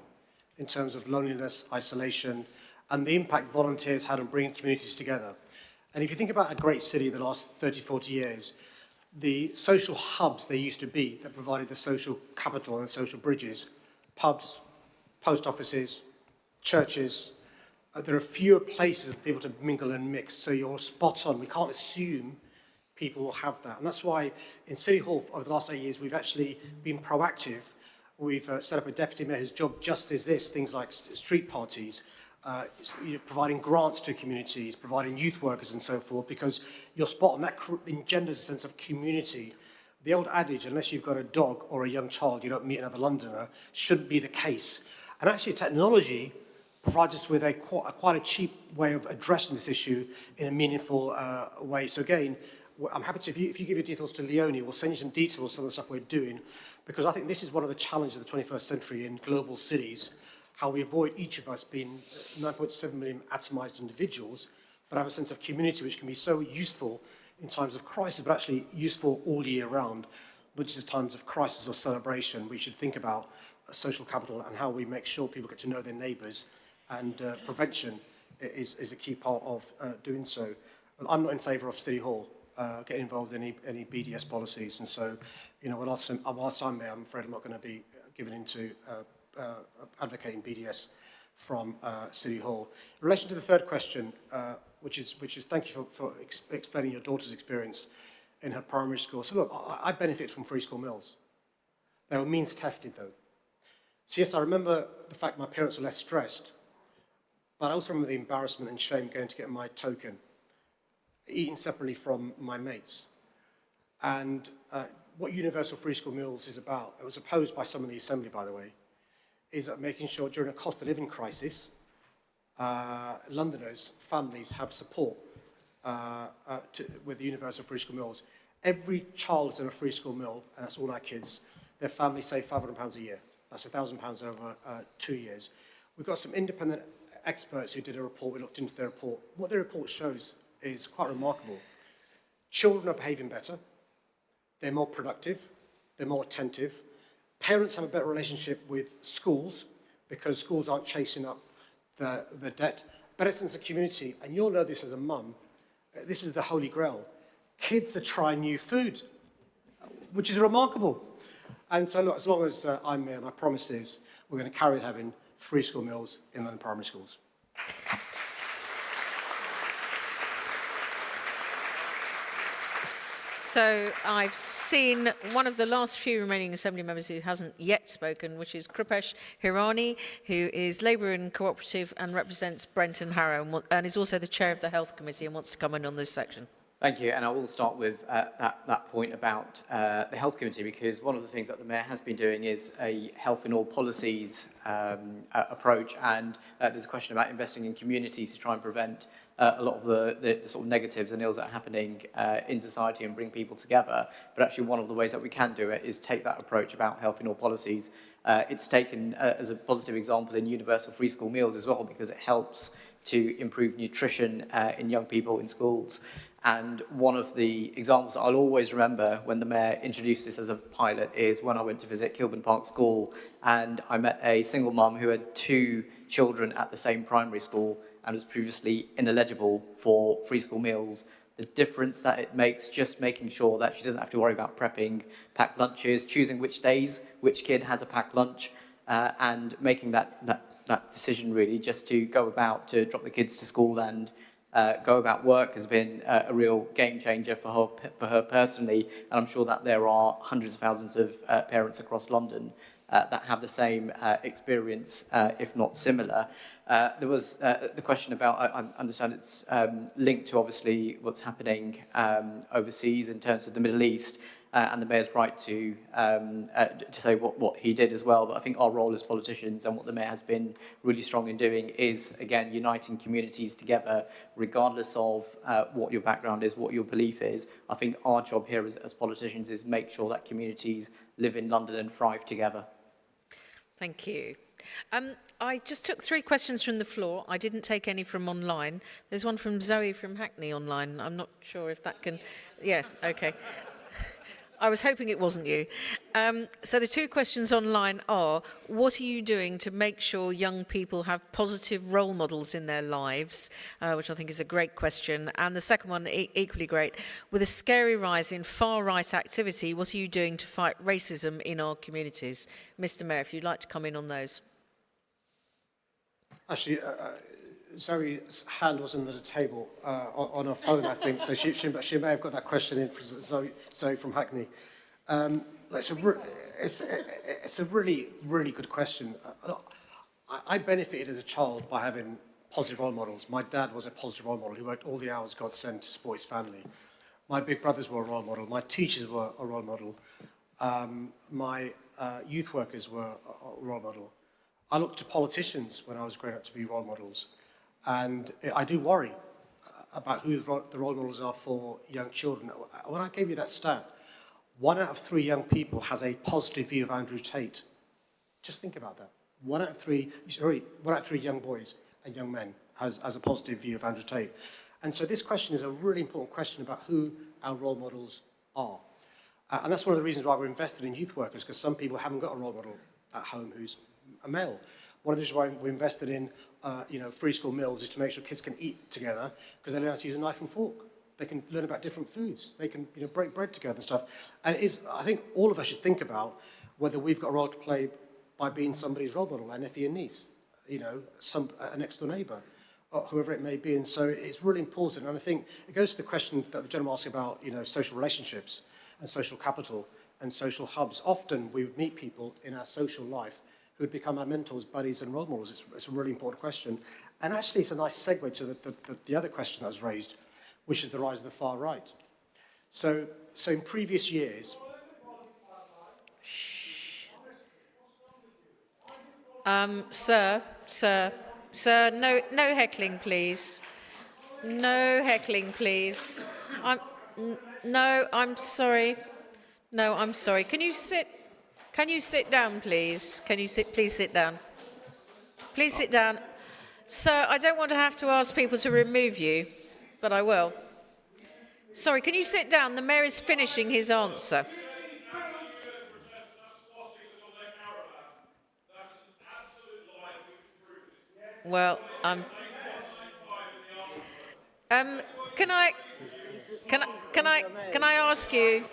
in terms of loneliness, isolation, and the impact volunteers had on bringing communities together. And if you think about a great city in the last 30, 40 years, the social hubs there used to be that provided the social capital and social bridges, pubs, post offices, churches, there are fewer places for people to mingle and mix, so you're spot on. We can't assume people will have that. And that's why in City Hall over the last 8 years, we've actually been proactive. We've set up a deputy mayor whose job just is this, things like street parties, providing grants to communities, providing youth workers and so forth, because you're spot on, that engenders a sense of community. The old adage, unless you've got a dog or a young child, you don't meet another Londoner, shouldn't be the case. And actually technology provides us with quite a cheap way of addressing this issue in a meaningful way. So again, I'm happy to, if you give your details to Leonie, we'll send you some details of some of the stuff we're doing, because I think this is one of the challenges of the 21st century in global cities, how we avoid each of us being 9.7 million atomized individuals, but have a sense of community which can be so useful in times of crisis, but actually useful all year round, not just in times of crisis or celebration. We should think about social capital and how we make sure people get to know their neighbours, and prevention is a key part of doing so. But I'm not in favour of City Hall getting involved in any BDS policies, and so, whilst I'm there, I'm afraid I'm not going to be given into advocating BDS from City Hall. In relation to the third question, which is thank you for explaining your daughter's experience in her primary school. So look, I benefit from free school meals. They were means tested though. So yes, I remember the fact my parents were less stressed, but I also remember the embarrassment and shame going to get my token, eating separately from my mates. And what universal free school meals is about, it was opposed by some in the Assembly, by the way, is making sure during a cost of living crisis, Londoners, families have support with universal free school meals. Every child is in a free school meal, and that's all our kids. Their families save £500 a year. That's £1,000 over 2 years. We've got some independent experts who did a report. We looked into their report. What their report shows is quite remarkable. Children are behaving better. They're more productive. They're more attentive. Parents have a better relationship with schools because schools aren't chasing up the debt. Better sense of community. And you'll know this as a mum. This is the holy grail. Kids are trying new food, which is remarkable. And so look, as long as I'm there, my promise is we're going to carry having free school meals in London primary schools. So I've seen one of the last few remaining Assembly members who hasn't yet spoken, which is Krupesh Hirani, who is Labour and Cooperative and represents Brent and Harrow, and is also the chair of the Health Committee and wants to come in on this section. Thank you, and I will start with that point about the Health Committee, because one of the things that the Mayor has been doing is a health in all policies approach, and there's a question about investing in communities to try and prevent a lot of the sort of negatives and ills that are happening in society and bring people together. But actually one of the ways that we can do it is take that approach about health in all policies It's taken as a positive example in universal free school meals as well, because it helps to improve nutrition in young people in schools. And one of the examples I'll always remember when the Mayor introduced this as a pilot is when I went to visit Kilburn Park School, and I met a single mum who had 2 children at the same primary school and was previously ineligible for free school meals. The difference that it makes, just making sure that she doesn't have to worry about prepping packed lunches, choosing which days which kid has a packed lunch, and making that decision really just to go about to drop the kids to school and go about work has been a real game changer for her personally. And I'm sure that there are hundreds of thousands of parents across London that have the same experience, if not similar. There was the question about, I understand it's linked to obviously what's happening overseas in terms of the Middle East, and the Mayor's right to say what he did as well. But I think our role as politicians and what the Mayor has been really strong in doing is, again, uniting communities together, regardless of what your background is, what your belief is. I think our job here as politicians is make sure that communities live in London and thrive together. Thank you. I just took 3 questions from the floor. I didn't take any from online. There's one from Zoe from Hackney online. I'm not sure if that can... Yes, okay. I was hoping it wasn't you. So the 2 questions online are, what are you doing to make sure young people have positive role models in their lives, which I think is a great question. And the second one, equally great, with a scary rise in far-right activity, what are you doing to fight racism in our communities? Mr. Mayor, if you'd like to come in on those. Actually, Zoe's hand was under the table on her phone, I think, so she may have got that question in for Zoe from Hackney. It's a really, really good question. I benefited as a child by having positive role models. My dad was a positive role model. He worked all the hours God sent to support his family. My big brothers were a role model. My teachers were a role model. My youth workers were a role model. I looked to politicians when I was growing up to be role models. And I do worry about who the role models are for young children. When I gave you that stat, 1 out of 3 young people has a positive view of Andrew Tate. Just think about that. 1 out of 3 young boys and young men has a positive view of Andrew Tate. And so this question is a really important question about who our role models are. And that's one of the reasons why we're invested in youth workers, because some people haven't got a role model at home who's a male. One of the reasons why we invested in free school meals is to make sure kids can eat together, because they learn how to use a knife and fork. They can learn about different foods. They can break bread together and stuff. And I think all of us should think about whether we've got a role to play by being somebody's role model, a nephew and niece, a next door neighbour, or whoever it may be. And so it's really important. And I think it goes to the question that the gentleman asked about, social relationships and social capital and social hubs. Often we would meet people in our social life who would become our mentors, buddies, and role models. It's a really important question. And actually, it's a nice segue to the other question that was raised, which is the rise of the far right. So in previous years... Sir, no heckling, please. No heckling, please. I'm sorry. No, I'm sorry. Can you sit down, please? Please sit down. Please sit down. Sir, I don't want to have to ask people to remove you, but I will. Sorry, can you sit down? The Mayor is finishing his answer. Well, can I ask you?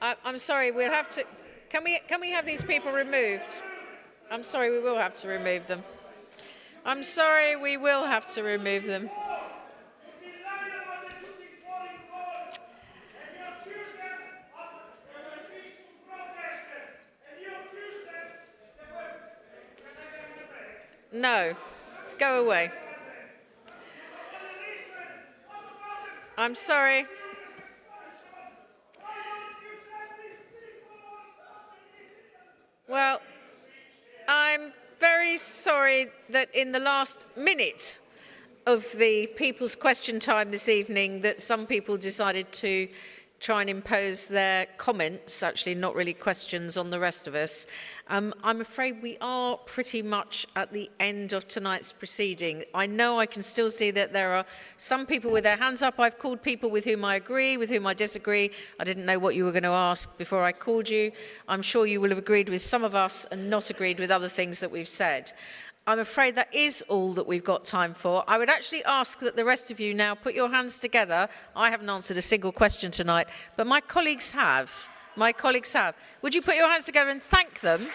I'm sorry, we'll have to... Can we have these people removed? I'm sorry, we will have to remove them. I'm sorry, we will have to remove them. No, go away. I'm sorry. Well, I'm very sorry that in the last minute of the people's question time this evening that some people decided to try and impose their comments, actually not really questions, on the rest of us. I'm afraid we are pretty much at the end of tonight's proceeding. I know I can still see that there are some people with their hands up. I've called people with whom I agree, with whom I disagree. I didn't know what you were going to ask before I called you. I'm sure you will have agreed with some of us and not agreed with other things that we've said. I'm afraid that is all that we've got time for. I would actually ask that the rest of you now put your hands together. I haven't answered a single question tonight, but my colleagues have. My colleagues have. Would you put your hands together and thank them?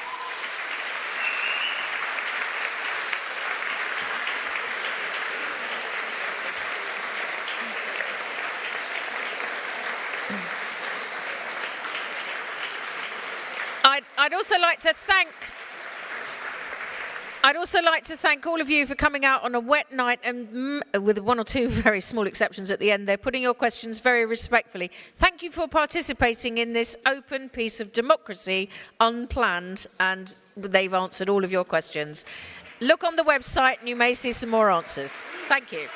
I'd also like to thank all of you for coming out on a wet night, and with one or two very small exceptions at the end there, putting your questions very respectfully. Thank you for participating in this open piece of democracy, unplanned, and they've answered all of your questions. Look on the website and you may see some more answers. Thank you.